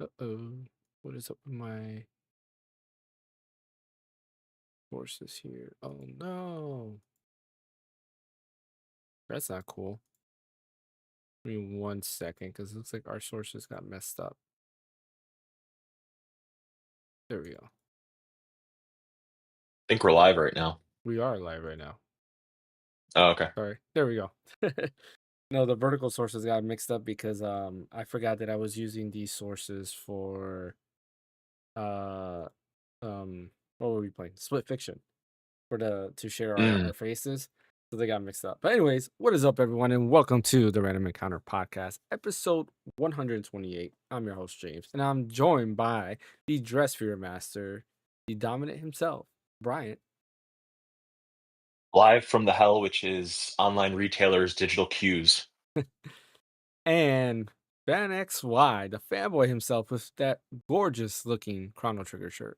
Uh-oh. What is up with my sources here? Oh no. That's not cool. Give me 1 second, because it looks like our sources got messed up. There we go. Think we're live right now. We are live right now. Oh, okay. Sorry. There we go. No, the vertical sources got mixed up because I forgot that I was using these sources for uh what were we playing? Split Fiction to share Mm. our faces. So they got mixed up. But anyways, what is up, everyone, and welcome to the Random Encounter Podcast, episode 128. I'm your host, James, and I'm joined by the Dress Fear Master, the Dominant himself, Bryant. Live from the hell, which is online retailers' digital cues. And Phaneckswhy, the fanboy himself, with that gorgeous looking Chrono Trigger shirt.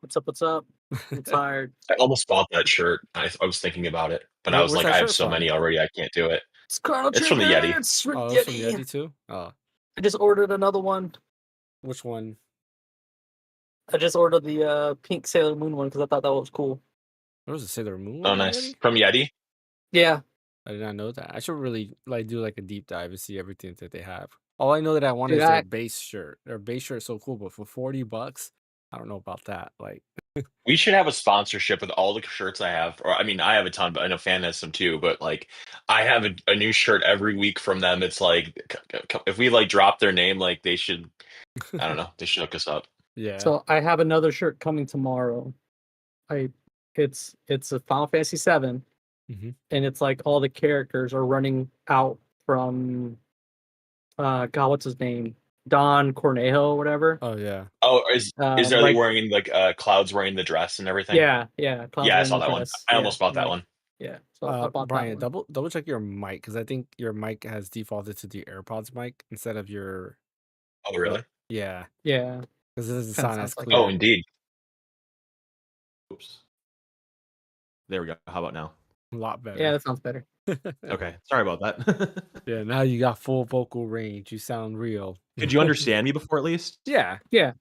What's up? What's up? I'm tired. I almost bought that shirt. I was thinking about it, but I was Where's like, that I have shirt so from? many already, I can't do it. It's Chrono It's from the Trigger. Yeti. It's from Oh, it's from Yeti. Yeti too? Oh, I just ordered another one. which one? I just ordered the pink Sailor Moon one because I thought that was cool. There was a Sailor Moon Oh, one on nice. Yeti? From Yeti? Yeah. I did not know that. I should really do like a deep dive and see everything that they have. All I know that I want Dude, is their base shirt. Their base shirt is so cool, but for $40, I don't know about that. Like, We should have a sponsorship with all the shirts I have. Or, I mean, I have a ton, but I know Fan has some too. But like, I have a new shirt every week from them. It's like, if we like drop their name, like they should, I don't know, they should hook us up. yeah. So I have another shirt coming tomorrow. It's a Final Fantasy VII, Mhm. and it's like all the characters are running out from God, what's his name? Don Cornejo, whatever. Oh yeah. Oh, is there Like, wearing like Cloud's wearing the dress and everything? yeah. Cloud's Yeah, I wearing saw the that one. dress. I Yeah, almost bought that like, one. yeah. So I bought Brian, that one. double check your mic, because I think your mic has defaulted to the AirPods mic instead of your. Oh, really? Yeah, Yeah. because it doesn't Kinda sound as sounds like clear. Oh, indeed. Oops. There we go. How about now? A lot better. Yeah, that sounds better. Okay. Sorry about that. Yeah, now you got full vocal range. You sound real. Could you understand me before at least? Yeah. Yeah.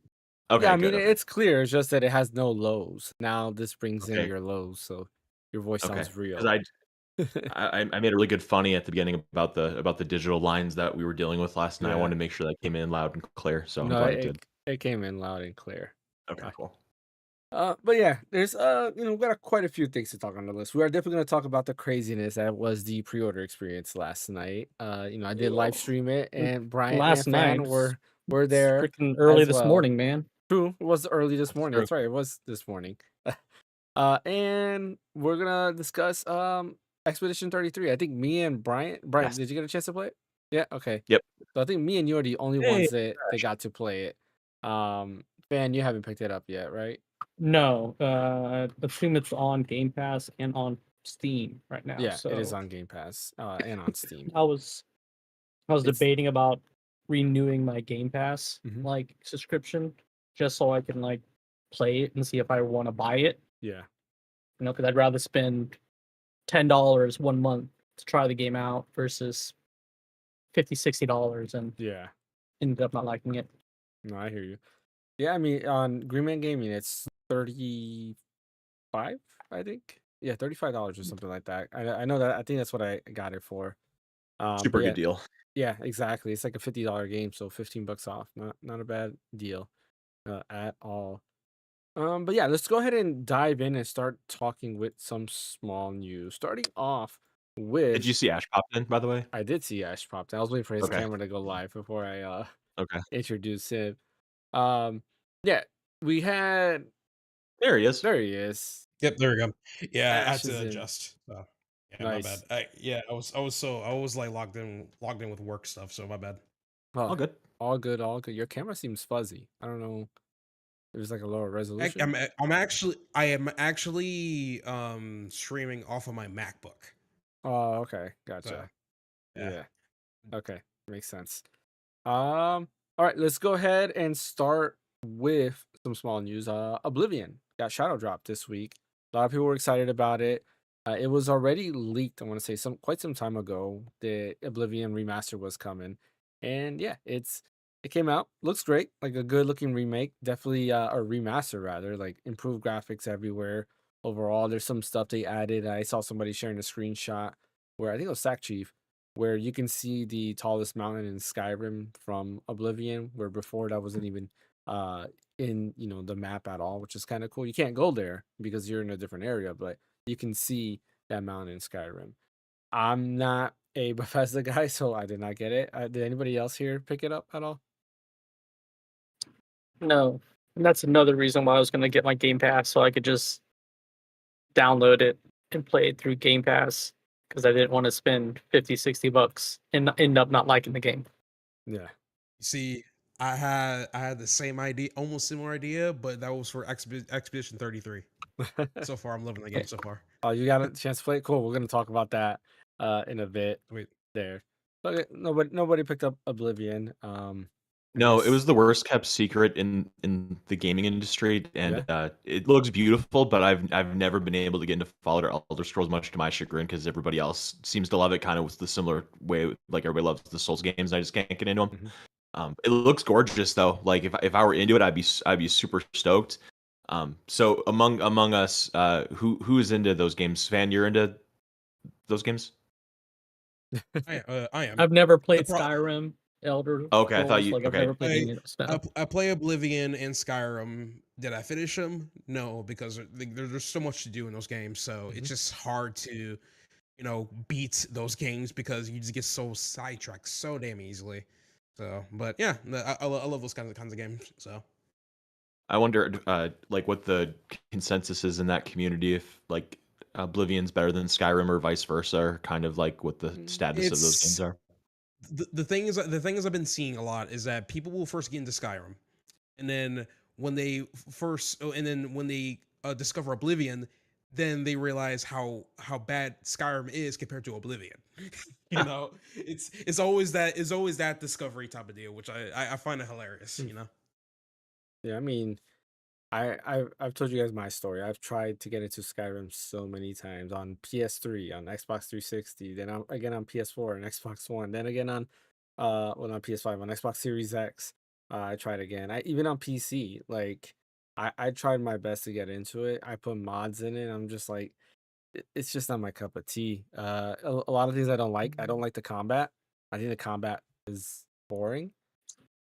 Okay, Yeah, I good. mean, Okay. it's clear. It's just that it has no lows. Now this brings in Okay. your lows, so your voice Okay. sounds real. Because I made a really good funny at the beginning about the digital lines that we were dealing with last night. I Yeah. wanted to make sure that came in loud and clear, so I'm No, glad it did. it came in loud and clear. Okay, cool. But yeah, there's we got quite a few things to talk on the list. We are definitely going to talk about the craziness that was the pre-order experience last night. I did live stream it, and Brian Last and Fan night. were there. Freaking early as this well. morning, man. True, it was early this morning. true. That's right, it was this morning. And we're gonna discuss Expedition 33. I think me and Brian, Yes. did you get a chance to play it? Yeah, okay. Yep. So I think me and you are the only Hey, ones that got to play it. Fan, you haven't picked it up yet, right? No, I assume it's on Game Pass and on Steam right now. Yeah, so it is on Game Pass and on Steam. I was It's- debating about renewing my Game Pass Mhm. like subscription just so I can like play it and see if I want to buy it. Yeah. Because I'd rather spend $10 1 month to try the game out versus $50-$60 and Yeah. end up not liking it. No, I hear you. Yeah, I mean, on Greenman Gaming, it's $35, I think. Yeah, $35 or something like that. I know that. I think that's what I got it for. super but good deal. Yeah, exactly. It's like a $50 game, so $15 off. Not a bad deal at all. But yeah, let's go ahead and dive in and start talking with some small news. Starting off with. Did you see Ash popped in, by the way? I did see Ash popped in. I was waiting for his Okay. camera to go live before I Okay. introduce him. Yeah, we had. There he is. There he is. Yep, there we go. Yeah, I had Ash is to in. adjust. So yeah, Nice. my bad. I was like logged in with work stuff, so my bad. Oh, All good. all good, all good. Your camera seems fuzzy. I don't know. It was like a lower resolution. I am actually streaming off of my MacBook. Oh, okay, gotcha. So, Yeah. Okay, makes sense. All right, let's go ahead and start with some small news. Oblivion got shadow dropped this week. A lot of people were excited about it. It was already leaked, I want to say quite some time ago, the Oblivion remaster was coming. And yeah, it came out, looks great, like a good looking remake, definitely or remaster rather, like improved graphics everywhere. Overall, there's some stuff they added. I saw somebody sharing a screenshot where I think it was Sack Chief, where you can see the tallest mountain in Skyrim from Oblivion, where before that wasn't even in the map at all, which is kind of cool. You can't go there because you're in a different area, but you can see that mountain in Skyrim. I'm not a Bethesda guy, so I did not get it. Did anybody else here pick it up at all? No, and that's another reason why I was gonna get my Game Pass so I could just download it and play it through Game Pass because I didn't want to spend $50-$60 and end up not liking the game. Yeah. See, I had the same idea, almost similar idea, but that was for Expedition 33. So far, I'm loving the game so far. Oh, you got a chance to play it? Cool. We're gonna talk about that in a bit Wait, there. Okay, nobody picked up Oblivion. I No, it guess was the worst kept secret in the gaming industry, and yeah. it looks beautiful, but I've never been able to get into Fallout or Elder Scrolls, much to my chagrin, because everybody else seems to love it, kind of with the similar way, like everybody loves the Souls games. I just can't get into them. Mhm. It looks gorgeous though. Like if I were into it, I'd be super stoked. So among us, who is into those games? Fan, you're into those games? I am. I've never played pro- Skyrim, Elder Okay, I thought Scrolls. you. Like I've Okay, never played any of those stuff. I play Oblivion and Skyrim. Did I finish them? No, because there's so much to do in those games. So it's just hard to, beat those games because you just get so sidetracked so damn easily. So, but yeah, I love those kinds of games. So I wonder, like, what the consensus is in that community. If like Oblivion's better than Skyrim or vice versa, or kind of like what the status of those games it's are. the thing is I've been seeing a lot is that people will first get into Skyrim, and then when they discover Oblivion, then they realize how bad Skyrim is compared to Oblivion. It's always that discovery type of deal, which I find it hilarious. Yeah, I mean, I've told you guys my story. I've tried to get into Skyrim so many times on PS3, on Xbox 360, then again on PS4 and Xbox One, then again on on PS5, on Xbox Series X. I tried again. I even on PC, like I tried my best to get into it. I put mods in it. I'm just like, it's just not my cup of tea. A lot of things I don't like. I don't like the combat. I think the combat is boring.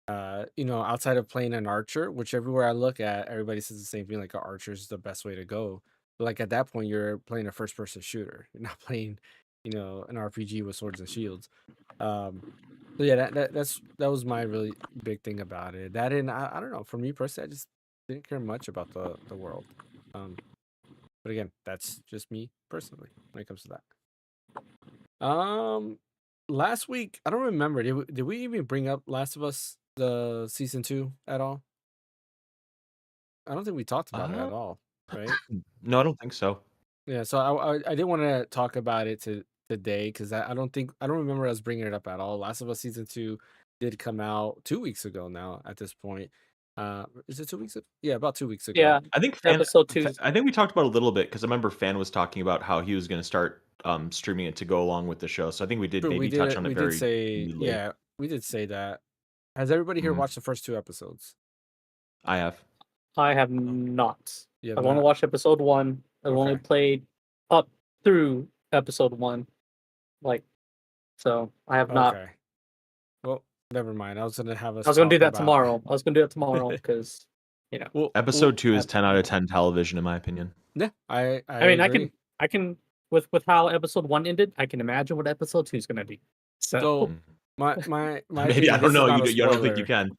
Outside of playing an archer, which everywhere I look at, everybody says the same thing, like an archer is the best way to go. But like at that point, you're playing a first person shooter. You're not playing, an RPG with swords and shields. Um, so yeah, that was my really big thing about it. That and I don't know, for me personally, I just didn't care much about the world. But again, that's just me personally when it comes to that. Last week, I don't remember. Did we even bring up Last of Us the season 2 at all? I don't think we talked about it at all, right? No, I don't think so. Yeah, so I didn't want to talk about it today because I don't remember us bringing it up at all. Last of Us season 2 did come out 2 weeks ago now. At this point, is it 2 weeks? Yeah, about 2 weeks ago. Yeah, I think episode 2. I think we talked about it a little bit because I remember Fan was talking about how he was going to start streaming it to go along with the show. So I think we did True, maybe touch on it we very did say, briefly. yeah, we did say that. Has everybody here Mhm. watched the first 2 episodes? I have. I have not. You have I've only not? watched episode 1. I've only Okay. played up through episode 1. So I have not. Okay. Well, never mind. I was gonna have us. I was going to do talk that about- tomorrow. I was going to do it tomorrow because, Well, Episode 2 is 10 out of 10 television, in my opinion. yeah, I I mean, agree. I can with how episode 1 ended, I can imagine what episode 2 is going to be. So So Mm. my Maybe thing, I this don't is know. not a You I don't think you spoiler. can.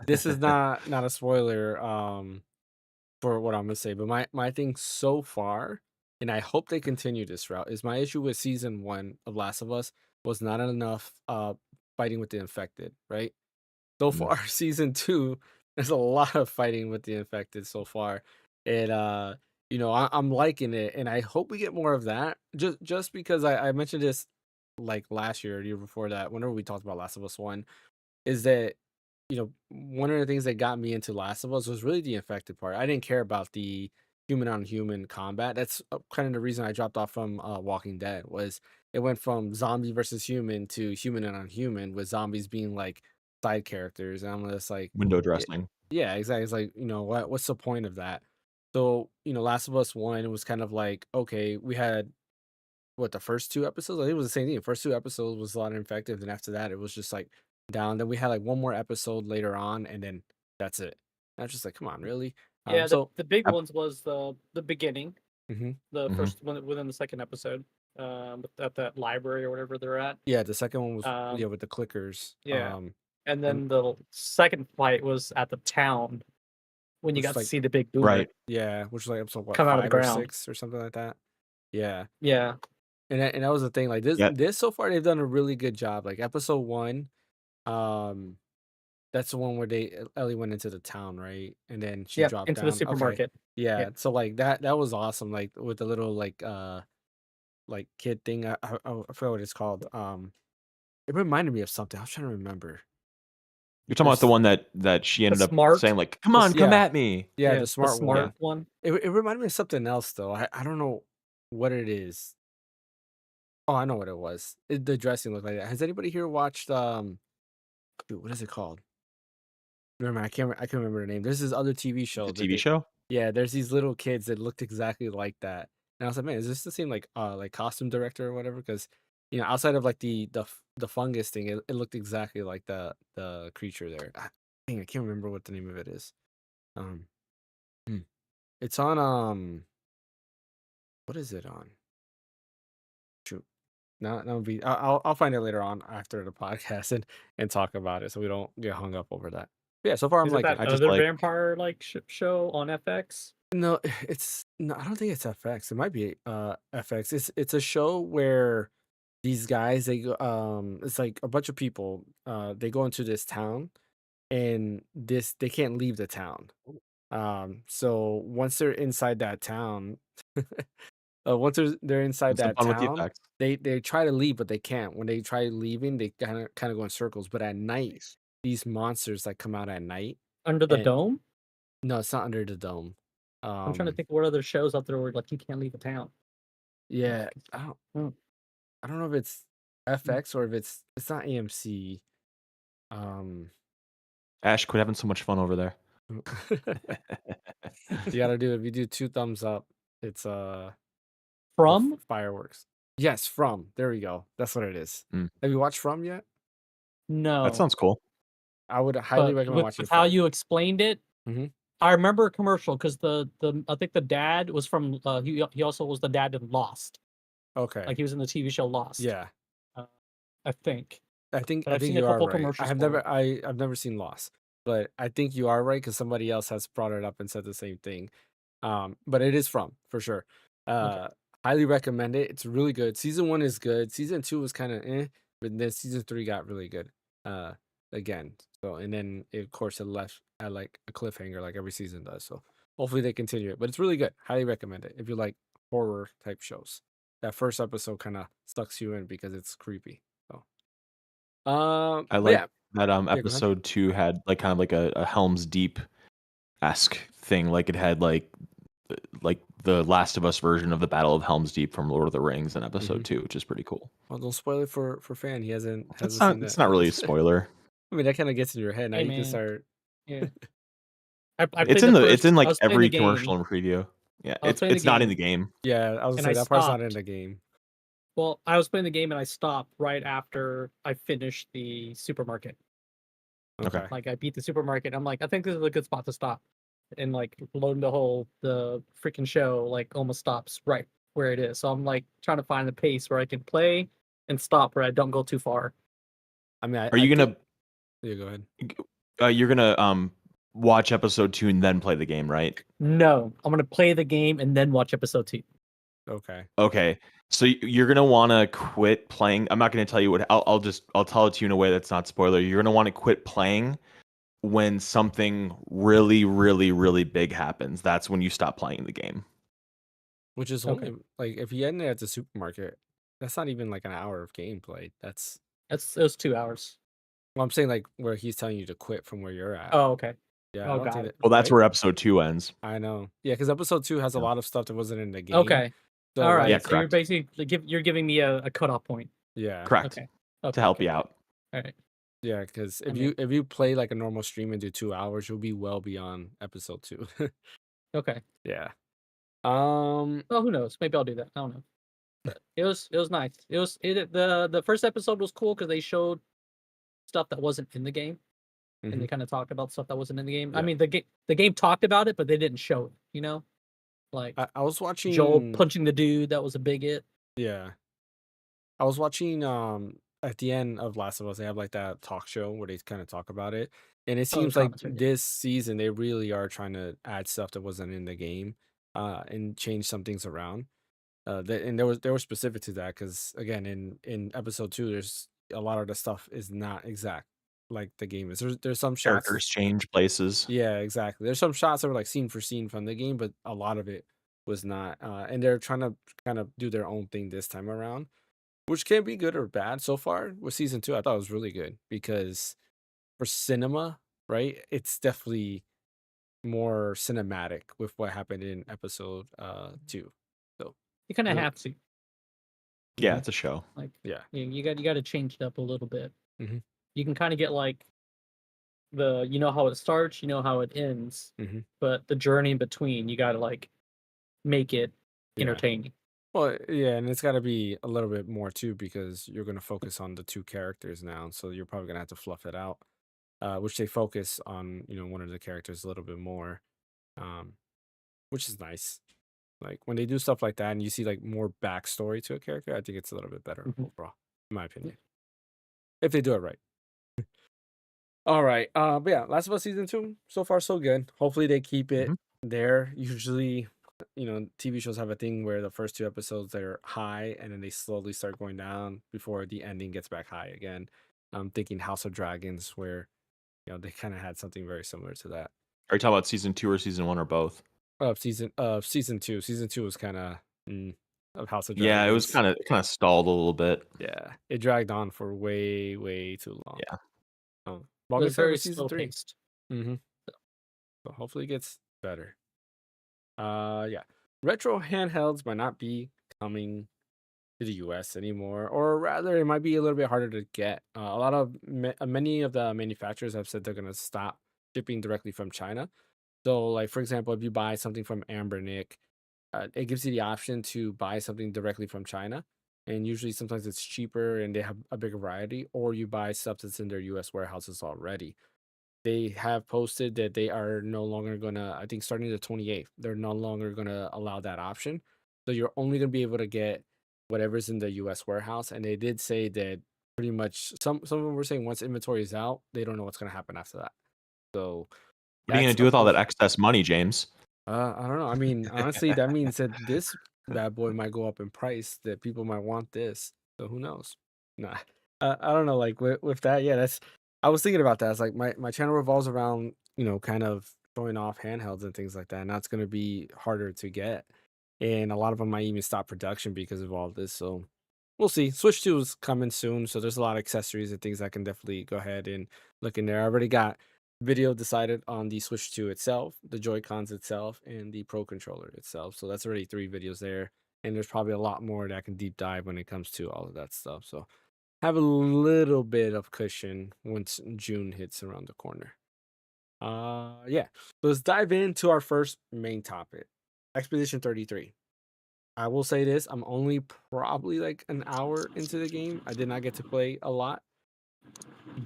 This is not a spoiler for what I'm gonna say, but my thing so far, and I hope they continue this route, is my issue with season 1 of Last of Us was not enough fighting with the infected, right? So Mm. far, season 2, there's a lot of fighting with the infected so far. And I'm liking it, and I hope we get more of that. Just because I mentioned this like last year or the year before that, whenever we talked about Last of Us 1, is that one of the things that got me into Last of Us was really the infected part. I didn't care about the human on human combat. That's kind of the reason I dropped off from Walking Dead. Was it went from zombie versus human to human and on human, with zombies being like side characters, and I'm just like, Window yeah, dressing. yeah, exactly. It's like, what's the point of that? So, Last of Us 1 was kind of like, okay, we had the first two episodes? I think it was the same thing. The first two episodes was a lot effective, and after that, it was just like down. Then we had like one more episode later on, and then that's it. And I was just like, come on, really? Yeah, So, the big Ep- ones was the beginning, mhm. the Mhm. first one within the second episode, at that library or whatever they're at. Yeah, the second one was Um, with the clickers. yeah, and and then the second fight was at the town when you which got is to like see the big boomer Right. which was like episode come out of the 5 or ground. 6 or something like that. Yeah. Yeah, And that was the thing. Like Yeah. this so far they've done a really good job. Like episode 1, um that's the one where Ellie went into the town, right? And then she yep, dropped into the down. Okay. supermarket. Yeah. Yeah. So like that was awesome. Like with the little like kid thing. I forgot what it's called. It reminded me of something. I was trying to remember. You're talking about the There's one that she The ended up smart, saying like, "Come the on, s- come yeah, at me." yeah, yeah, the the smart smart one. one. It reminded me of something else though. I don't know what it is. Oh, I know what it was. The dressing looked like that. Has anybody here watched dude, what is it called? Remember, I can't remember the name. There's this other TV show The that TV show? yeah, there's these little kids that looked exactly like that. And I was like, man, is this the same like costume director or whatever? Because outside of like the fungus thing, it looked exactly like the creature there. I can't remember what the name of it is. Um, hmm. It's on what is it on? Shoot. That would be. I'll find it later on after the podcast and talk about it, so we don't get hung up over that. Yeah, so far I'm Is it liking that it. I just other like vampire like show on FX? No, it's no. I don't think it's FX. It might be FX. It's a show where these guys it's like a bunch of people. They go into this town, and they can't leave the town. So once they're inside that town, once they're inside have some that fun with the town, effects. they try to leave, but they can't. When they try leaving, they kind of go in circles. But at night, Nice. these monsters like come out at night. Under the And dome? no, it's not under the dome. I'm trying to think what other shows out there where like you can't leave a town. Yeah, Hmm. I don't know if it's FX or if it's not AMC. Um, Ash, quit having so much fun over there. you gotta do it. If you do 2 thumbs up, it's From? fireworks. Yes, From. There we go. That's what it is. Mm. Have you watched From yet? No. That sounds cool. I would highly But recommend watching with how From. you explained it, Mhm. I remember a commercial because the I think the dad was from he also was the dad in Lost. Okay. Like he was in the TV show Lost. Yeah. I think. I think But I've seen a you are couple right. commercials I've for never it. I've never seen Lost, but I think you are right because somebody else has brought it up and said the same thing. But it is From for sure. Highly recommend it. It's really good. Season 1 is good. Season 2 was kind of but then season 3 got really good. Again. So and then of course it left at like a cliffhanger like every season does. So hopefully they continue it. But it's really good. Highly recommend it if you like horror type shows. That first episode kind of sucks you in because it's creepy. So I but like yeah. that Yeah, go ahead. episode 2 had like kind of like a Helm's Deep-esque thing. Like it had like the Last of Us version of the Battle of Helm's Deep from Lord of the Rings in episode 2, which is pretty cool. Well, don't spoil it for Fan. He hasn't It's seen not that. really a spoiler. I mean, that kind of gets in your head. Now Hey, you can man. start. Yeah. I played It's the in first, I like was playing every the commercial game. and preview. Yeah, I was playing the it's not in game. the game. Yeah, I was And gonna say I that part's not in stopped. the game. Well, I was playing the game and I stopped right after I finished the supermarket. Okay. Like I beat the supermarket. I'm like, I think this is a good spot to stop. And like lo and behold, the freaking show like almost stops right where it is. So I'm like trying to find the pace where I can play and stop where I don't go too far. I mean, Are you gonna Yeah, go ahead. you're gonna watch episode 2 and then play the game, right? No, I'm gonna play the game and then watch episode 2. Okay. Okay. So you're gonna want to quit playing. I'm not gonna tell you what. I'll tell it to you in a way that's not spoiler. You're gonna want to quit playing when something really, really, really big happens. That's when you stop playing the game. Which is Okay. only like if you end it at the supermarket, that's not even like an hour of gameplay. That's It was 2 hours. well, I'm saying like where he's telling you to quit from where you're at. Oh, okay. Yeah, I Oh, don't got think it. that. Well, that's right? where episode 2 ends. I know. Yeah, because episode 2 has a Yeah. lot of stuff that wasn't in the game. Okay. So, All right. Yeah, so you're correct. basically you're giving me a cutoff point. Yeah. Correct. Okay. To help okay. you out. All right. Yeah, because I if you play like a normal stream and do 2 hours, you'll be well beyond episode 2. Okay. Yeah. Well, who knows? Maybe I'll do that. I don't know. But it was nice. The first episode was cool because they showed stuff that wasn't in the game, and they kind of talked about stuff that wasn't in the game. I Yeah. mean, the game talked about it, but they didn't show it. You know, like I was watching Joel punching the dude. That was a big it. Yeah. I was watching at the end of Last of Us, they have like that talk show where they kind of talk about it. And it seems like commentary. this season they really are trying to add stuff that wasn't in the game and change some things around. And they were specific to that because again in episode 2 there's a lot of the stuff is not exact like the game is. There's some shots. Characters change places. Yeah, exactly. There's some shots that were like scene for scene from the game, but a lot of it was not. And they're trying to kind of do their own thing this time around, which can be good or bad. So far with season 2, I thought it was really good because for cinema, right? It's definitely more cinematic with what happened in episode 2. So You kind of Yeah. have to. Yeah, Mhm. it's a show. Like, yeah, you got to change it up a little bit. Mhm. You can kind of get like you know how it starts, you know how it ends, Mhm. but the journey in between, you got to like make it Yeah. entertaining. Well, yeah, and it's got to be a little bit more too because you're going to focus on the 2 characters now, so you're probably going to have to fluff it out. Which they focus on, one of the characters a little bit more, which is nice. Like when they do stuff like that and you see like more backstory to a character, I think it's a little bit better Mhm. overall, in my opinion. If they do it right. All right. But yeah, Last of Us season 2, so far so good. Hopefully they keep it Mhm. there. Usually, TV shows have a thing where the first 2 episodes they're high and then they slowly start going down before the ending gets back high again. I'm thinking House of Dragons, where they kind of had something very similar to that. Are you talking about season 2 or season 1 or both? Season 2. Season 2 was kind of of House of Dragons. Yeah, it was kind of stalled a little bit. Yeah, it dragged on for way, way too long. Yeah. Oh, It longer was time very with season slow 3. paced. Mm-hmm. So hopefully it gets better. Yeah. Retro handhelds might not be coming to the US anymore, or rather, it might be a little bit harder to get. A lot of many of the manufacturers have said they're gonna stop shipping directly from China. So, like for example, if you buy something from Ambernick, it gives you the option to buy something directly from China, and usually sometimes it's cheaper and they have a bigger variety, or you buy stuff that's in their US warehouses already. They have posted that they are no longer gonna, I think starting the 28th, they're no longer gonna allow that option. So you're only gonna be able to get whatever's in the US warehouse. And they did say that pretty much some of them were saying once inventory is out, they don't know what's gonna happen after that. So What are you that's going to do with all that unfortunate. excess money, James? I don't know. I mean, honestly, that means that this bad boy might go up in price. That people might want this. So who knows? Nah, I don't know. Like with that, yeah. I was thinking about that. It's like my channel revolves around kind of showing off handhelds and things like that. And that's gonna be harder to get, and a lot of them might even stop production because of all this. So we'll see. Switch 2 is coming soon, so there's a lot of accessories and things I can definitely go ahead and look in there. I already got video decided on the Switch 2 itself, the Joy-Cons itself, and the Pro Controller itself. So that's already 3 videos there. And there's probably a lot more that I can deep dive when it comes to all of that stuff. So have a little bit of cushion once June hits around the corner. Yeah. So let's dive into our first main topic. Expedition 33. I will say this, I'm only probably like an hour into the game. I did not get to play a lot.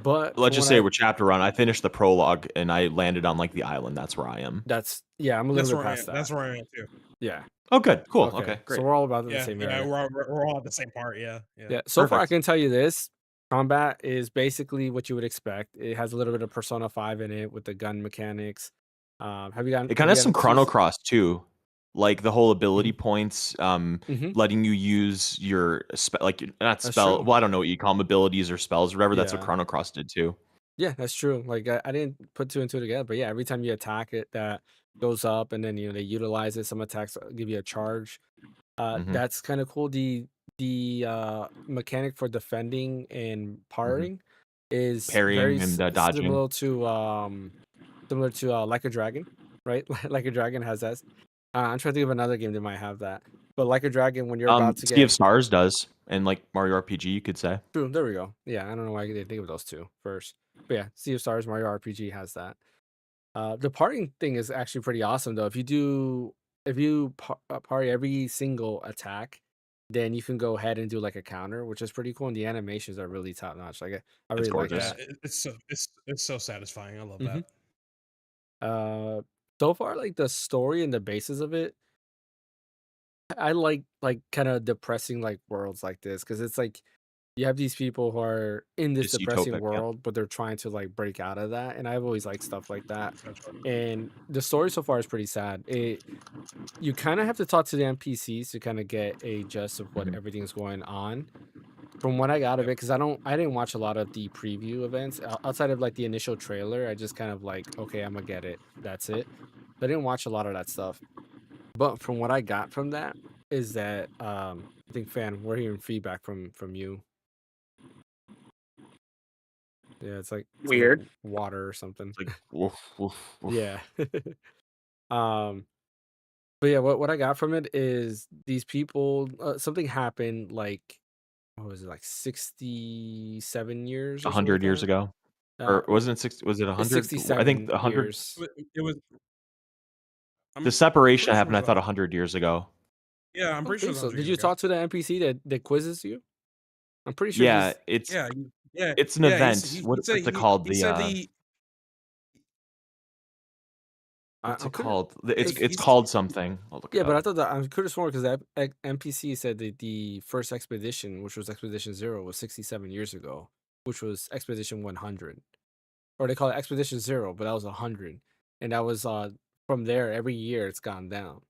But Let's just say we're chapter run. I finished the prologue and I landed on like the island. That's where I am. I'm a little bit past that. That's where I am too. Yeah. Oh, good. Cool. Okay, great. So we're all about the Yeah, same yeah, area. we're all at the same part. Yeah. Yeah. So far, I Perfect. can tell you this: combat is basically what you would expect. It has a little bit of Persona 5 in it with the gun mechanics. Have you gotten? It kind of has some Chrono Cross too, like the whole ability points, letting you use your not That's spell. true. Well, I don't know what you call them, abilities or spells, or whatever. That's what Yeah. Chrono Cross did too. Yeah, that's true. Like I didn't put 2 and 2 together, but yeah, every time you attack it, that goes up, and then they utilize it. Some attacks give you a charge. Mhm. That's kind of cool. The mechanic for defending and parrying is Parrying very and dodging. similar to similar to Like a Dragon, right? Like a Dragon has that. I'm trying to think of another game that might have that. But Like a Dragon, when you're about to Sea of get Stars does, and like Mario RPG, you could say. true, there we go. Yeah, I don't know why I didn't think of those two first. But yeah, Sea of Stars, Mario RPG has that. The partying thing is actually pretty awesome though. If you party every single attack, then you can go ahead and do like a counter, which is pretty cool. And the animations are really top notch. Like I It's really like gorgeous. that. It's so satisfying. I love Mhm. that. So far, like the story and the basis of it, I like kind of depressing like worlds like this because it's like you have these people who are in this depressing Dystopic, yeah. world, but they're trying to like break out of that. And I've always liked stuff like that. Essentially. And the story so far is pretty sad. You kind of have to talk to the NPCs to kind of get a gist of what Mhm. everything's going on. From what I got of it, Yep. because I didn't watch a lot of the preview events outside of like the initial trailer. I just kind of like, okay, I'm gonna get it. That's it. I didn't watch a lot of that stuff. But from what I got from that is that I think we're hearing feedback from you. Yeah, it's like Weird. water or something. It's like woof, woof, woof. Yeah. But yeah, what I got from it is these people something happened like what was it, like 67 years or something 100 like years that? ago, Uh, or wasn't it 60? Was it it's 100? I think 67 100. years. It was. The separation pretty sure happened, it I was thought, about- 100 years ago. Yeah, I I'm don't pretty sure think it was so. 100 Did years you ago. talk to the NPC that quizzes you? I'm pretty sure Yeah, he's it's Yeah, yeah. it's an Yeah, event. he What's said it called? he said he. What's I'm it pretty, called? It's it's called something. I'll look yeah, it but I up. thought that I could have sworn because that NPC said that the first expedition, which was Expedition 0, was 67 years ago, which was Expedition 100. Or they call it Expedition 0, but that was 100. And that was from there every year it's gone down.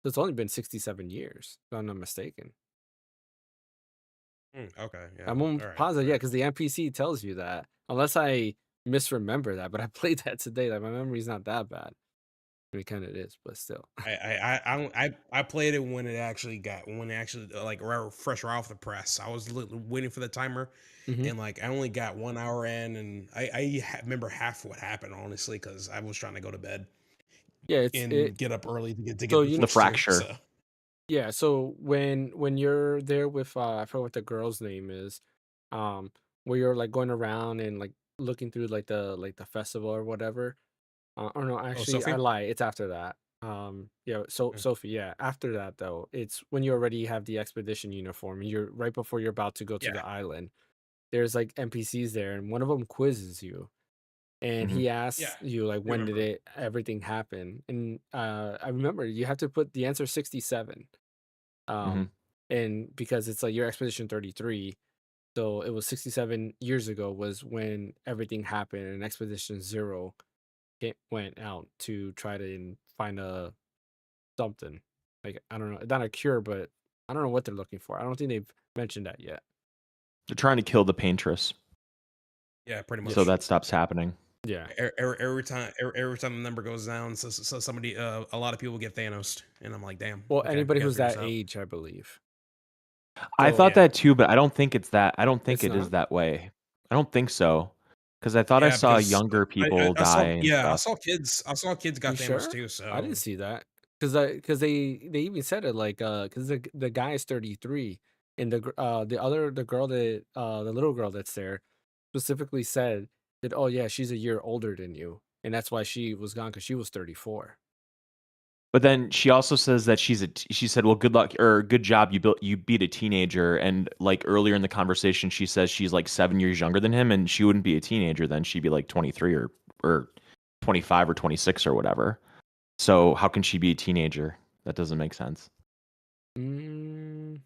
So it's only been 67 years, if I'm not mistaken. Okay, yeah. I'm almost all right, positive, all yeah, right. because the NPC tells you that. Unless I misremember that, but I played that today. Like my memory's not that bad. I mean, kind of it is, but still. I played it when it actually like fresh off the press. I was waiting for the timer, Mhm. and like I only got 1 hour in, and I remember half what happened honestly because I was trying to go to bed Yeah, and get up early to get So the you The first two, fracture. so. yeah, so when you're there with I forget what the girl's name is, where you're like going around and like looking through like the festival or whatever. Or no, actually I Sophie? lie, it's after that. Yeah, so Mm. Sophie, yeah, after that though, it's when you already have the expedition uniform. You're right before you're about to go to Yeah. the island. There's like NPCs there, and one of them quizzes you, and Mhm. he asks Yeah, you like when did remember. everything happen, and I remember you have to put the answer 67. Mhm. And because it's like your expedition 33, so it was 67 years ago was when everything happened, and expedition 0 went out to try to find a something, like I don't know, not a cure, but I don't know what they're looking for. I don't think they've mentioned that yet. They're trying to kill the paintress, Yeah, pretty much. so that stops happening. Yeah, Every time the number goes down, so somebody a lot of people get Thanos, and I'm like, damn. well, Okay, we anybody gotta who's figure this that out. age, I believe. I So thought Yeah. that too, but I don't think it's that. I don't think It's it is not? that way. I don't think so, because I thought I Yeah, saw because younger people I saw die and stuff. I saw kids got You Thanos sure? too. I didn't So see that because they even said it like because the guy is 33, and the girl that the little girl that's there specifically said that, oh yeah, she's a year older than you, and that's why she was gone, because she was 34. But then she also says that she said, "Well, good luck or good job. You beat a teenager." And like earlier in the conversation, she says she's like 7 years younger than him, and she wouldn't be a teenager then. She'd be like 23 or 25 or 26 or whatever. So how can she be a teenager? That doesn't make sense. Mm,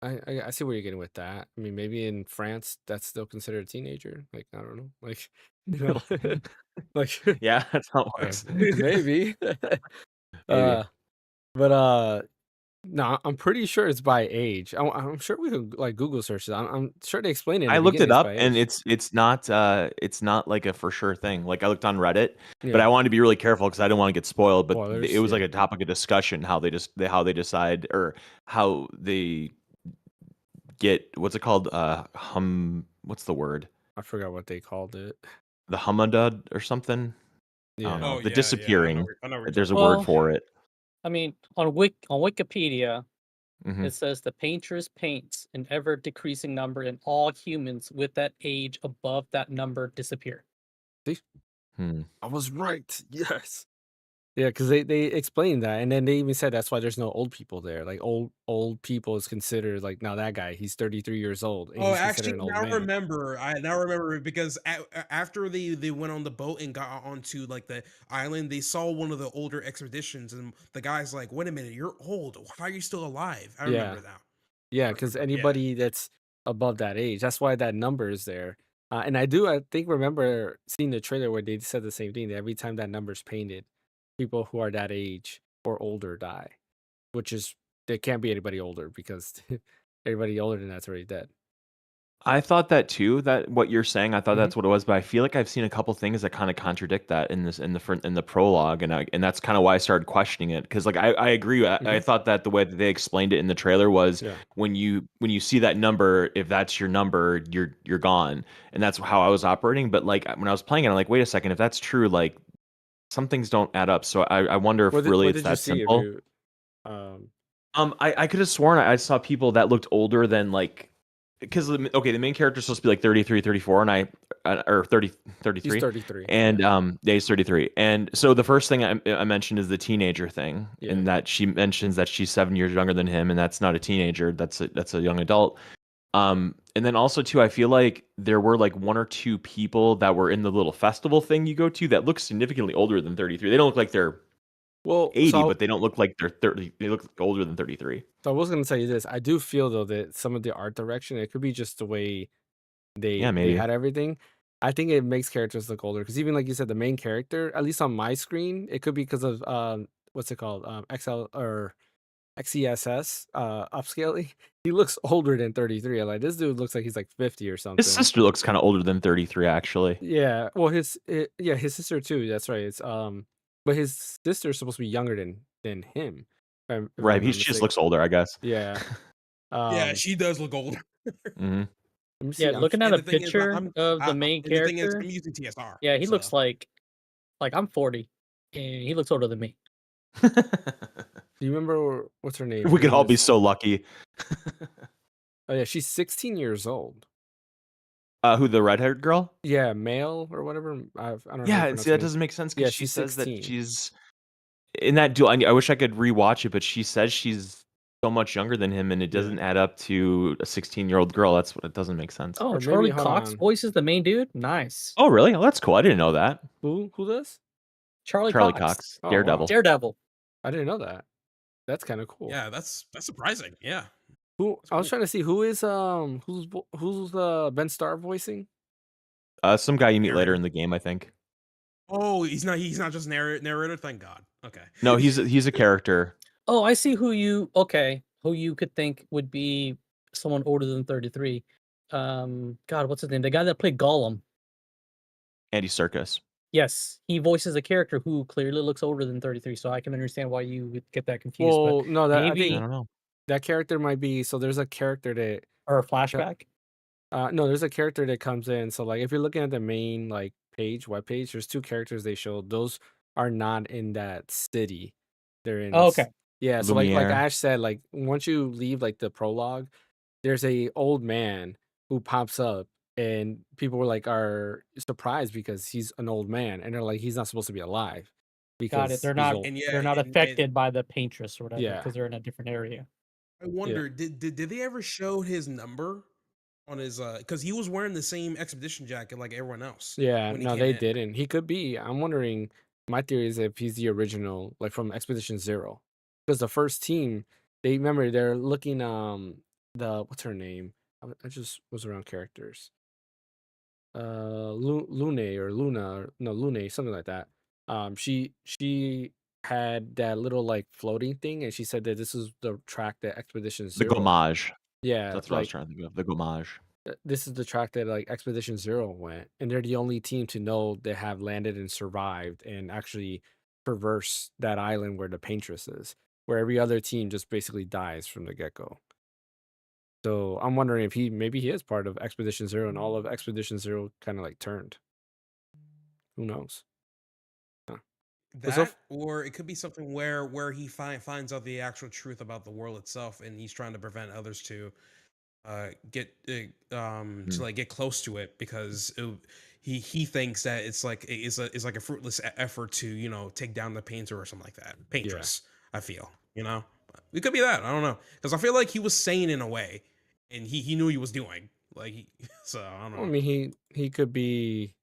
I see where you're getting with that. I mean, maybe in France that's still considered a teenager. Like I don't know, like like Yeah, that's how it works. maybe. Maybe. But no, I'm pretty sure it's by age. I'm sure we could like Google search it. I'm sure they explain it in I the looked it beginning. It's by up, and age. it's not like a for sure thing. Like I looked on Reddit, but Yeah, I wanted to be really careful because I didn't want to get spoiled. But spoilers. it was like Yeah, a topic of discussion how they decide or how they get what's it called? What's the word? I forgot what they called it. the Hamadud or something. I don't Yeah. know. Oh The yeah, disappearing. I know what you're There's a talking word Well, for it. I mean, on Wikipedia, Mhm. it says the paintress paints an ever decreasing number, and all humans with that age above that number disappear. See, Hmm. I was right. Yes. Yeah, because they explained that, and then they even said that's why there's no old people there. Like old people is considered like now that guy he's 33 years old and Oh, he's considered actually, an old now man. remember. I now remember because after they went on the boat and got onto like the island, they saw one of the older expeditions, and the guy's like, "Wait a minute, you're old. How are you still alive?" I Yeah, remember now. yeah, because Yeah, anybody that's above that age, that's why that number is there. And I think remember seeing the trailer where they said the same thing. That every time that number's painted, people who are that age or older die, which is there can't be anybody older because everybody older than that's already dead. I thought that too. That what you're saying, I thought Mhm. that's what it was, but I feel like I've seen a couple things that kind of contradict that in the prologue, and that's kind of why I started questioning it because like I agree. I Mhm. thought that the way that they explained it in the trailer was Yeah. when you see that number, if that's your number, you're gone, and that's how I was operating. But like when I was playing it, I'm like, wait a second, if that's true, like some things don't add up. So I wonder if really What it's did you that see if simple. you um I could have sworn I saw people that looked older than like because the main character's supposed to be like 33, 34, and or 30, he's 33, 33. and Yeah. yeah, he's 33. And so the first thing I mentioned is the teenager thing, Yeah. and that she mentions that she's 7 years younger than him, and that's not a teenager, that's a young adult. And then also too, I feel like there were like one or two people that were in the little festival thing you go to that look significantly older than 33. They don't look like they're Well, 80, but they don't look like they're 30. They look older than 33. so I was gonna tell you this. I do feel though that some of the art direction, it could be just the way Yeah, they maybe. had everything. I think it makes characters look older because even like you said, the main character, at least on my screen, it could be because of what's it called, XL or XESS upscaling. He looks older than 33. I'm like this dude looks like he's like 50 or His something. sister looks kind of older than 33, actually. Yeah, well, yeah, his sister too. That's right. It's but his sister's supposed to be younger than him, if Right, I'm he not she just mistaken. looks older, I guess. Yeah. yeah, Um, she does look old. hmm let me Yeah, see. looking at And a the thing is, picture of the main and the thing is, character, I'm using TSR. yeah, he So looks like I'm 40, and he looks older than me. Do you remember what's her name? We Her could name all be is so lucky. oh yeah, she's 16 years old. Who, the red-haired girl? Yeah, male or whatever. I don't know how you Yeah, pronounce see, her that name. doesn't make sense Yeah, because she she's says that 16. she's in that duel. I wish I could rewatch it, but she says she's so much younger than him, and it Yeah. doesn't add up to a 16-year-old girl. That's what it doesn't make sense. Oh, Or maybe Charlie hold Cox on. voices the main dude. Nice. Oh, really? Oh, that's cool. I didn't know that. Who does? Charlie Charlie Cox, Cox, Oh Daredevil. wow. Daredevil. I didn't know that. That's kind of cool. yeah, that's surprising. Yeah, Who that's I was cool. trying to see who's Ben Starr voicing? Some guy you meet later Narrator. in the game, I think. Oh, he's not just narrator. Thank God. Okay. No, he's a character. Oh, I see who you could think would be someone older than 33. God, what's his name? The guy that played Gollum. Andy Serkis. Yes, he voices a character who clearly looks older than 33, so I can understand why you would get that confused. But Well, no, that I I think maybe don't know. that character might be. So there's a character that or a flashback. no, there's a character that comes in. So like if you're looking at the main like web page, there's two characters they showed. Those are not in that city. They're in Oh, okay. yeah, so like Lumiere. Ash said, like once you leave like the prologue, there's a old man who pops up and people were like are surprised because he's an old man and they're like he's not supposed to be alive Got because it. They're he's not old. And yeah, they're not and affected by the paintress or whatever Yeah. because they're in a different area. I wonder, did they ever show his number on his because he was wearing the same expedition jacket like everyone else. Yeah, when he no, came they in. didn't. He could be. I'm wondering. My theory is if he's the original, like from Expedition Zero, because the first team, they remember they're looking. The what's her name? I just was around characters. Lune or Luna, or, no Lune, something like that. She had that little like floating thing, and she said that this is the track that Expedition The Zero. Gommage. Yeah, That's what I was like trying to think of. The Gommage. this is the track that like Expedition Zero went, and they're the only team to know they have landed and survived and actually traverse that island where the Paintress is, where every other team just basically dies from the get go. So I'm wondering if maybe he is part of Expedition Zero, and all of Expedition Zero kind of like turned. Who knows? But That, or it could be something where he finds out the actual truth about the world itself, and he's trying to prevent others to get to like get close to it, because he thinks that it's like a fruitless effort to take down the painter or something like that. Paintress, I feel, it could be that. I don't know, because I feel like he was sane in a way, and he knew what he was doing. So I don't know. I mean, he could be.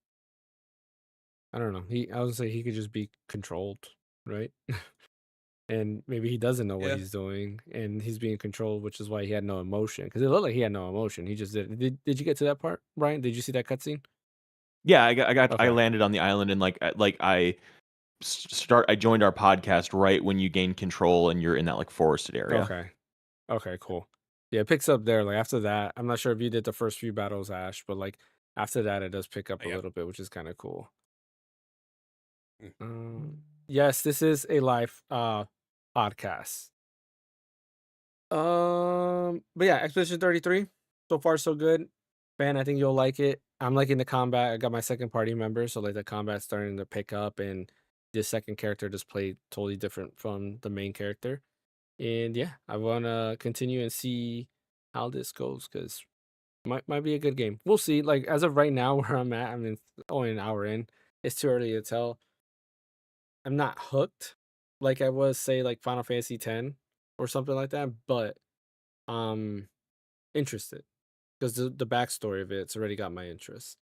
I don't know. I would say he could just be controlled, right? And maybe he doesn't know what Yeah. he's doing, and he's being controlled, which is why he had no emotion. Because it looked like he had no emotion. He just did. Did you get to that part, Brian? Did you see that cutscene? Yeah, I Okay. landed on the island, and I joined our podcast right when you gain control and you're in that like forested area. Okay. Okay. Cool. Yeah, it picks up there. Like after that, I'm not sure if you did the first few battles, Ash, but like after that, it does pick up a Yeah. little bit, which is kind of cool. Mm. Yes, this is a live podcast. But yeah, Expedition 33. So far, so good. Man, I think you'll like it. I'm liking the combat. I got my second party member, so like the combat's starting to pick up, and this second character just played totally different from the main character. And yeah, I wanna continue and see how this goes, because might be a good game. We'll see. Like as of right now, where I'm at, I mean, only an hour in. It's too early to tell. I'm not hooked like I was, say, like Final Fantasy X or something like that, but interested, because the backstory of it's already got my interest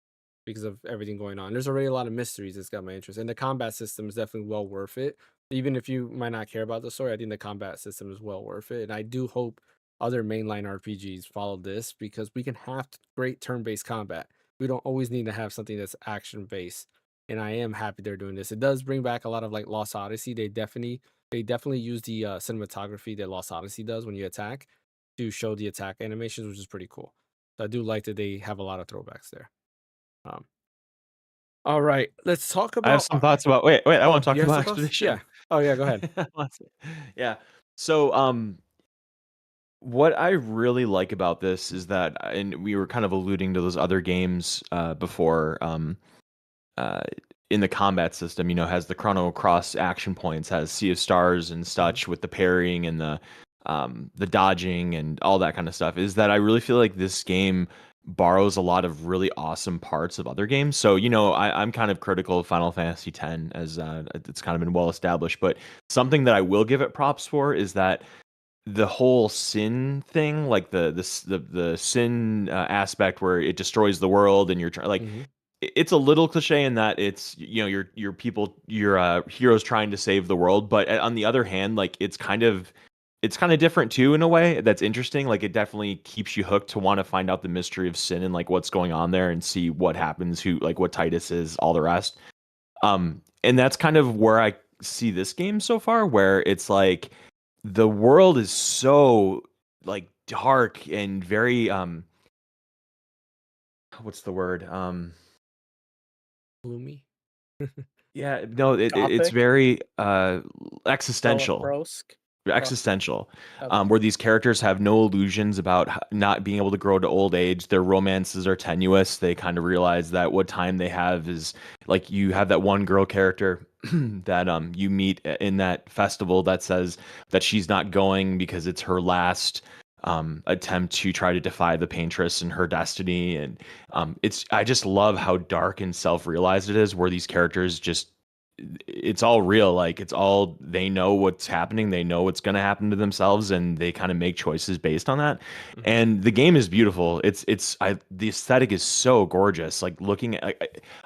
because of everything going on. There's already a lot of mysteries that's got my interest, and the combat system is definitely well worth it. Even if you might not care about the story, I think the combat system is well worth it, and I do hope other mainline RPGs follow this, because we can have great turn-based combat. We don't always need to have something that's action-based, and I am happy they're doing this. It does bring back a lot of like Lost Odyssey. They definitely use the cinematography that Lost Odyssey does when you attack to show the attack animations, which is pretty cool. So I do like that they have a lot of throwbacks there. All right, let's talk about. I have some thoughts about. Wait, I want to talk you have about some thoughts? Expedition. Yeah. Oh yeah, go ahead. Yeah. So, what I really like about this is that, and we were kind of alluding to those other games before, in the combat system, has the Chrono Cross action points, has Sea of Stars and such with the parrying and the dodging and all that kind of stuff, is that I really feel like this game borrows a lot of really awesome parts of other games. So, I'm kind of critical of Final Fantasy X, as it's kind of been well established, but something that I will give it props for is that the whole sin thing, like the sin aspect where it destroys the world and you're trying, like, it's a little cliche in that it's your heroes trying to save the world, but on the other hand, like it's kind of different too in a way that's interesting. Like it definitely keeps you hooked to want to find out the mystery of sin and like what's going on there and see what happens, what Titus is, all the rest. And that's kind of where I see this game so far, where it's like the world is so like dark and very what's the word? Gloomy. Yeah, no, it's Gothic? very existential. Brosk? Existential, Okay. where these characters have no illusions about not being able to grow to old age. Their romances are tenuous. They kind of realize that what time they have is, like, you have that one girl character that you meet in that festival that says that she's not going because it's her last attempt to try to defy the paintress and her destiny. And I just love how dark and self-realized it is, where these characters just, it's all real. Like they know what's happening. They know what's going to happen to themselves, and they kind of make choices based on that. And the game is beautiful. The aesthetic is so gorgeous. Like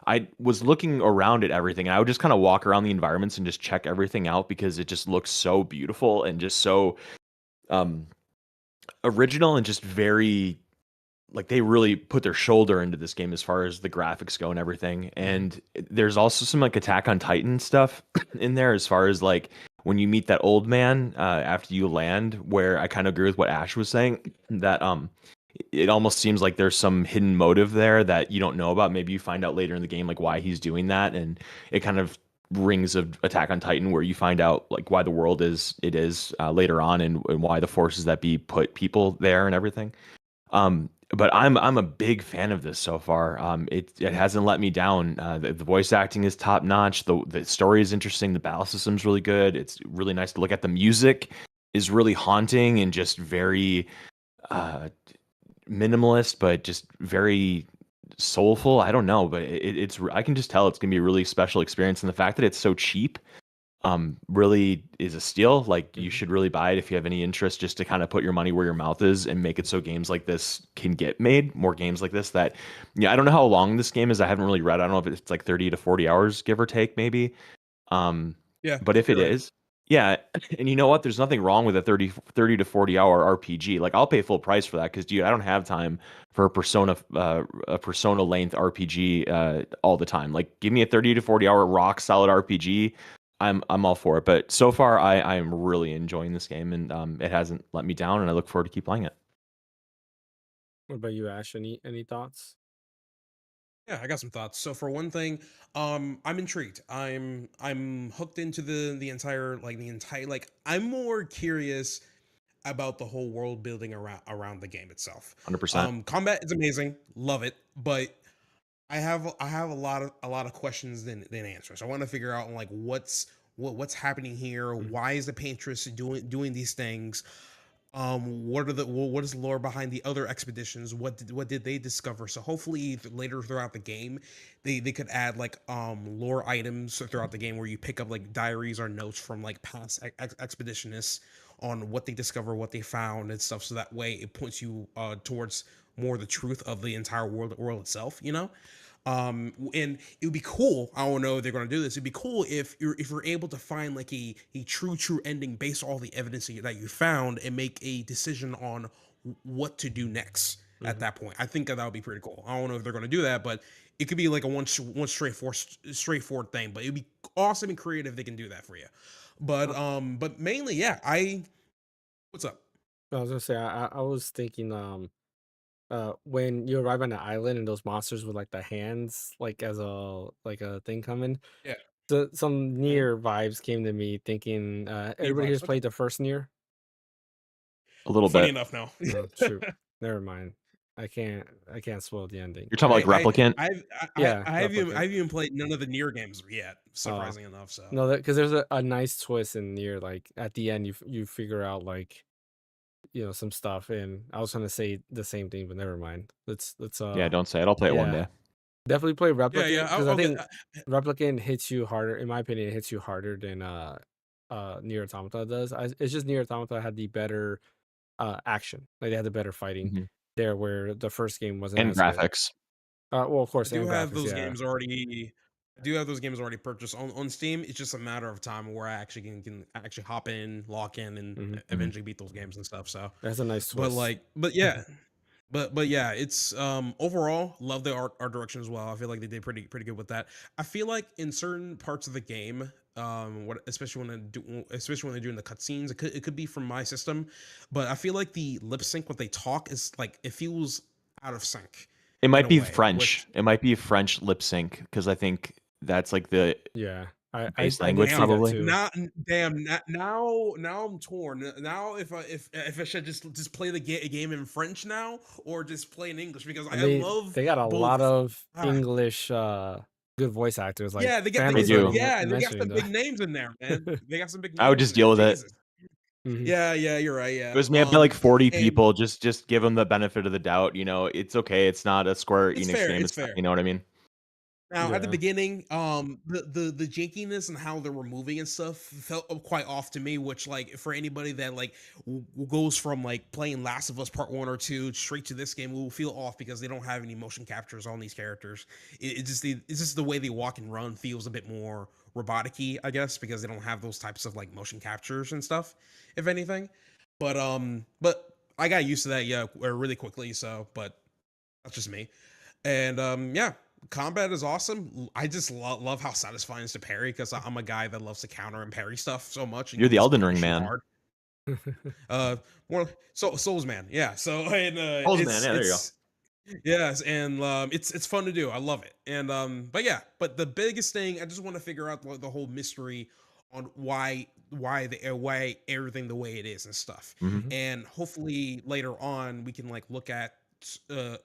I was looking around at everything, and I would just kind of walk around the environments and just check everything out, because it just looks so beautiful and just so original, and just very, like, they really put their shoulder into this game as far as the graphics go and everything. And there's also some like Attack on Titan stuff in there, as far as like when you meet that old man after you land, where I kind of agree with what Ash was saying, that it almost seems like there's some hidden motive there that you don't know about. Maybe you find out later in the game like why he's doing that, and it kind of rings of Attack on Titan, where you find out like why the world is later on, and why the forces that be put people there and everything. but I'm a big fan of this so far. It hasn't let me down. The voice acting is top notch. The story is interesting. The battle system's really good. It's really nice to look at. The music is really haunting and just very uh, minimalist, but just very soulful. I don't know, but it's I can just tell it's gonna be a really special experience. And the fact that it's so cheap really is a steal. Like you should really buy it if you have any interest, just to kind of put your money where your mouth is and make it so games like this can get made. More games like this that, yeah, I don't know how long this game is. I haven't really read. I don't know if it's like 30 to 40 hours, give or take, maybe. Yeah, But if it you're right. is, yeah, and you know what? There's nothing wrong with a 30 to 40 hour RPG. Like I'll pay full price for that because, dude, I don't have time for a Persona length RPG all the time. Like give me a 30 to 40 hour rock solid RPG. I'm all for it. But so far, I am really enjoying this game, and it hasn't let me down, and I look forward to keep playing it. What about you, Ash? Any thoughts? Yeah, I got some thoughts. So for one thing, I'm intrigued. I'm hooked into the entire like I'm more curious about the whole world building around the game itself. 100%. Combat is amazing, love it, but I have a lot of questions than answers. I want to figure out like what's happening here. Why is the Paintress doing these things? What is the lore behind the other expeditions? What did they discover? So hopefully later throughout the game, they could add like lore items throughout the game where you pick up like diaries or notes from like past expeditionists on what they discover, what they found, and stuff. So that way it points you towards more the truth of the entire world itself. You know. And it would be cool. I don't know if they're going to do this. It'd be cool if you're able to find like a true ending based on all the evidence that you found and make a decision on what to do next at that point. I think that would be pretty cool. I don't know if they're going to do that, but it could be like a one straightforward thing. But it'd be awesome and creative if they can do that for you. But mainly, yeah. What's up? I was gonna say I was thinking when you arrive on an island and those monsters with like the hands like as a thing coming. Yeah. Some near vibes came to me thinking everybody here's Vibes. Okay. played the first near. A little Funny bit. enough, no. Oh, shoot. Never mind. I can't spoil the ending. You're talking like Replicant. Yeah, I have even played none of the Nier games yet, surprising enough. So No, because there's a nice twist in near like at the end you figure out like some stuff, and I was gonna say the same thing, but never mind. Let's Yeah, don't say it. I'll play it one yeah. day. Definitely play Replicant yeah. because I Okay. think Replicant hits you harder. In my opinion, it hits you harder than Nier Automata does. It's just Nier Automata had the better action. Like they had the better fighting Mhm. there, where the first game wasn't And as good. graphics. Well, of I course, do and have graphics, those yeah. games already. I do have those games already purchased on Steam. It's just a matter of time where I actually can actually hop in, lock in, and eventually beat those games and stuff. So, That's a nice twist. but yeah, but yeah, it's overall love the art direction as well. I feel like they did pretty good with that. I feel like in certain parts of the game, especially when they're doing the cutscenes, it could be from my system, but I feel like the lip sync when they talk is like it feels out of sync. It in might a be way, French. It might be French lip sync because I think that's like the Yeah, I base did language see probably. that too. Now I'm torn. Now if I should just play the game in French now or just play in English because I love they got a both. lot of English good voice actors. Like Yeah, they Phanex do. already they got mentioning some big that. names in there, man. They got some big names. I would just in there. deal with it. Jesus. Mhm. Yeah, you're right. Yeah, It was made by like 40 and people. Just give them the benefit of the doubt. You know, it's okay. It's not a Square it's Enix fair. game. It's It's not, fair. you know what I mean? Now at the Yeah. beginning, the jankiness and how they were moving and stuff felt quite off to me. Which like for anybody that like goes from like playing Last of Us Part 1 or 2 straight to this game, will feel off because they don't have any motion captures on these characters. It's just the way they walk and run feels a bit more robotic-y, I guess, because they don't have those types of like motion captures and stuff. If anything, but I got used to that really quickly. So, but that's just me. And yeah, combat is awesome. I just love how satisfying it is to parry because I'm a guy that loves to counter and parry stuff so much. And You're the just Elden get Ring shoot man. hard. More Souls man. Yeah. So and Souls man, yeah, there you go. Yes, and it's fun to do. I love it. And but the biggest thing I just want to figure out the whole mystery on why everything the way it is and stuff. Mhm. And hopefully later on we can like look at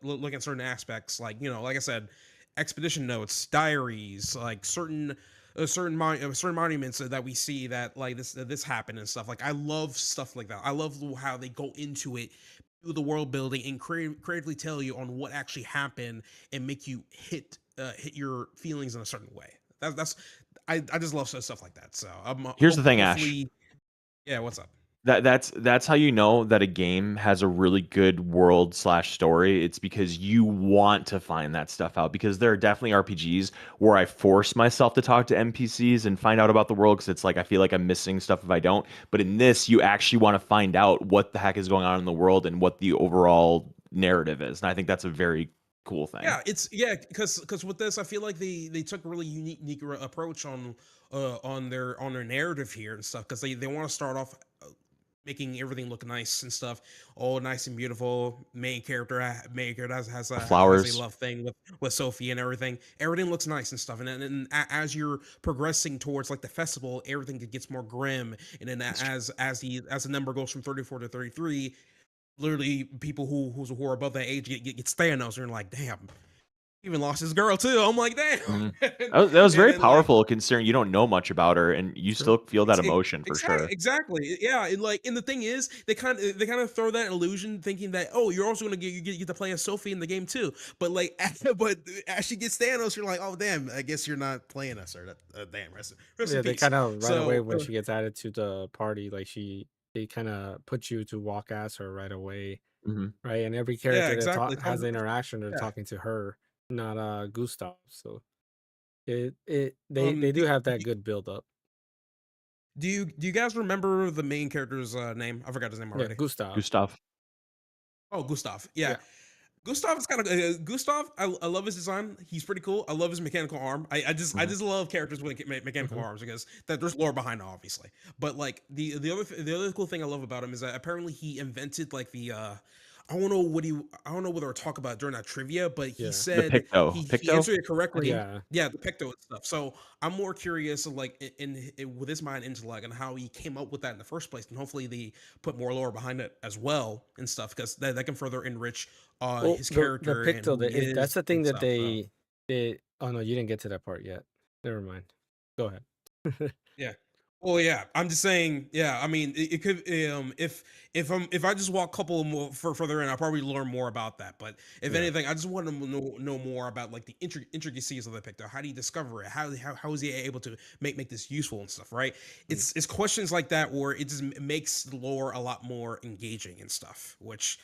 look at certain aspects, like like I said, expedition notes, diaries, like certain monuments that we see that like this happened and stuff. Like I love stuff like that. I love how they go into it, do the world building, and creatively tell you on what actually happened and make you hit your feelings in a certain way. That's I just love stuff like that. So Here's the thing, Ash. Yeah, what's up? That's how you know that a game has a really good world / story. It's because you want to find that stuff out. Because there are definitely RPGs where I force myself to talk to NPCs and find out about the world because it's like I feel like I'm missing stuff if I don't. But in this, you actually want to find out what the heck is going on in the world and what the overall narrative is. And I think that's a very cool thing. Yeah, because with this, I feel like they took a really unique approach on their narrative here and stuff because they want to start off making everything look nice and stuff, all nice and beautiful. Main character has flowers, a love thing with Sophie and everything. Everything looks nice and stuff. And as you're progressing towards like the festival, everything gets more grim. And then as the number goes from 34 to 33, literally people who are above that age get Thanos, and you're like, damn. Even lost his girl too. I'm like, damn. That was very powerful, considering you don't know much about her, and you still feel that emotion for sure. Exactly. Yeah, and the thing is, they kind of throw that illusion, thinking that you're also gonna get to play as Sophie in the game too. But but as she gets Thanos, you're like, oh damn, I guess you're not playing us, or damn. Rest in they peace. kind of right away when she gets added to the party, like they kind of put you to walk as her right away, right? And every character that has an interaction, they're talking to her, not Gustav. So they do have that good build up. Do you guys remember the main character's name? I forgot his name already. Yeah, Gustav. Oh, Gustav. Yeah. Gustav is kind of Gustav. I love his design. He's pretty cool. I love his mechanical arm. I just love characters with mechanical arms because there's lore behind it, obviously. But like the other cool thing I love about him is that apparently he invented like the I don't know whether I talk about it during that trivia, but he said the Picto. He answered it correctly. Yeah, the Picto and stuff. So I'm more curious, like in with his mind intellect and how he came up with that in the first place, and hopefully they put more lore behind it as well and stuff, because that can further enrich his character. The Picto, and that's the thing that stuff, they. Oh no, you didn't get to that part yet. Never mind. Go ahead. Yeah. Well, yeah. I'm just saying. Yeah. I mean, it could. If I just walk a couple more further in, I'll probably learn more about that. But if anything, I just want to know more about like the intricacies of the Picto. How do you discover it? How is he able to make this useful and stuff? Right. It's questions like that where it just makes the lore a lot more engaging and stuff. Which,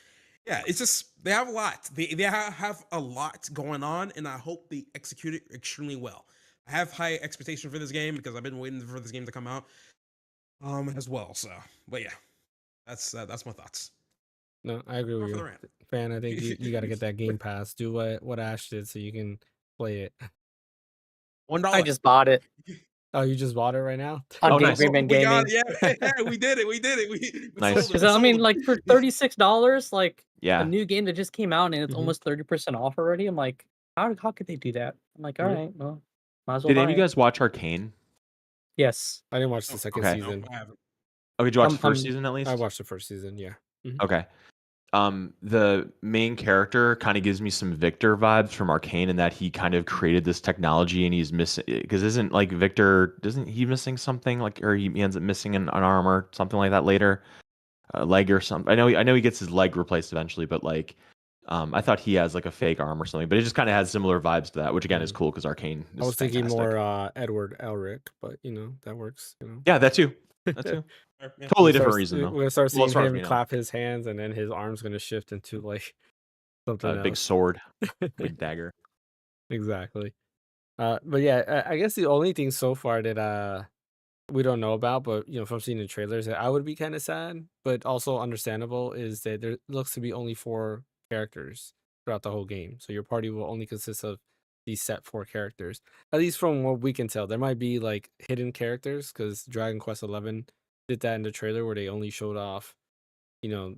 yeah, it's just they have a lot. They have a lot going on, and I hope they execute it extremely well. I have high expectations for this game because I've been waiting for this game to come out, as well. So, but yeah, that's my thoughts. No, I agree with you, Fan. I think you got to get that Game Pass. Do what Ash did so you can play it. $1. I just bought it. Oh, you just bought it right now? On nice. Gaming. Yeah, we did it. We Nice. Because I mean, like for $36, like Yeah. a new game that just came out and it's almost 30% off already. I'm like, how could they do that? I'm like, all right, well, might as well. Did any of you guys watch Arcane? Yes. I didn't watch the second season. No, I haven't. Okay, did you watch the first season at least? I watched the first season. Yeah. Okay. The main character kind of gives me some Victor vibes from Arcane in that he kind of created this technology and he's missing, because isn't like Victor, doesn't he missing something, like, or he ends up missing an arm or something like that later, a leg or something. I know he gets his leg replaced eventually, but like I thought he has like a fake arm or something, but it just kind of has similar vibes to that, which again is cool because Arcane is I was thinking fantastic. more Edward Elric, but that works. Yeah, that too. Totally different reason though. We're gonna start seeing him me, clap his hands, and then his arm's gonna shift into like something else. Big sword, big dagger. Exactly. But yeah, I guess the only thing so far that we don't know about, but from seeing the trailers, that I would be kind of sad, but also understandable, is that there looks to be only 4 characters throughout the whole game. So your party will only consist of these set 4 characters, at least from what we can tell. There might be like hidden characters because Dragon Quest 11 did that in the trailer where they only showed off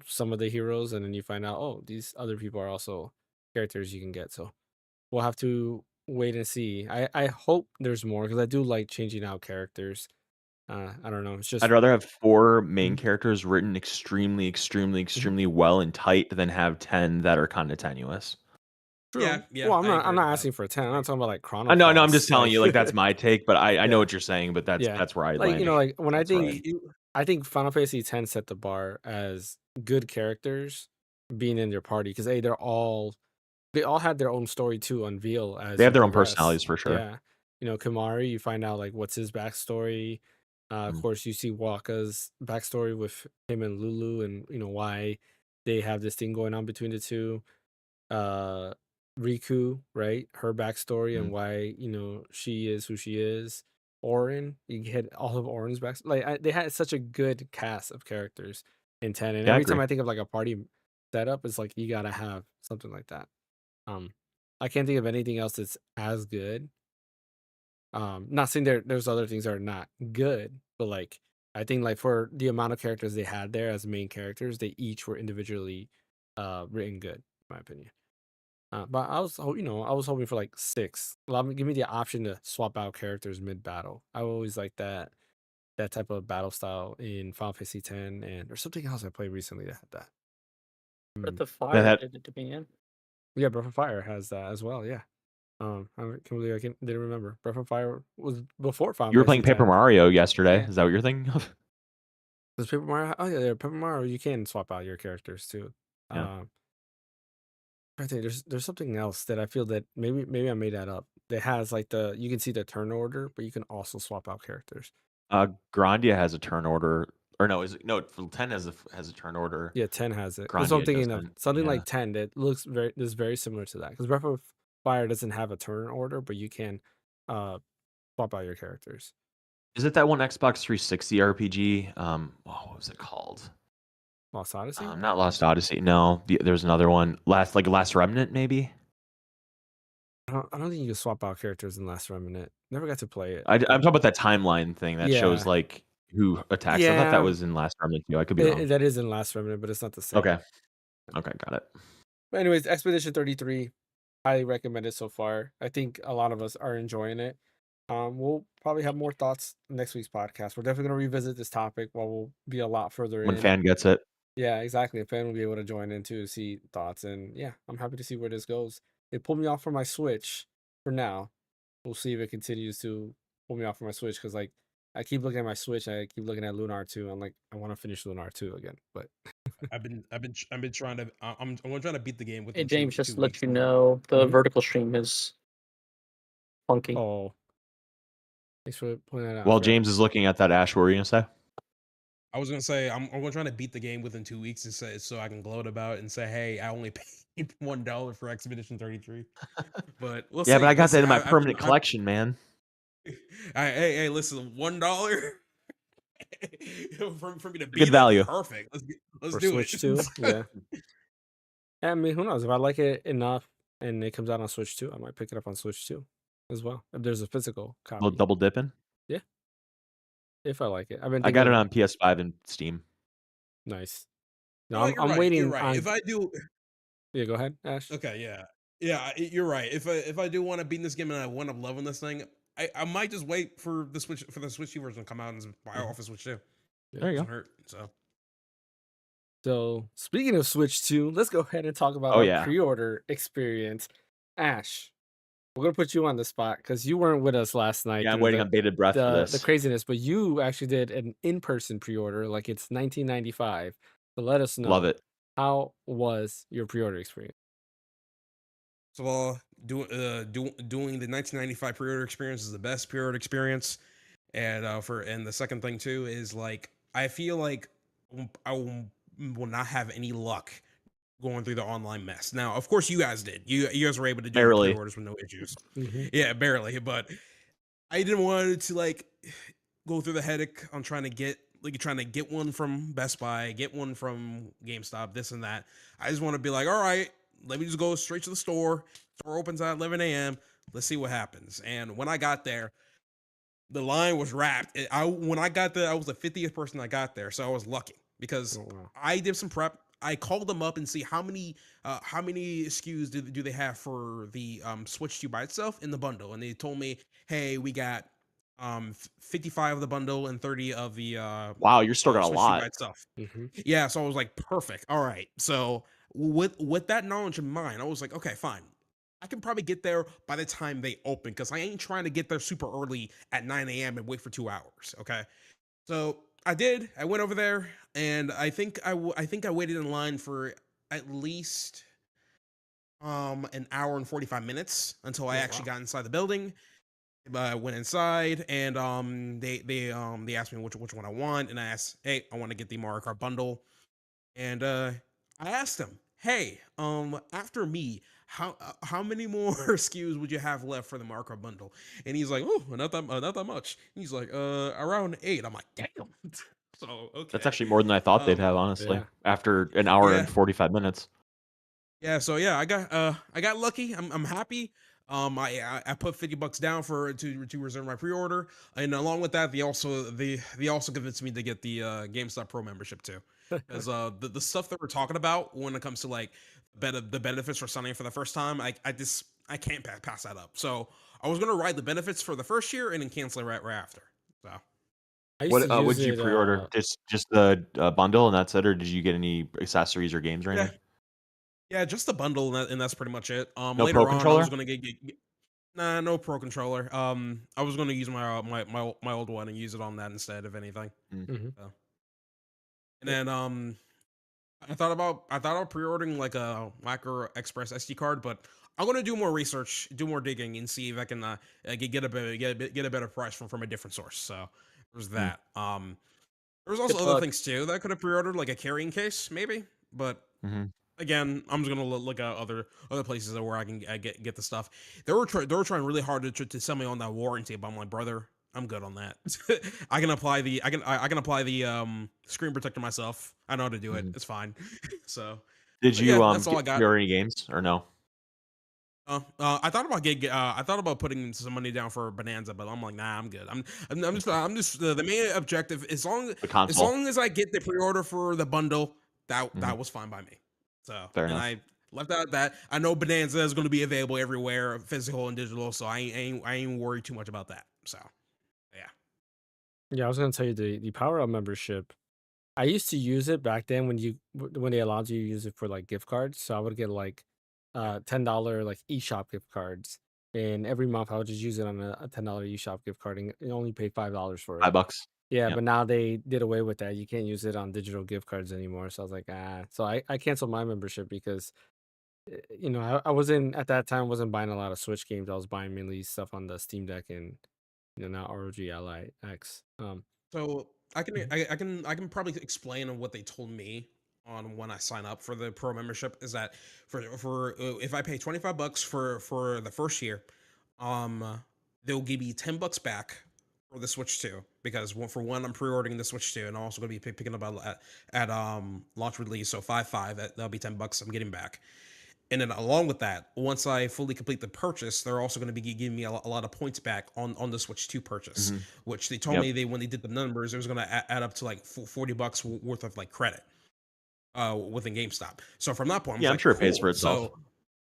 some of the heroes, and then you find out, oh, these other people are also characters you can get. So we'll have to wait and see. I hope there's more because I do like changing out characters. I don't know. It's just I'd rather have 4 main characters written extremely, extremely, extremely well and tight than have 10 that are kind of tenuous. true. Yeah, yeah, Well, I I'm agree not with asking that. for a 10. I'm not talking about like Chrono I know, I'm Cross. just telling you, like that's my take, but I know Yeah. what you're saying, but Yeah. that's where I like land. like when That's I right. think I think Final Fantasy X set the bar as good characters being in your party because they all had their own story to unveil as They have you their own progress. personalities for sure. Yeah, Kamari, you find out like what's his backstory. Of Mm. course, you see Waka's backstory with him and Lulu, and why they have this thing going on between the two. Uh, Riku, right? Her backstory and why she is who she is. Orin, you get all of Orin's back. Like they had such a good cast of characters in 10, and Yeah, I every time agree. I think of like a party setup, it's like you gotta have something like that. I can't think of anything else that's as good. Not saying there's other things that are not good, but like I think like for the amount of characters they had there as main characters, they each were individually written good, in my opinion. But I was hoping for like 6. Give me the option to swap out characters mid battle. I always like that type of battle style in Final Fantasy X, and there's something else I played recently that had that. Breath of That Fire had did it to me, man. Yeah, Breath of Fire has that as well. Yeah. Can't believe didn't remember. Breath of Fire was before Final you were Fantasy playing Paper X. Mario yesterday. Yeah. Is that what you're thinking of? Does Paper Mario? Oh yeah, Paper Mario. You can swap out your characters too. Yeah. I think there's something else that I feel that maybe I made that up. That has like you can see the turn order, but you can also swap out characters. Grandia has a turn order, or no? 10 has a turn order. Yeah, 10 has it. That's what I'm Grandia thinking of. doesn't. Something Yeah. like 10 that looks is very similar to that. Because Breath of Fire doesn't have a turn order, but you can swap out your characters. Is it that one Xbox 360 RPG? What was it called? Lost Odyssey? Not Lost Odyssey. No, there's another one. Last Remnant, maybe. I don't think you can swap out characters in Last Remnant. Never got to play it. I'm talking about that timeline thing that shows Yeah. like who attacks. I thought Yeah. that was in Last Remnant too. I could be wrong. That is in Last Remnant, but it's not the same. Okay, got it. But anyways, Expedition 33, highly recommended so far. I think a lot of us are enjoying it. We'll probably have more thoughts next week's podcast. We're definitely going to revisit this topic while we'll be a lot further When in. Fan gets it. Yeah, exactly. A fan will be able to join in to see thoughts. And yeah, I'm happy to see where this goes. It pulled me off from my Switch for now. We'll see if it continues to pull me off from my Switch because like I keep looking at my Switch. I keep looking at Lunar 2. I'm like, I want to finish Lunar 2 again. But I've been trying to. I'm trying to beat the game with. Hey James, just to two let weeks you now. know, the Mhm. vertical stream is funky. oh, thanks for pointing that out. While I forgot. James is looking at that, Ash, what were you gonna say? I was gonna say I'm gonna try to beat the game within 2 weeks and say so I can gloat about it and say, hey, I only paid $1 for Expedition 33. But we'll see. Yeah, but I got We'll that see. in my permanent collection, man. Hey, listen, $1 for me to beat Good value. Perfect. Let's For do Switch it. 2. Yeah. I mean, who knows? If I like it enough and it comes out on Switch 2, I might pick it up on Switch 2 as well. If there's a physical copy. Little double dipping. If I like it. I've been I got thinking it on PS5 and Steam. nice. No, Oh, I'm you're waiting right. on. If I do, Yeah, go ahead, Ash. okay, yeah, you're right. If I do want to beat this game and I want to loving this thing, I might just wait for the Switch 2 version to come out and buy off of Switch 2. There you Doesn't go. hurt. So So speaking of Switch 2, let's go ahead and talk about Oh, our yeah. pre-order experience. Ash, we're gonna put you on the spot because you weren't with us last night. Yeah, I'm through waiting on bated breath for the this. craziness, but you actually did an in-person pre-order, like it's 1995. So let us know. Love it. How was your pre-order experience? First of all, doing the 1995 pre-order experience is the best pre-order experience, and the second thing too is like I feel like I will not have any luck going through the online mess. Now, of course, you guys did. You guys were able to do Barely. pre-orders with no issues. Mhm. Yeah, barely. But I didn't want to like go through the headache on trying to get one from Best Buy, get one from GameStop, this and that. I just want to be like, all right, let me just go straight to the store. Store opens at 11 a.m. Let's see what happens. And when I got there, the line was wrapped. When I got there, I was the 50th person that got there, so I was lucky because Oh, wow. I did some prep. I called them up and see how many SKUs do they have for the Switch 2 by itself in the bundle, and they told me, hey, we got 55 of the bundle and 30 of the Wow, you're still got a Switch 2 by lot. itself. Mm-hmm. Yeah, so I was like, perfect. All right. So with that knowledge in mind, I was like, okay, fine. I can probably get there by the time they open because I ain't trying to get there super early at 9 a.m. and wait for 2 hours. Okay. So I did. I went over there, and I think I waited in line for at least an hour and 45 minutes until I actually got inside the building. I went inside, and they asked me which one I want, and I asked, hey, I want to get the Mario Kart bundle, and I asked him, hey, after me, how many more SKUs would you have left for the Mario Kart bundle? And he's like, oh, not that much. He's like, around 8. I'm like, damn. So okay, That's actually more than I thought they'd have, honestly. Yeah. After an hour Yeah. and 45 minutes. Yeah, so yeah, I got lucky. I'm happy. I put $50 down to reserve my pre-order, and along with that, they also convinced me to get the GameStop Pro membership too, because the stuff that we're talking about when it comes to like the benefits for signing for the first time, I can't pass that up. So I was gonna ride the benefits for the first year and then cancel it right after. So I used What to use did you it, pre-order? Just the bundle and that's it, or did you get any accessories or games or yeah, anything? yeah, just the bundle, and that's pretty much it. No Later Pro on, I controller? was gonna get nah, no Pro controller. I was gonna use my old one and use it on that instead, if anything. Mhm. So. And then I thought about pre-ordering like a Micro Express SD card, but I'm gonna do more research, do more digging, and see if I can get a better price from a different source. So there's that. There was also Good other luck. things too that I could have pre-ordered, like a carrying case, maybe. But Mm-hmm. again, I'm just gonna look at other places where I can get the stuff. They were trying really hard to sell me on that warranty, but I'm like, brother, I'm good on that. I can apply the screen protector myself. I know how to do it. Mhm. It's fine. So Did but yeah, you that's all I got. pre-order any games or no? I thought about putting some money down for Bonanza, but I'm like, nah, I'm good. I'm just the main objective. As The as console. long as I get the pre-order for the bundle, that Mhm. was fine by me. So Fair and enough. I left out that I know Bonanza is going to be available everywhere, physical and digital. So I ain't worried too much about that. So yeah. Yeah, I was gonna tell you the Power Up membership. I used to use it back then when they allowed you to use it for like gift cards. So I would get like $10 like eShop gift cards, and every month I would just use it on a $10 eShop gift card, and you only pay $5 for it. $5. Yeah, Yeah. but now they did away with that. You can't use it on digital gift cards anymore. So I was like, So I canceled my membership because I wasn't at that time wasn't buying a lot of Switch games. I was buying mainly stuff on the Steam Deck and now ROG Ally X. So I can Mhm. I can probably explain on what they told me on when I sign up for the pro membership is that for if I pay $25 for the first year, they'll give me $10 back for the Switch 2 because for one I'm pre-ordering the Switch 2 and I'm also going to be picking up at launch release, so 5/5 that'll be $10 I'm getting back. And then along with that, once I fully complete the purchase, they're also going to be giving me a lot of points back on the Switch 2 purchase, Mhm. which they told Yep. me when they did the numbers, it was going to add up to like $40 worth of like credit within GameStop. So from that point, I was Yeah, I'm like, sure it pays cool. for itself. So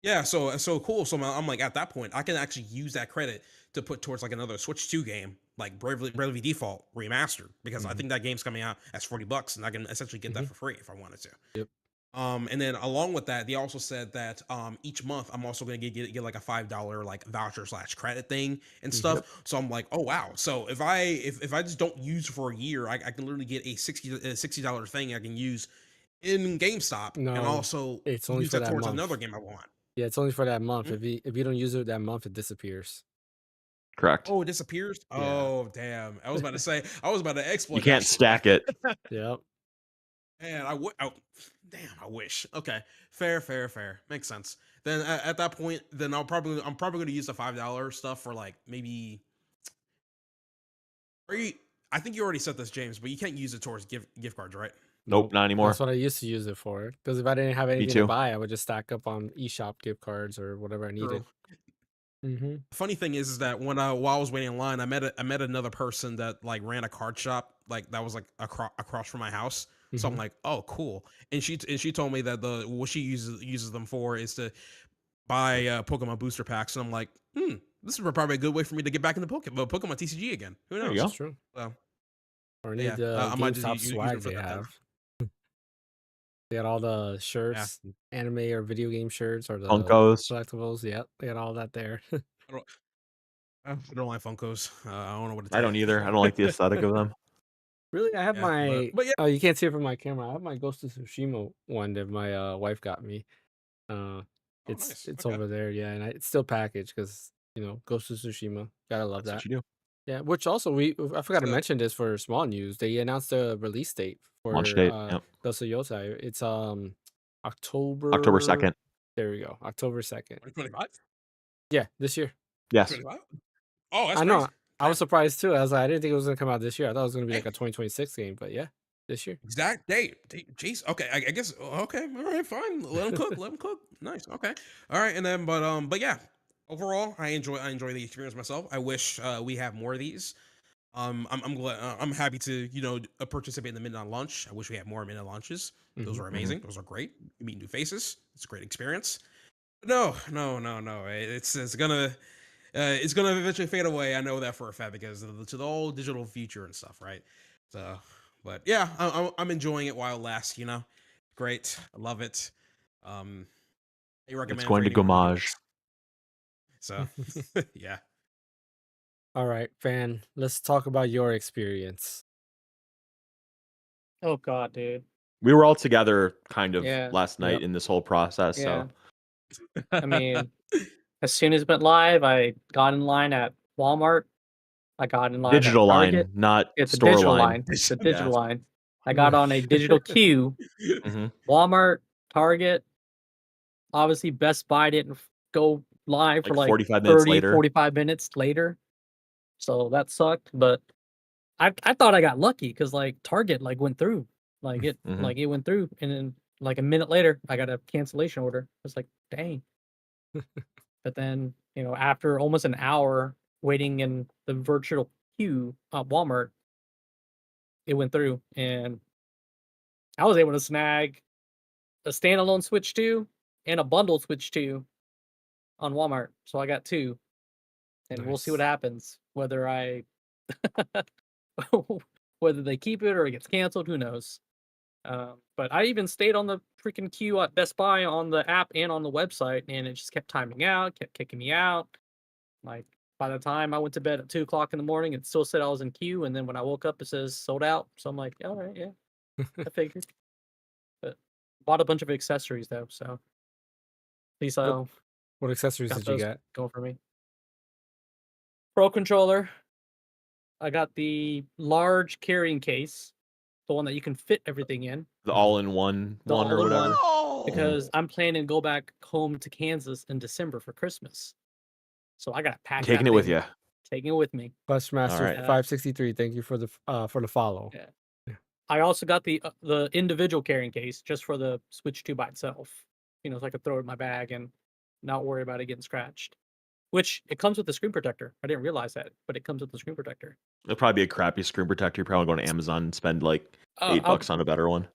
yeah, so cool. So I'm like, at that point, I can actually use that credit to put towards like another Switch 2 game, like Bravely Default Remastered, because I Mhm. think that game's coming out as $40, and I can essentially get that Mhm. for free if I wanted to. Yep. And then along with that, they also said that each month I'm also gonna get like a $5 like voucher/credit thing and Mhm. stuff. So I'm like, oh wow. So if I just don't use it for a year, I can literally get a $60 thing I can use in GameStop and No, also it's only use for that that towards month. another game I want. Yeah, it's only for that month. Hmm? If you don't use it that month, it disappears. Correct. Oh, it disappears. Yeah. Oh damn! I was about to say I was about to exploit You that can't shit. stack it. Yep. Man, damn, I wish. Okay, fair. Makes sense. Then at that point, then I'm probably going to use the $5 stuff for like maybe. I think you already said this, James, but you can't use it towards gift cards, right? Nope, not anymore. That's what I used to use it for. Because if I didn't have Me anything to too. buy, I would just stack up on eShop gift cards or whatever I needed. Mm-hmm. The funny thing is that while I was waiting in line, I met another person that like ran a card shop like that was like across from my house. So I'm Mhm. like, oh, cool. And she told me that what she uses them for is to buy Pokemon booster packs, and I'm like, this is probably a good way for me to get back into Pokemon TCG again. Who There knows? you go. That's true. So, Or yeah, need the I might just GameStop use it swag for they that then. have. They got all the shirts, anime or video game shirts, or the Funkos. collectibles. Yep, they got all that there. I don't like Funkos. I don't know what to I tell don't you. either. I don't like the aesthetic of them. Really, I have Yeah, my. but yeah. Oh, you can't see it from my camera. I have my Ghost of Tsushima one that my wife got me. It's nice. it's Okay. over there, yeah, and it's still packaged because Ghost of Tsushima. Gotta love That's what that. you do. Yeah, which also I forgot to So- mention this for small news. They announced the release date for Launch date. Yep. Ghost of Yosai. It's October October 2nd. There we go, October 2nd. 2025? Yeah, this year. Yes. 2025? Oh, that's I know. crazy. I was surprised too. I was like, I didn't think it was gonna come out this year. I thought it was gonna be Hey. like a 2026 game, but yeah, this year. Exact date. Jeez. Okay. I guess. Okay. All right. Fine. Let them cook. Let them cook. Nice. Okay. All right. And then, but yeah. Overall, I enjoy the experience myself. I wish we have more of these. I'm glad. I'm happy to participate in the midnight launch. I wish we had more midnight launches. Those are amazing. Those are great. You meet new faces. It's a great experience. No. It's gonna eventually fade away. I know that for a fact because to the whole digital future and stuff, right? So, but yeah, I'm enjoying it while it lasts. Great. I love it. I recommend It's going to for anyone who Gommage. So, yeah. All right, Fan. Let's talk about your experience. Oh god, dude. We were all together kind of Yeah. last night in this whole process. Yeah. So I mean, as soon as it went live, I got in line at Walmart. I got in line digital at Target. line, not It's a store digital line. line. It's a Yeah. digital line. I got on a digital queue. Mhm. Walmart, Target. Obviously, Best Buy didn't go live for like 45 minutes 30, later. 45 minutes later. So that sucked. But I thought I got lucky because like Target like went through. Like it Mhm. it went through. And then like a minute later, I got a cancellation order. I was like, dang. But then, after almost an hour waiting in the virtual queue at Walmart, it went through and I was able to snag a standalone Switch 2 and a bundle Switch 2 on Walmart. So I got two. And we'll see what Nice. happens. Whether I whether they keep it or it gets canceled, who knows. But I even stayed on the freaking queue at Best Buy on the app and on the website, and it just kept timing out, kept kicking me out. Like by the time I went to bed at 2 o'clock in the morning, it still said I was in queue, and then when I woke up, it says sold out. So I'm like, all right, yeah, I figured. But bought a bunch of accessories though, so at least I What accessories got did you those get? going for me. Pro controller. I got the large carrying case, the one that you can fit everything in. The all-in-one The one or all-in-one. whatever. Because I'm planning to go back home to Kansas in December for Christmas. So I gotta pack Taking that it with thing, you. taking it with me. Questmaster Alright. 563. Thank you for the follow. Yeah. I also got the individual carrying case just for the Switch 2 by itself. So I could throw it in my bag and not worry about it getting scratched. Which it comes with the screen protector. I didn't realize that, but it comes with the screen protector. It'll probably be a crappy screen protector. You're probably going to Amazon and spend like I'll $8 on a better one.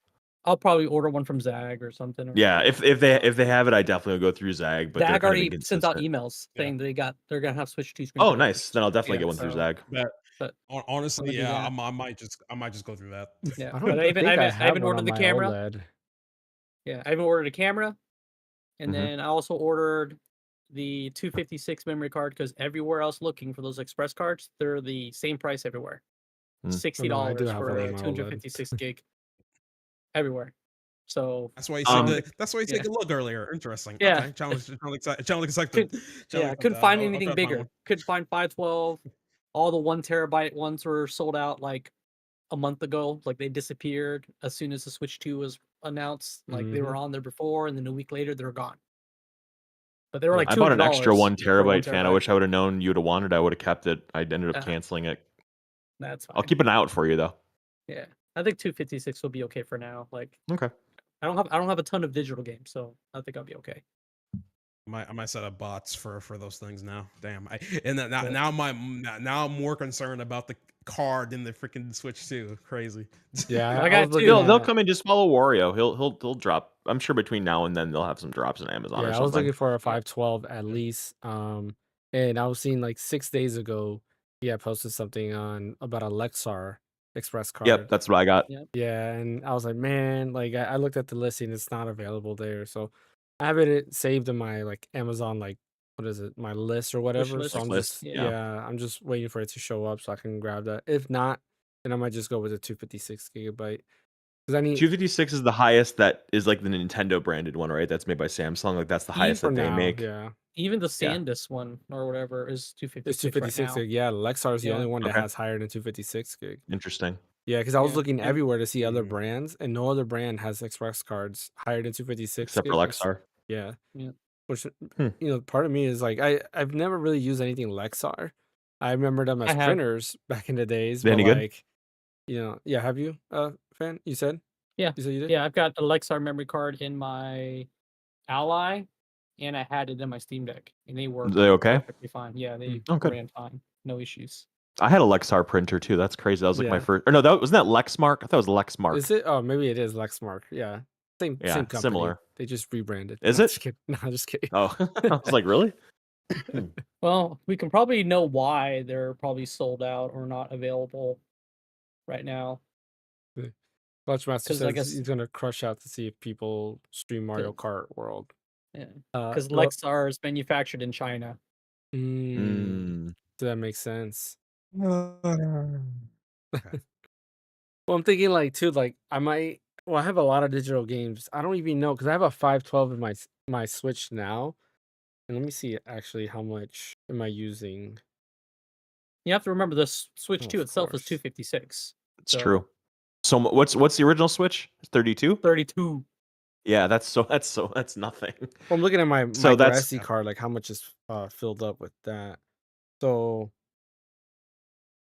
I'll probably order one from Zag or something. Or Yeah, if they have it, I definitely will go through Zag. But they're Zag kind of already sent out inconsistent. emails saying they're gonna have Switch 2 screen Oh, protectors. nice. Then I'll definitely Yeah, get one through so- Zag. But Honestly, I'm gonna do yeah, that. I might just go through that. Yeah, I but don't I even think I I even have one ordered on the my camera. OLED. Yeah, I even ordered a camera, and Mhm. then I also ordered the 256 memory card because everywhere else looking for those express cards, they're the same price everywhere. Mm. $60 Oh, no, I do have for one a on my OLED. 256 gig everywhere. So That's why you Um, said that's why you yeah. take a look earlier. Interesting. Yeah. Okay. Challenge accepted. couldn't find anything bigger. Couldn't find 512. All the 1 terabyte ones were sold out like a month ago. Like they disappeared as soon as the Switch 2 was announced. Like they were on there before, and then a week later they were gone. But they were like I bought an $200 extra 1 for a 1 terabyte fan. I wish I would have known you'd have wanted. I would have kept it. I ended up Uh-huh. canceling it. That's fine. I'll keep an eye out for you though. Yeah, I think 256 will be okay for now. Like Okay. I don't have a ton of digital games, so I think I'll be okay. I might set up bots for those things now. Damn. Now Yeah. now I'm more concerned about the card than the freaking Switch 2. Crazy. Yeah, I got was looking two. They'll at- come in. Just follow Wario. He'll drop. I'm sure between now and then they'll have some drops on Amazon or Yeah, I something. was looking for a 512 at least. and I was seeing like 6 days ago, he had posted something on about a Lexar Express Yep, card. that's what I got. Yeah, and I was like, man, like I looked at the listing, it's not available there. So I have it saved in my like Amazon, like what is it, my list or whatever. list. So I'm List, just yeah. I'm just waiting for it to show up so I can grab that. If not, then I might just go with a 256 gigabyte. Because I need 256 is the highest that is like the Nintendo branded one, right? That's made by Samsung. Like that's the highest for that they now, make. yeah. Even the Yeah. SanDisk one or whatever is It's 256 right 256 now. gig. Yeah, Lexar is the Yeah. only one that Okay. has higher than 256 gig. Interesting. Yeah, because I was Yeah. looking Yeah. everywhere to see other Mm. brands, and no other brand has express cards higher than 256 Except for gig. Which, Lexar. yeah, Yeah. which Hmm. part of me is like I've never really used anything Lexar. I remember them I as have. printers back in the days, They but any good? like yeah, have you fan? You said Yeah. you said you did. Yeah, I've got a Lexar memory card in my Ally, and I had it in my Steam Deck, and they work They okay? perfectly fine. Yeah, they Oh, good. ran fine, no issues. I had a Lexar printer too. That's crazy. That was like my Yeah. first. Or no, that wasn't that Lexmark. I thought it was Lexmark. Is it? Oh, maybe it is Lexmark. Yeah, same Yeah, company. similar. They just rebranded. Is No, it? Just kidding. No, just kidding. Oh, I was like, really? Well, we can probably know why they're probably sold out or not available right now. Clutch Master 'Cause I says guess- he's gonna crush out to see if people stream Mario 'Cause- Kart World. Yeah, Uh, because well- Lexar is manufactured in China. So that makes sense. Okay. Well, I'm thinking like too, like I might. Well, I have a lot of digital games. I don't even know because I have a 512 in my Switch now, and let me see actually how much am I using. You have to remember the Switch Oh, 2 of itself is course. 256. It's So- true. So what's the original Switch? 32? 32. Yeah, that's nothing. Well, I'm looking at my So micro that's- SD card, like how much is filled up with that. So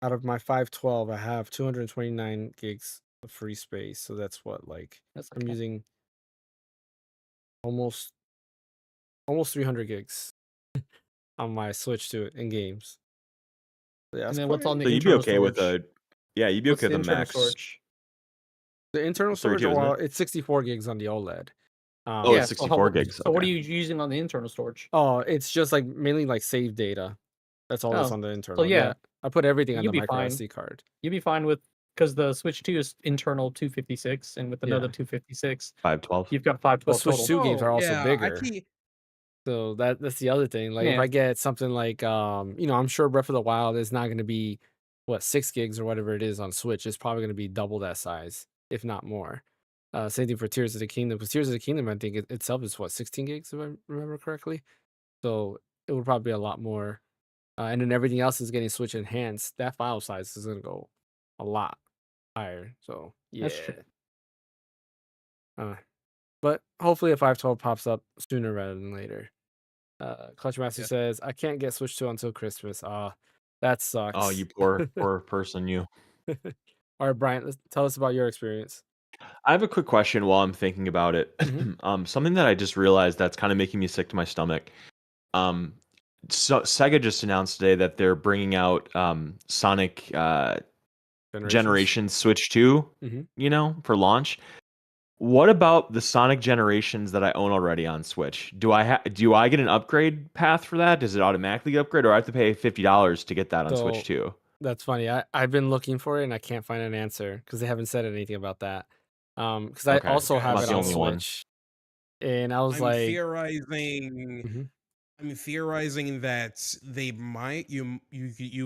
out of my 512, I have 229 gigs of free space. So that's what, like That's I'm okay. using almost 300 gigs on my Switch to it in games. Yeah, And that's then what's on quite- the So you'd be internal okay with storage? you'd be What's okay the with the internal max. storage? the internal storage? 32, isn't Well, it? it's 64 gigs on the OLED. Oh, Yeah, it's so 64 gigs. So what are Okay. you using on the internal storage? Oh, it's just like mainly like save data. That's all that's Oh, on the internal. yeah. I put everything on You'd the be micro fine. SD card. You'd be fine with, because the Switch 2 is internal 256, and with another Yeah. 256, 512. you've got But 512 Switch total. 2 games are also yeah, bigger. So that's the other thing. Like if Yeah. I get something like I'm sure Breath of the Wild is not going to be 6 gigs or whatever it is on Switch. It's probably going to be double that size, if not more. Same thing for Tears of the Kingdom, because Tears of the Kingdom, I think itself is 16 gigs if I remember correctly. So it would probably be a lot more. And then everything else is getting Switch enhanced. That file size is going to go a lot higher. So yeah. That's true. But hopefully a 512 pops up sooner rather than later. Clutch Master Yeah. says, I can't get Switch 2 until Christmas. That sucks. Oh, you poor person, you. All right, Brian, tell us about your experience. I have a quick question while I'm thinking about it. Mhm. Something that I just realized that's kind of making me sick to my stomach. So Sega just announced today that they're bringing out Sonic Generations Switch 2, Mhm. for launch. What about the Sonic Generations that I own already on Switch? Do I get an upgrade path for that? Does it automatically upgrade, or I have to pay $50 to get that on So- Switch 2? That's funny. I've been looking for it and I can't find an answer because they haven't said anything about that. Because I Okay, also okay, have that's it the on only one. Switch, and I was I'm like, theorizing. Mhm. I'm theorizing that they might you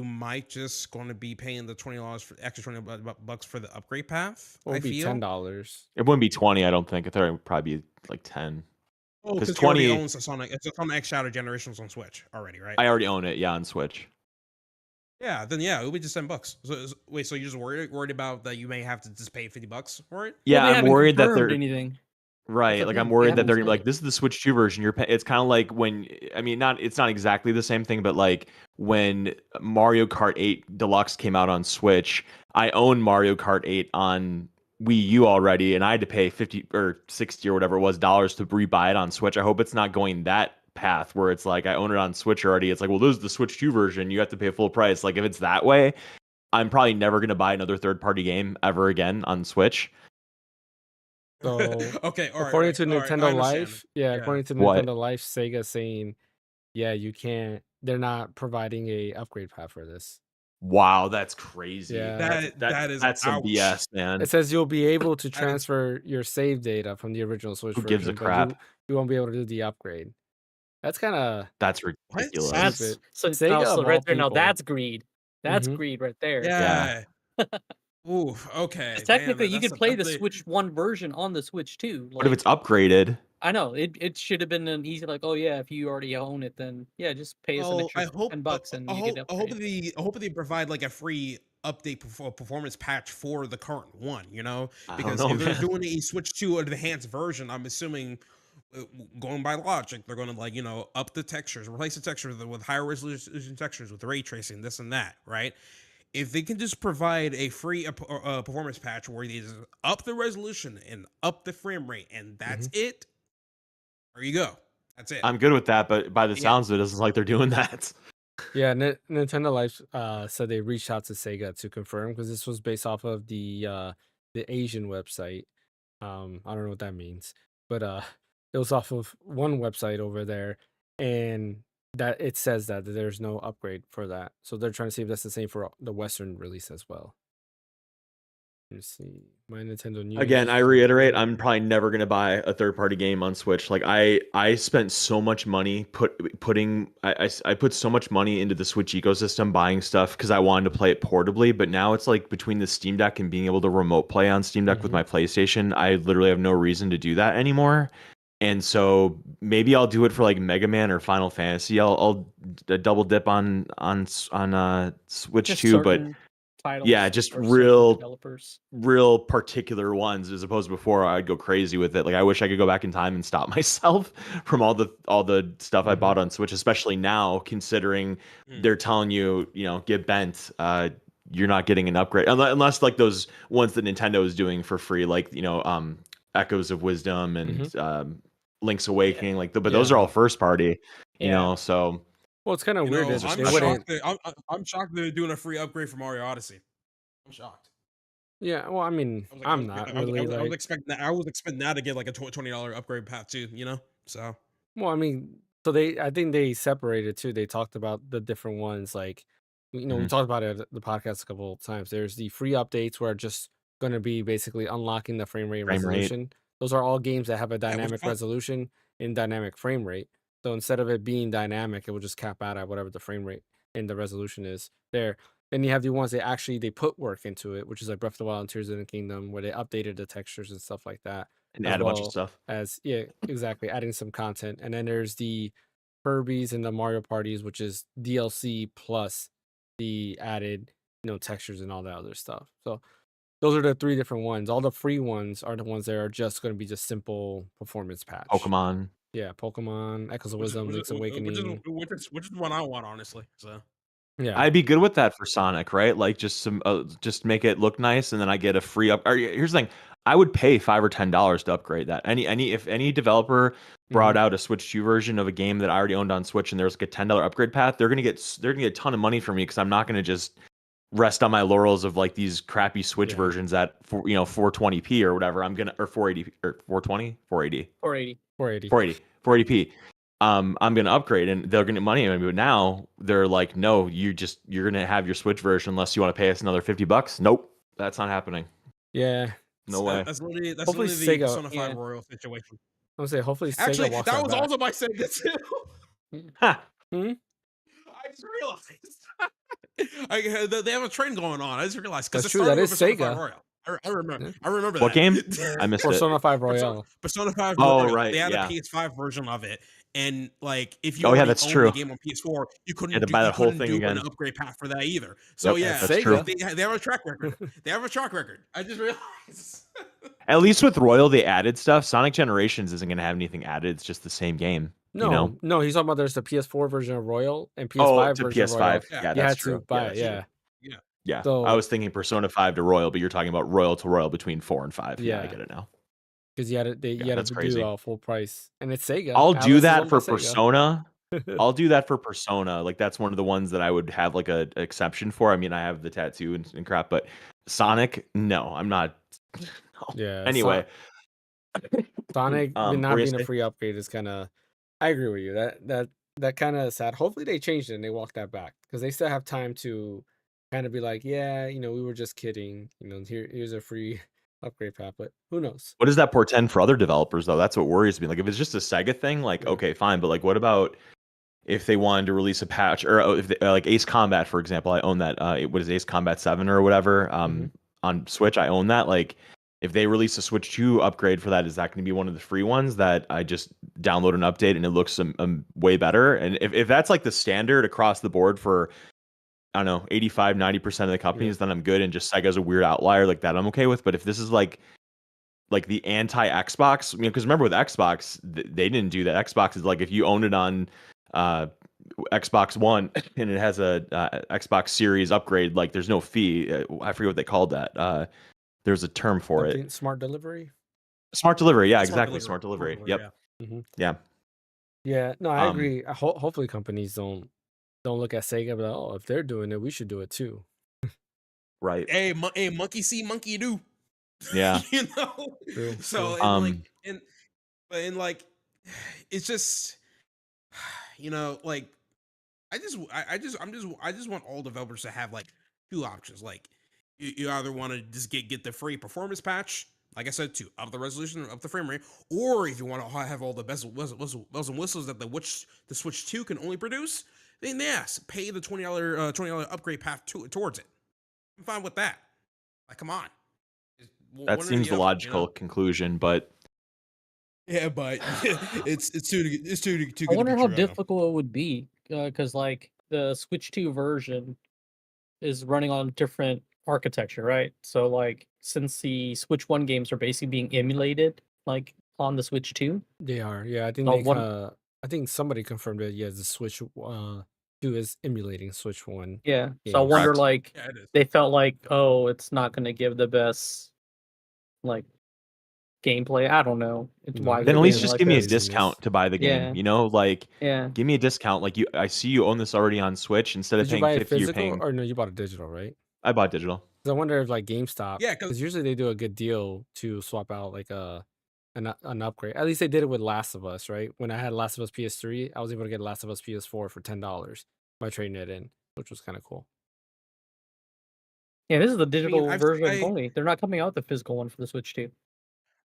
might just going to be paying the $20 for extra $20 for the upgrade path. it would I be feel. $10. It wouldn't be 20, I don't think. I thought it would probably be like 10. Oh, 'Cause because 20 20 owns the Sonic. It's a Sonic Shadow Generations on Switch already, right? I already own it, yeah, on Switch. Yeah, then yeah, it would be just $10. Wait, so you're just worried about that you may have to just pay $50 for it? Yeah, Well, they I'm haven't worried that confirmed they're anything. right. what Like they- I'm they worried that haven't they're gonna be said like, it. this is the Switch 2 version. It's kind of like when it's not exactly the same thing, but like when Mario Kart 8 Deluxe came out on Switch, I own Mario Kart 8 on Wii U already, and I had to pay 50 or 60 or whatever it was dollars to rebuy it on Switch. I hope it's not going that path where it's like I own it on Switch already. It's like, well, this is the Switch 2 version. You have to pay full price. Like if it's that way, I'm probably never gonna buy another third-party game ever again on Switch. So Okay, all right. according to all right, I Nintendo understand. Life, according to What? Nintendo Life, Sega saying, yeah, you can't they're not providing a upgrade path for this. Wow, that's crazy. Yeah. That's some ouch. BS, man. It says you'll be able to That is- transfer your save data from the original Switch Who gives a version, but crap? you won't be able to do the upgrade. That's kind of That's ridiculous. That's Stupid. so, Sega no, of so all right there. Now people. that's greed. That's Mhm. greed right there. Yeah. Ooh, okay. 'Cause technically, damn, you that's could play the definitely- Switch 1 version on the Switch too. But if it's upgraded, I know it should have been an easy like, oh yeah, if you already own it, then yeah, just pay us an Well, extra I hope $10 and I you hope, get I hope upgrade. they provide like a free update performance patch for the current one. You know, I don't because know, if they're man. doing a Switch 2 enhanced version, I'm assuming. Going by logic, they're going to up the textures, replace the textures with higher resolution textures with ray tracing, this and that, right? If they can just provide a free performance patch where they just up the resolution and up the frame rate, and that's it, there you go. That's it. I'm good with that. But by the Yeah. sounds of it, doesn't look like they're doing that. Yeah, Nintendo Life said they reached out to Sega to confirm because this was based off of the Asian website. I don't know what that means, but it was off of one website over there, and that it says that there's no upgrade for that. So they're trying to see if that's the same for the Western release as well. Let me see. My Nintendo News. Again, I reiterate, I'm probably never gonna buy a third-party game on Switch. Like I spent so much money I put so much money into the Switch ecosystem buying stuff because I wanted to play it portably. But now it's like between the Steam Deck and being able to remote play on Steam Deck with my PlayStation, I literally have no reason to do that anymore. And so maybe I'll do it for like Mega Man or Final Fantasy. I'll double dip on Switch Just too, but certain titles yeah, just or certain real developers. particular ones, as opposed to before I'd go crazy with it. Like I wish I could go back in time and stop myself from all the stuff I bought on Switch, especially now considering they're telling you, get bent. You're not getting an upgrade unless like those ones that Nintendo is doing for free, like Echoes of Wisdom and Link's Awakening, but those are all first party, so. Well, it's kind of weird. I'm They wouldn't. shocked. I'm shocked they're doing a free upgrade for Mario Odyssey. I'm shocked. Yeah, well, I mean, I'm not really I like. was expecting that to get like a $20 upgrade path too. So. Well, I mean, I think they separated too. They talked about the different ones. Like, we talked about it at the podcast a couple of times. There's the free updates where just going to be basically unlocking the frame rate and resolution. Those are all games that have a dynamic resolution and dynamic frame rate. So instead of it being dynamic, it will just cap out at whatever the frame rate and the resolution is there. Then you have the ones that they put work into it, which is like Breath of the Wild and Tears of the Kingdom, where they updated the textures and stuff like that. And add a bunch of stuff. Exactly, adding some content. And then there's the Kirby's and the Mario Parties, which is DLC plus the added, textures and all that other stuff. So those are the three different ones. All the free ones are the ones that are just going to be just simple performance patch. Pokemon. Yeah, Pokemon, Echoes of Wisdom, Link's Awakening. Which is one I want, honestly. So. Yeah, I'd be good with that for Sonic, right? Like just just make it look nice, and then I get a free up. Here's the thing: I would pay $5 or $10 to upgrade that. If any developer brought out a Switch 2 version of a game that I already owned on Switch, and there's like a $10 upgrade path, they're gonna get a ton of money from me because I'm not gonna just rest on my laurels of like these crappy Switch versions at 420p or whatever. I'm gonna or 480 or 420, 480, 480p. I'm gonna upgrade and they're gonna get money. But now they're like, no, you're gonna have your Switch version unless you want to pay us another $50. Nope, that's not happening. Yeah, no way. That's literally the Sega, Persona 5 Royal situation. I would say hopefully Actually, Sega walks that that was back. also my Sega too. Ha. I just realized they have a trend going on. I just realized because That's true. That is Sega. Royal. I remember. I remember What that. game? I missed Persona 5 Royale. Persona 5 Oh, Royal. right, They had yeah. a PS5 version of it, and like if you that's owned true. the game on PS4, you couldn't to buy the whole thing do again. an upgrade path for that either. So Yep, yeah, that's true. They have a track record. I just realized. At least with Royal, they added stuff. Sonic Generations isn't gonna have anything added. It's just the same game. No, he's talking about there's the PS4 version of Royal and PS5 Oh, to version PS5. of Royal. Yeah, You that's had true. to buy it, that's yeah. Yeah, So- I was thinking Persona 5 to Royal, but you're talking about Royal to Royal between 4 and 5. Yeah, I Yeah. get it now. Because you had to that's do crazy. full price. And it's Sega. I'll Atlas do is that owned for by Sega. Persona. I'll do that for Persona. Like that's one of the ones that I would have like a exception for. I mean, I have the tattoo and crap, but Sonic, no, I'm not. No. Yeah. Anyway, Sonic what not were you being a gonna say? free upgrade is kind of. I agree with you. That that kind of sad. Hopefully they changed it and they walk that back because they still have time to kind of be like, yeah, we were just kidding. Here's a free upgrade path, but who knows? What does that portend for other developers though? That's what worries me. Like if it's just a Sega thing, like Yeah. okay, fine, but like what about if they wanted to release a patch or if they, like Ace Combat, for example, I own that. What is Ace Combat 7 or whatever on Switch? I own that. Like if they release a Switch 2 upgrade for that, is that going to be one of the free ones that I just download an update and it looks way better? And if that's like the standard across the board for, I don't know, 85, 90% of the companies, then I'm good. And just Sega's a weird outlier like that, I'm okay with. But if this is like the anti-Xbox, because remember with Xbox, they didn't do that. Xbox is like if you own it on Xbox One and it has a Xbox Series upgrade, like there's no fee. I forget what they called that. There's a term for it. Smart delivery. Smart delivery, yeah, Smart exactly. delivery. Smart delivery. Smart Yep. delivery, Yeah. Yeah. No, I agree. Hopefully companies don't look at Sega, but oh, if they're doing it, we should do it too. Right. Hey, monkey see, monkey do. Yeah. You know. True, So true. and like, it's just, like, I just want all developers to have like two options. Like, you either want to just get the free performance patch, like I said, to up the resolution, up the frame rate, or if you want to have all the bells and whistles that the Switch 2 can only produce, then yes, pay the $20 upgrade path towards it. I'm fine with that. Like, come on. That seems the logical conclusion, but yeah, but it's too good. I wonder to be how true, I know. difficult it would be because like the Switch 2 version is running on different architecture, right? So like since the Switch 1 games are basically being emulated like on the Switch 2. They are. Yeah, I think I think somebody confirmed it. Yeah, the Switch 2 is emulating Switch 1. Yeah. So I games. wonder Correct. like Yeah, it is. they felt like, oh, it's not going to give the best like gameplay. I don't know. It's No, why it then could at be least an just like give me a this. laziness. discount to buy the game. Yeah. Like Yeah. give me a discount. Like I see you own this already on Switch. Instead of Did you paying buy it 50, you're physical paying. or no? You bought it digital, right? I bought digital. 'Cause I wonder if like GameStop, Yeah, 'cause- because usually they do a good deal to swap out like an upgrade. At least they did it with Last of Us, right? When I had Last of Us PS3, I was able to get Last of Us PS4 for $10 by trading it in, which was kind of cool. Yeah, this is the digital I've- version I- only. They're not coming out with the physical one for the Switch 2.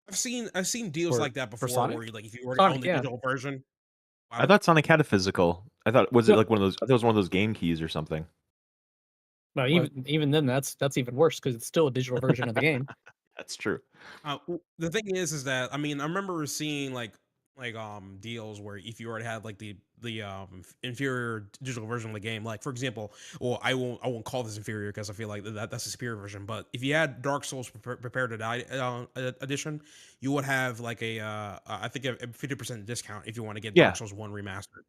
I've seen deals For- like that for before, Sonic? where if you already Sonic, own the yeah. digital version. I thought Sonic had a physical. I thought was it No. like one of those? I thought it was one of those game keys or something. No, even then, that's even worse because it's still a digital version of the game. That's true. The thing is that I remember seeing like deals where if you already had like the inferior digital version of the game, like for example, well I won't call this inferior because I feel like that's a superior version, but if you had Dark Souls Prepare to Die edition, you would have like I think a 50% discount if you want to get Dark Souls 1 remastered,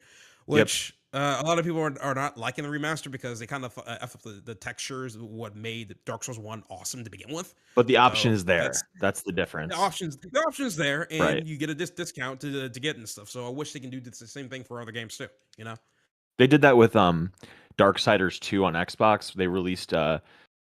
which a lot of people are not liking the remaster because they kind of f up the textures, what made Dark Souls 1 awesome to begin with. But the option So is there. That's the difference. The option's there, and Right. you get a discount to get and stuff. So I wish they can do the same thing for other games too. They did that with Darksiders 2 on Xbox. They released a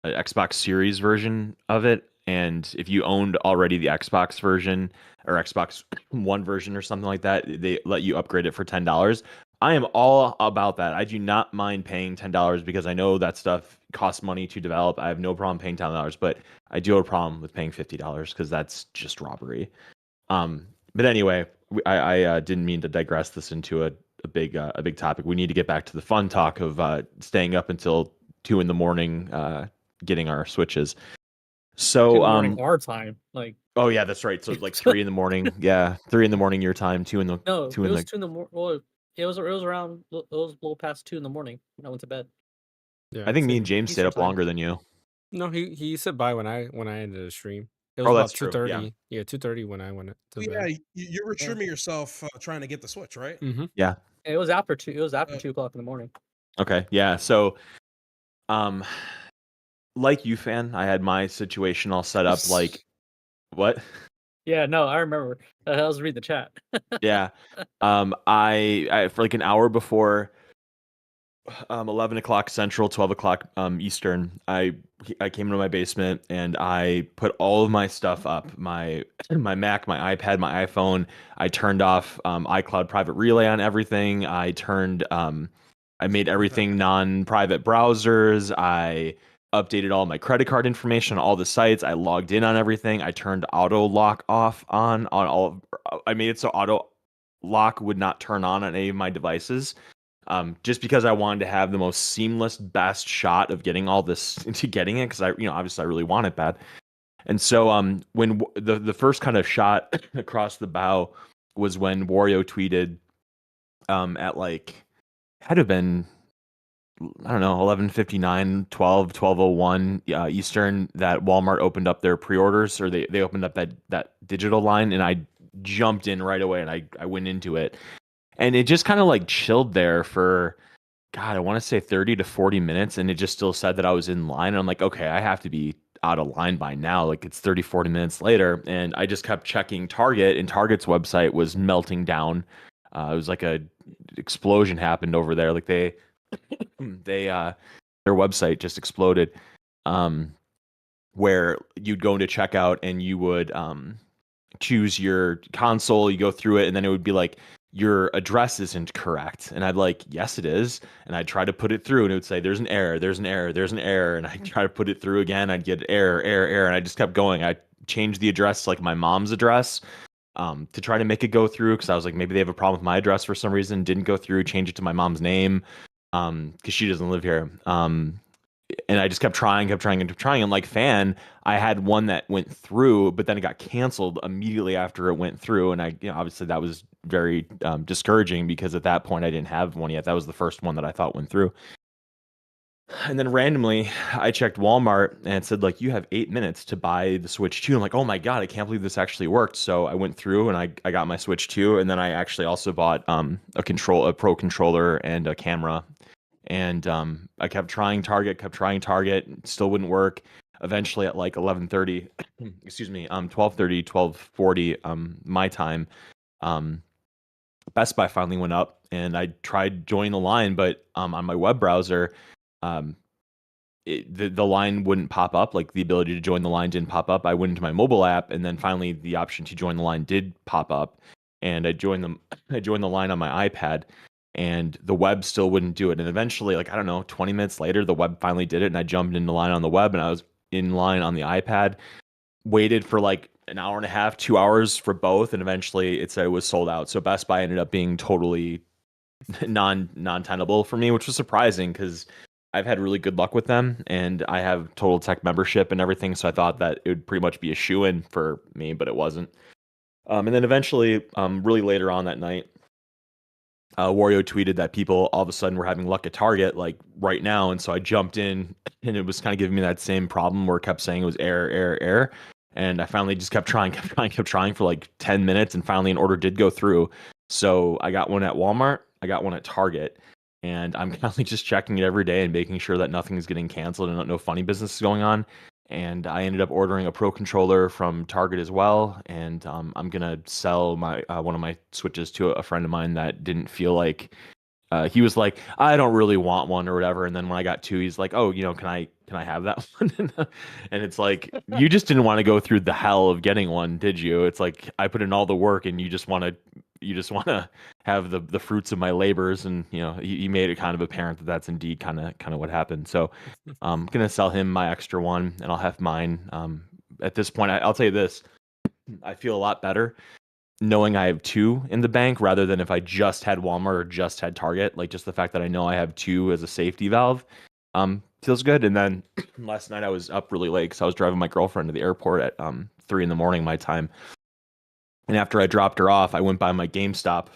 Xbox Series version of it, and if you owned already the Xbox version or Xbox One version or something like that, they let you upgrade it for $10. I am all about that. I do not mind paying $10 because I know that stuff costs money to develop. I have no problem paying $10, but I do have a problem with paying $50 because that's just robbery. But anyway, I didn't mean to digress this into a big topic. We need to get back to the fun talk of staying up until 2 a.m. Getting our Switches. So 2 in the morning our time, like. Oh yeah, that's right. So like 3 a.m. Yeah, 3 a.m. your time. 2 in the No, 2 it in was the 2 in the morning. Well, it was around. It was a little past 2 in the morning when I went to bed. Yeah, I think me same. and James stayed Eastern up time. longer than you. No, he said bye when I ended the stream. It was Oh, about that's true, 2:30. Yeah, 2:30 when I went to Yeah, bed. you were streaming yourself trying to get the Switch, right? Mm-hmm. Yeah. It was after 2. It was after 2 o'clock in the morning. Okay. Yeah. So, like you, fan, I had my situation all set up. Like, what? Yeah, no, I remember. I was reading the chat. Yeah. I for like an hour before 11 o'clock Central, 12 o'clock Eastern. I came into my basement and I put all of my stuff up, my Mac, my iPad, my iPhone. I turned off iCloud Private Relay on everything. I made everything non-private browsers. I updated all my credit card information on all the sites. I logged in on everything. I turned auto lock off on all. I made it so auto lock would not turn on any of my devices. Just because I wanted to have the most seamless, best shot of getting all this into getting it, because obviously I really want it bad. And so, when the first kind of shot across the bow was when Wario tweeted, at like had to have been, I don't know, 11:59, 12:01 Eastern, that Walmart opened up their pre-orders, or they opened up that digital line, and I jumped in right away and I went into it. And it just kind of like chilled there for, God, I want to say 30 to 40 minutes. And it just still said that I was in line. And I'm like, okay, I have to be out of line by now. Like it's 30, 40 minutes later. And I just kept checking Target, and Target's website was melting down. It was like a explosion happened over there. Like their website just exploded. Where you'd go into checkout and you would choose your console, you go through it, and then it would be like, your address isn't correct. And I'd like, yes, it is. And I'd try to put it through, and it would say, there's an error, there's an error, there's an error. And I'd try to put it through again. I'd get error, error, error. And I just kept going. I changed the address to like my mom's address to try to make it go through, because I was like, maybe they have a problem with my address for some reason. Didn't go through. Change it to my mom's name because she doesn't live here. And I just kept trying. And like Fan, I had one that went through, but then it got canceled immediately after it went through. And obviously that was very discouraging, because at that point I didn't have one yet. That was the first one that I thought went through. And then randomly I checked Walmart and it said like, you have 8 minutes to buy the Switch 2. I'm like, oh my God, I can't believe this actually worked. So I went through and I got my Switch 2. And then I actually also bought a Pro controller and a camera. And I kept trying Target, still wouldn't work. Eventually at like 11:30, excuse me, 12:30, 12:40 my time, Best Buy finally went up, and I tried joining the line, but on my web browser, the line wouldn't pop up. Like the ability to join the line didn't pop up. I went into my mobile app, and then finally the option to join the line did pop up, and I joined the line on my iPad. And the web still wouldn't do it. And eventually, like, I don't know, 20 minutes later, the web finally did it. And I jumped into line on the web, and I was in line on the iPad, waited for like an hour and a half, 2 hours for both. And eventually it said it was sold out. So Best Buy ended up being totally non-tenable for me, which was surprising, because I've had really good luck with them, and I have Total Tech membership and everything. So I thought that it would pretty much be a shoo-in for me, but it wasn't. And then eventually, really later on that night, Wario tweeted that people all of a sudden were having luck at Target like right now. And so I jumped in, and it was kind of giving me that same problem where it kept saying it was error, error, error. And I finally just kept trying for like 10 minutes. And finally an order did go through. So I got one at Walmart. I got one at Target. And I'm constantly just checking it every day and making sure that nothing is getting canceled and no funny business is going on. And I ended up ordering a Pro controller from Target as well. And I'm gonna sell my one of my Switches to a friend of mine that didn't feel like he was like, I don't really want one or whatever. And then when I got two, he's like, oh, can I have that one? And it's like, you just didn't want to go through the hell of getting one, did you? It's like, I put in all the work, and you just want to have the fruits of my labors. And he made it kind of apparent that that's indeed kind of what happened. So I'm gonna sell him my extra one, and I'll have mine. At this point, I'll tell you this: I feel a lot better knowing I have two in the bank rather than if I just had Walmart or just had Target. Like, just the fact that I know I have two as a safety valve feels good. And then last night I was up really late because I was driving my girlfriend to the airport at 3 a.m. my time. And after I dropped her off, I went by my GameStop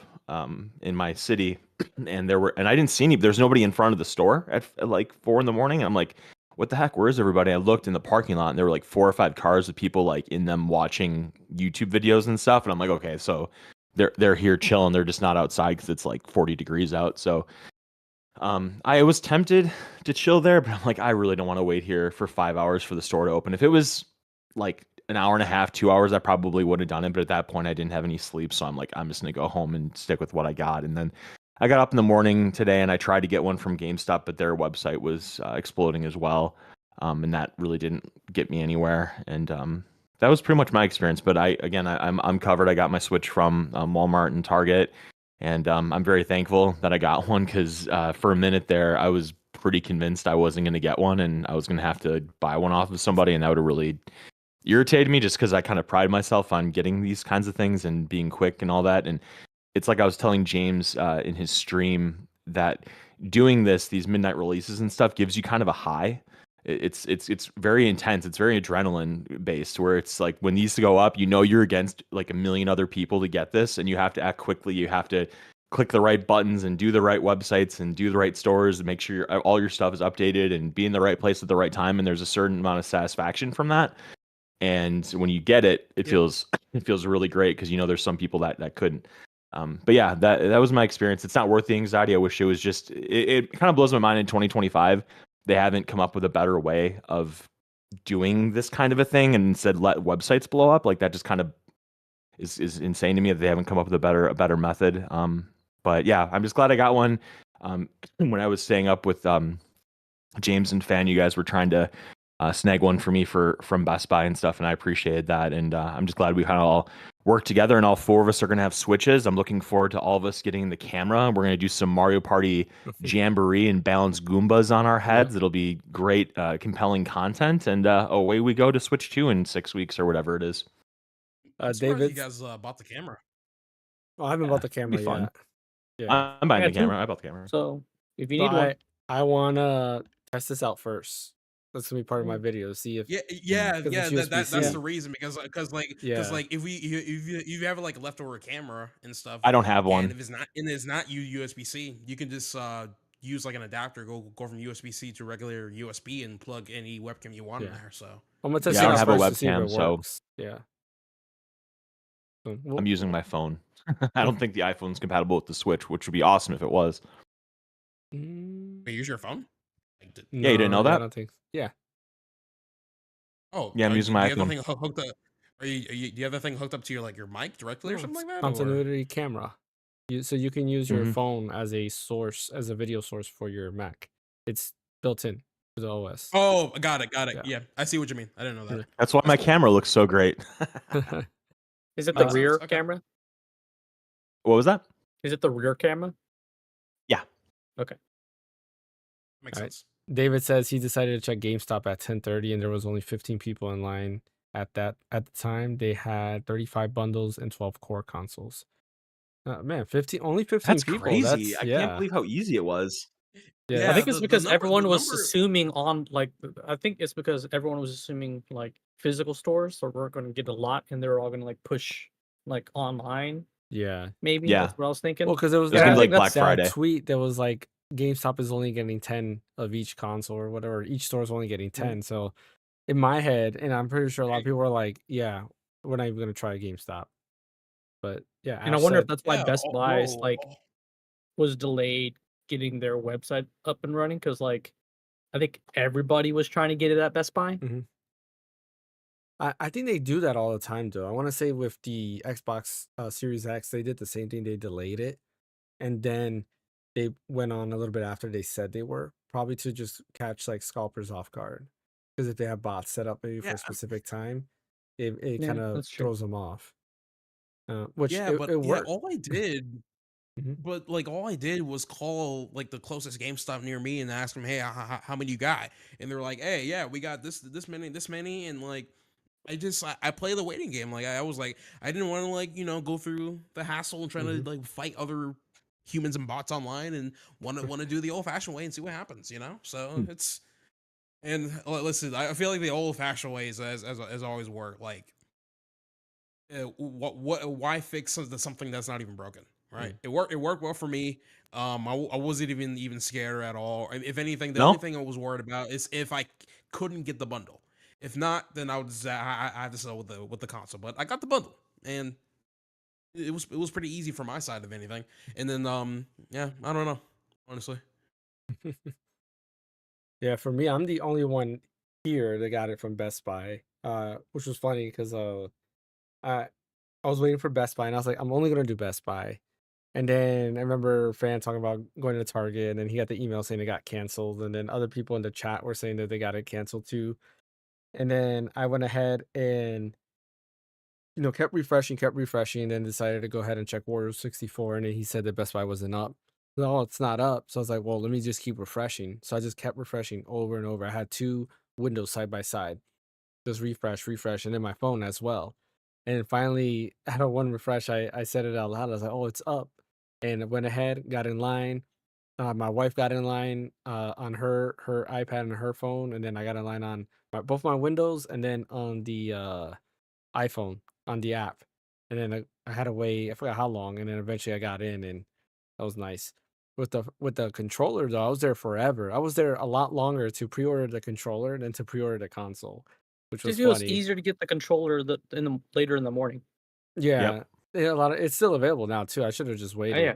in my city, and I didn't see there's nobody in front of the store at like 4 a.m. And I'm like, what the heck? Where is everybody? I looked in the parking lot, and there were like 4 or 5 cars with people like in them watching YouTube videos and stuff. And I'm like, okay, so they're here chilling. They're just not outside because it's like 40 degrees out. So I was tempted to chill there, but I'm like, I really don't want to wait here for 5 hours for the store to open. If it was like an hour and a half, 2 hours, I probably would have done it. But at that point, I didn't have any sleep. So I'm like, I'm just going to go home and stick with what I got. And then I got up in the morning today and I tried to get one from GameStop, but their website was exploding as well, and that really didn't get me anywhere. And that was pretty much my experience. But I'm covered. I got my Switch from Walmart and Target, and I'm very thankful that I got one because for a minute there I was pretty convinced I wasn't going to get one and I was going to have to buy one off of somebody, and that would have really irritated me just because I kind of pride myself on getting these kinds of things and being quick and all that. And it's like I was telling James in his stream that doing these midnight releases and stuff gives you kind of a high. It's very intense. It's very adrenaline based, where it's like when these go up, you're against like a million other people to get this, and you have to act quickly. You have to click the right buttons and do the right websites and do the right stores and make sure all your stuff is updated and be in the right place at the right time. And there's a certain amount of satisfaction from that. And when you get it, it feels really great because there's some people that couldn't. But yeah, that was my experience. It's not worth the anxiety. I wish it was just. It kind of blows my mind in 2025 they haven't come up with a better way of doing this kind of a thing and instead let websites blow up. Like that just kind of is insane to me that they haven't come up with a better method. But yeah, I'm just glad I got one. When I was staying up with James and Fan, you guys were trying to snag one for me from Best Buy and stuff, and I appreciated that. And I'm just glad we kind of all work together, and all four of us are going to have Switches. I'm looking forward to all of us getting the camera. We're going to do some Mario Party jamboree and balance Goombas on our heads. It'll be great, compelling content, and away we go to Switch 2 in 6 weeks or whatever it is. David, you guys bought the camera. Oh, I haven't bought the camera yet. Yeah, I'm buying the camera. I bought the camera. So if you need one, I want to test this out first. That's gonna be part of my video. See if that's the reason because if you have like a leftover camera and stuff, I don't have one. And if it's not USB-C, you can just use like an adapter, go from USB-C to regular USB and plug any webcam you want in there. So I'm gonna test I don't have a webcam, so yeah. I'm using my phone. I don't think the iPhone's compatible with the Switch, which would be awesome if it was. Wait, use your phone? Yeah, you didn't know that? I don't think. Yeah. Oh, yeah, I'm using my iPhone. Do you have that thing hooked up to your mic directly or something like that? Continuity camera. So you can use your phone as a source, as a video source for your Mac. It's built in to the OS. Oh, got it. Yeah, I see what you mean. I didn't know that. That's why my camera looks so great. Is it the rear camera? What was that? Is it the rear camera? Yeah. Okay. Makes sense. David says he decided to check GameStop at 10:30 and there was only 15 people in line at the time. They had 35 bundles and 12 core consoles. Man, only 15 That's people. Crazy. I can't believe how easy it was. Yeah, I think it's because everyone was assuming I think it's because everyone was assuming like physical stores, so we're going to get a lot, and they're all going to like push like online. Yeah, maybe that's what I was thinking. Well, because it was like Black Friday tweet that was like GameStop is only getting 10 of each console or whatever. Each store is only getting 10. So in my head, and I'm pretty sure a lot of people were like, "Yeah, we're not even going to try GameStop." But yeah, and I wonder if that's why Best Buy's was delayed getting their website up and running, because like I think everybody was trying to get it at Best Buy. I think they do that all the time, though. I want to say with the Xbox Series X, they did the same thing. They delayed it, and then they went on a little bit after they said they were, probably to just catch like scalpers off guard. Because if they have bots set up maybe for a specific time, it kind of throws them off. Which it worked. All I did. But like all I did was call like the closest GameStop near me and ask them, "Hey, how many you got?" And they're like, "Hey, yeah, we got this many," and like I play the waiting game. Like I was like, I didn't want to like go through the hassle and trying to like fight other humans and bots online, and want to do the old fashioned way and see what happens. So it's and listen, I feel like the old fashioned ways as always work. Like why fix something that's not even broken? Right. It worked well for me. I wasn't even scared at all. If anything, the only thing I was worried about is if I couldn't get the bundle. If not, then I have to sell with the console. But I got the bundle, and it was pretty easy for my side of anything. And then I don't know, honestly. Yeah, for me, I'm the only one here that got it from Best Buy, which was funny because I was waiting for Best Buy, and I was like, I'm only gonna do Best Buy. And then I remember Fan talking about going to Target, and then he got the email saying it got canceled. And then other people in the chat were saying that they got it canceled too. And then I went ahead and kept refreshing, and then decided to go ahead and check Warriors 64. And then he said that Best Buy wasn't up. No, it's not up. So I was like, well, let me just keep refreshing. So I just kept refreshing over and over. I had two windows side by side, just refresh, and then my phone as well. And finally, out of one refresh, I said it out loud. I was like, oh, it's up. And I went ahead, got in line. My wife got in line on her iPad and her phone. And then I got in line on both my Windows and then on the iPhone on the app. And then I had to wait. I forgot how long. And then eventually I got in, and that was nice. With the controller though, I was there forever. I was there a lot longer to pre-order the controller than to pre-order the console, which was Just it was funny. easier to get the controller later in the morning. Yeah, yeah, it's still available now too. I should have just Oh, waited. yeah.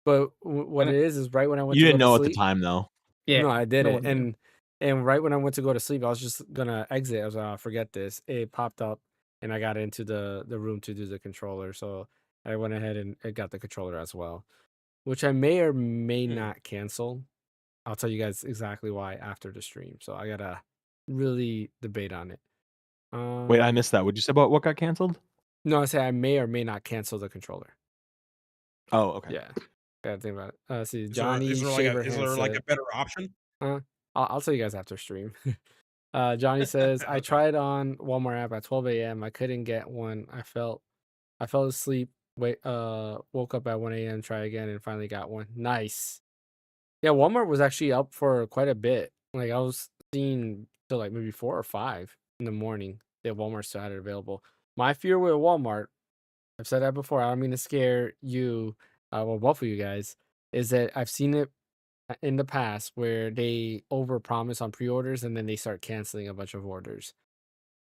But what And it is right when I went You to go didn't to know at the sleep. time though. Yeah. No, I No didn't. one knew. And right when I went to go to sleep, I was just gonna exit. I was like, oh, forget this. It popped up, and I got into the room to do the controller. So I went ahead and I got the controller as well, which I may or may not cancel. I'll tell you guys exactly why after the stream. So I gotta really debate on it. Wait, I missed that. What'd you say about what got canceled? No, I say I may or may not cancel the controller. Oh, okay. Yeah, gotta think about it. See, Is Johnny there Shaver is there like a said, better option? I'll tell you guys after stream. Johnny says, I Okay. tried on Walmart app at 12 a.m. I couldn't get one. I fell asleep. Woke up at 1 a.m. Try again and finally got one. Nice. Yeah, Walmart was actually up for quite a bit. Like I was seeing till like maybe 4 or 5 in the morning that Walmart still had it available. My fear with Walmart, I've said that before. I don't mean to scare you, well, both of you guys, is that I've seen it in the past where they overpromise on pre-orders and then they start canceling a bunch of orders.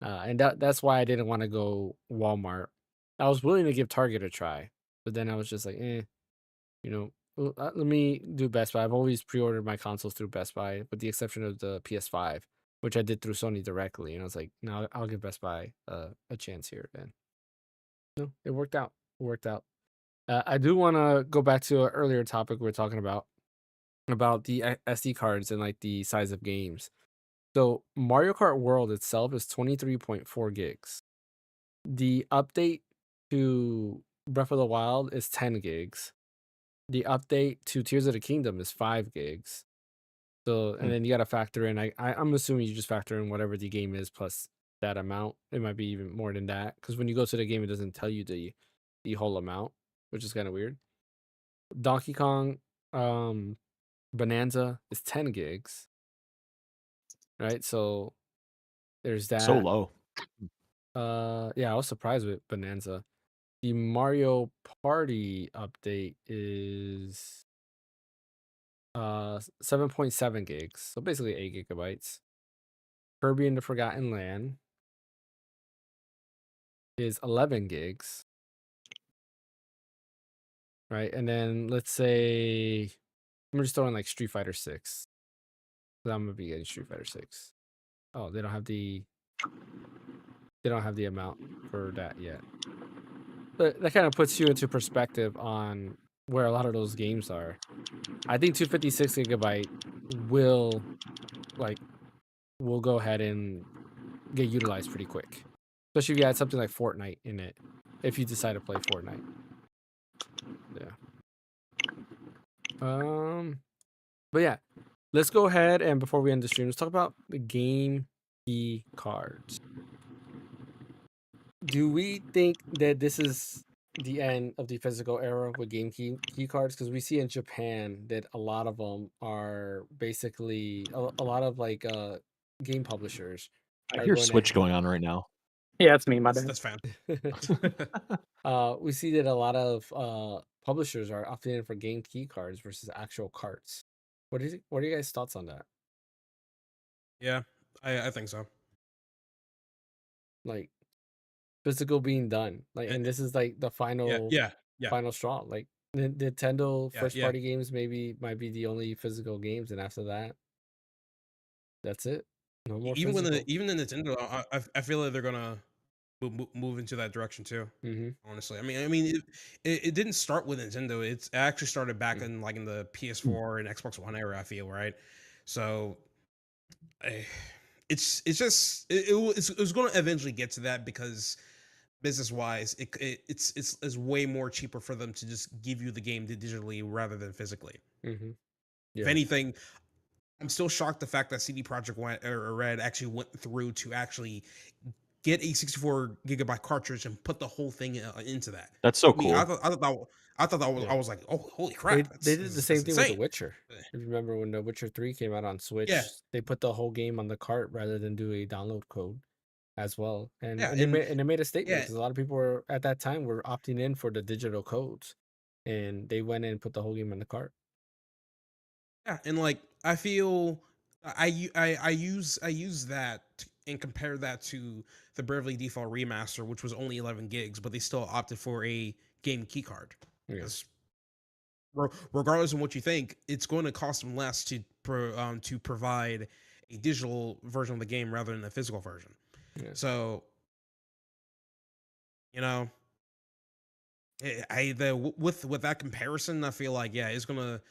And that's why I didn't want to go Walmart. I was willing to give Target a try, but then I was just like, let me do Best Buy. I've always pre-ordered my consoles through Best Buy, with the exception of the PS5, which I did through Sony directly. And I was like, no, I'll give Best Buy a chance here. And no, it worked out. It worked out. I do want to go back to an earlier topic we were talking about the SD cards and like the size of games. So Mario Kart World itself is 23.4 gigs. The update to Breath of the Wild is 10 gigs. The update to Tears of the Kingdom is 5 gigs. So, and then you got to factor in, I'm assuming you just factor in whatever the game is plus that amount. It might be even more than that, because when you go to the game, it doesn't tell you the whole amount, which is kind of weird. Donkey Kong Bonanza is 10 gigs. Right? So there's that. So low. Yeah, I was surprised with Bonanza. The Mario Party update is 7.7 gigs, so basically 8 gigabytes. Kirby and the Forgotten Land is 11 gigs. Right? And then let's say I'm just throwing like Street Fighter 6. I'm gonna be getting Street Fighter 6. Oh, they don't have the amount for that yet. But that kind of puts you into perspective on where a lot of those games are. I think 256 gigabyte will go ahead and get utilized pretty quick, especially if you add something like Fortnite in it. If you decide to play Fortnite, yeah. But yeah, let's go ahead and before we end the stream, let's talk about the game key cards. Do we think that this is the end of the physical era with game key cards? Because we see in Japan that a lot of them are basically a lot of like game publishers. I hear Switch going on right now. Yeah, that's me. My bad. That's fan. We see that a lot of publishers are opting in for game key cards versus actual cards. What are you guys' thoughts on that? Yeah, I think so. Like physical being done, like, and this is like the final final straw. Like Nintendo first party games might be the only physical games, and after that, that's it. No more. Even the Nintendo, I feel like they're gonna move into that direction too. Mm-hmm. Honestly, I mean, it didn't start with Nintendo. It actually started back in like in the PS4 and Xbox One era. I feel right. So, eh, it was going to eventually get to that because business wise, it's way more cheaper for them to just give you the game digitally rather than physically. Mm-hmm. If Yeah. anything, I'm still shocked the fact that CD Projekt Red actually went through to actually get a 64 gigabyte cartridge and put the whole thing into that. That's so I mean, cool. I thought that was Yeah. I was like, oh, holy They crap! they did the same thing with The insane. Witcher. If you remember when The Witcher 3 came out on Switch, Yeah, they put the whole game on the cart rather than do a download code as well. And yeah, and it made a statement yeah, because a lot of people were at that time were opting in for the digital codes, and they went in and put the whole game on the cart. yeah, and like I feel I use that and compare that to the Bravely Default remaster, which was only 11 gigs, but they still opted for a game key card Yeah. because regardless of what you think, it's going to cost them less to provide a digital version of the game rather than a physical version. Yeah. So, you know, with that comparison, I feel like it's gonna.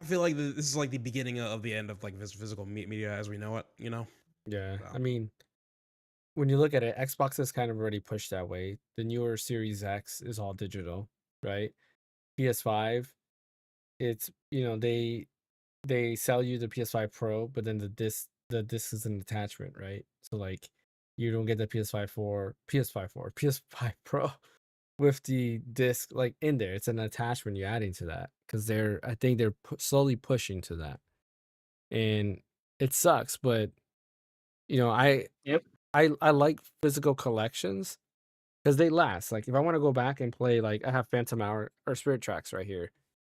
I feel like this is like the beginning of the end of like physical media as we know it. You know. Yeah. So, I mean, when you look at it, Xbox has kind of already pushed that way. The newer Series X is all digital, right? PS5, it's they sell you the PS5 Pro, but then the disc is an attachment, right? So like you don't get the PS5 Pro with the disc like in there. It's an attachment you're adding to that because I think they're slowly pushing to that, and it sucks. But I Yep. Mm-hmm. I like physical collections because they last. Like if I want to go back and play, like I have Phantom Hour or Spirit Tracks right here.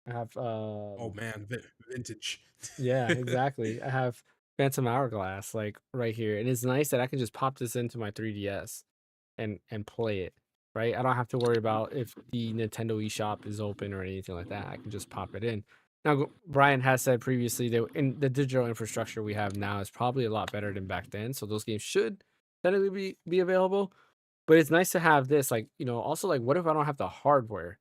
I have oh man, vintage. yeah, exactly. I have Phantom Hourglass like right here, and it's nice that I can just pop this into my 3DS and play it. Right, I don't have to worry about if the Nintendo eShop is open or anything like that. I can just pop it in. Now, Brian has said previously that in the digital infrastructure we have now is probably a lot better than back then, so those games should technically be available. But it's nice to have this, like also like what if I don't have the hardware?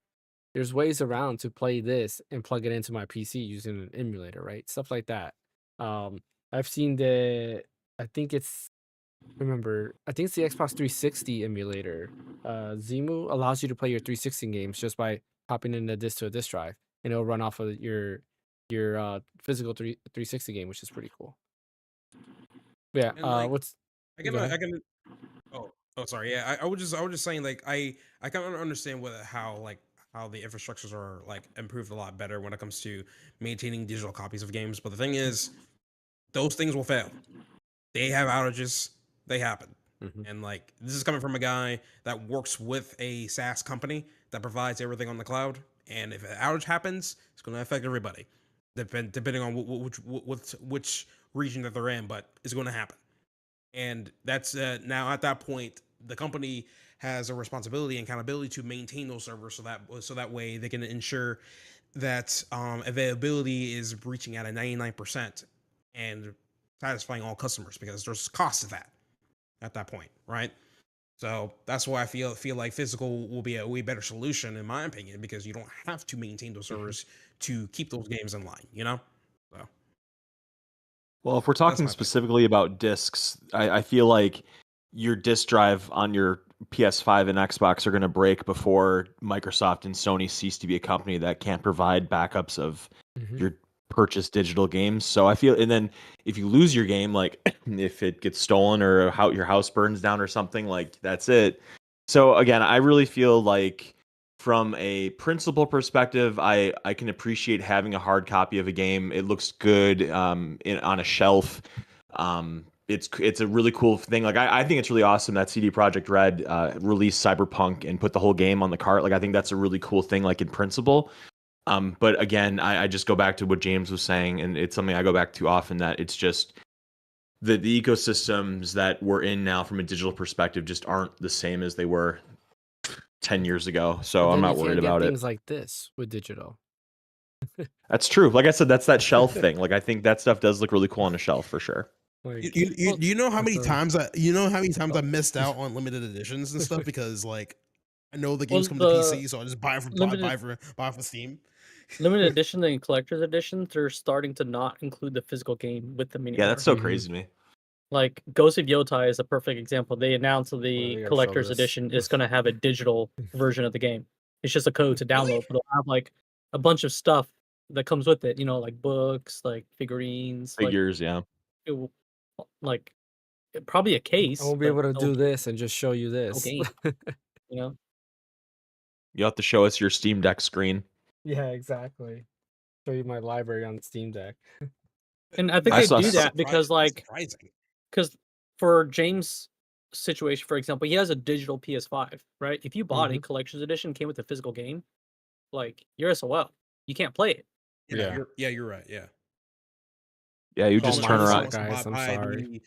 There's ways around to play this and plug it into my PC using an emulator, right? Stuff like that. Um, I've seen I think it's I think it's the Xbox 360 emulator. Zemu allows you to play your 360 games just by popping in the disc to a disc drive, and it'll run off of your physical 360 game, which is pretty cool. Yeah. And like What's I go can ahead. I can oh sorry, yeah, I was just saying like I kind of understand how the infrastructures are like improved a lot better when it comes to maintaining digital copies of games, but the thing is those things will fail. They have outages, they happen. Mhm. And like this is coming from a guy that works with a SaaS company that provides everything on the cloud, and if an outage happens, it's going to affect everybody, depending on which region that they're in, but it's going to happen. And that's now at that point the company has a responsibility and accountability to maintain those servers so that way they can ensure that availability is reaching at a 99% and satisfying all customers because there's cost to that at that point, right? So that's why I feel like physical will be a way better solution in my opinion because you don't have to maintain those servers to keep those games in line, So Well, if we're that's talking my opinion. specifically about discs, I feel like your disc drive on your PS5 and Xbox are going to break before Microsoft and Sony cease to be a company that can't provide backups of Mhm. your purchased digital games. So I feel, and then if you lose your game, like if it gets stolen or how your house burns down or something, like that's it. So again, I really feel like from a principle perspective, I can appreciate having a hard copy of a game. It looks good on a shelf. It's a really cool thing. Like I think it's really awesome that CD Projekt Red released Cyberpunk and put the whole game on the cart. Like I think that's a really cool thing, like in principle. But again, I just go back to what James was saying, and it's something I go back to often, that it's just the ecosystems that we're in now from a digital perspective just aren't the same as they were 10 years ago. So But I'm then not you worried can't get about it. things like this with digital. That's true. Like I said, that's that shelf thing. Like I think that stuff does look really cool on a shelf for sure. Like, Do you know how many that's a- times I missed out on limited editions and stuff because like I know the games Well, come to the PC, so I just buy it from limited buy it from Steam. limited edition and collector's edition, they're starting to not include the physical game with them Yeah, anymore. that's so Mhm. crazy to me. Like Ghost of Yotai is a perfect example. They announced Wait, the we gotta show collector's this. edition is going to have a digital version of the game. It's just a code to download, but it'll have like a bunch of stuff that comes with it. You know, like books, like figurines, Figures, yeah. it will, like probably a I case. won't be but able to no do this and just show you no this. game. You know, You have to show us your Steam Deck screen. Yeah, exactly. Show you my library on Steam Deck. and I think I they saw do s- that because like surprising. because for James' situation, for example, he has a digital PS5, right? If you bought a collector's edition, came with a physical game, like you're SOL. You can't play it. Yeah. You're right. Yeah. Yeah, you It's all just my turn fault, around. Wants to guys. I'm buy sorry.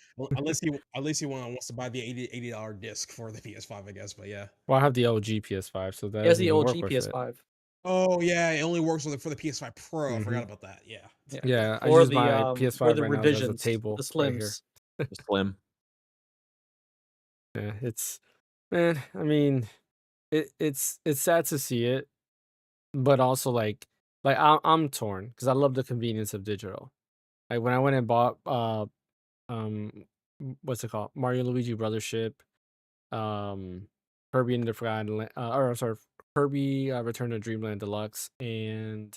unless he wants to buy the $80 disc for the PS5, I guess. But yeah. Well, I have the OG PS5, so that He has doesn't the even OG work with it. PS5. Oh yeah, it only works for the PS5 Pro. I Mhm. forgot about that. Yeah. Yeah, I Or use the my or PS5 the right now as a revisions, table the right here. slims. Slim. Yeah, man. I mean, it's sad to see it, but also like I'm torn because I love the convenience of digital. Like when I went and bought what's it called, Mario Luigi Brothership, um Kirby and the Forgotten Land, or sorry, Kirby Return to Dreamland Deluxe, and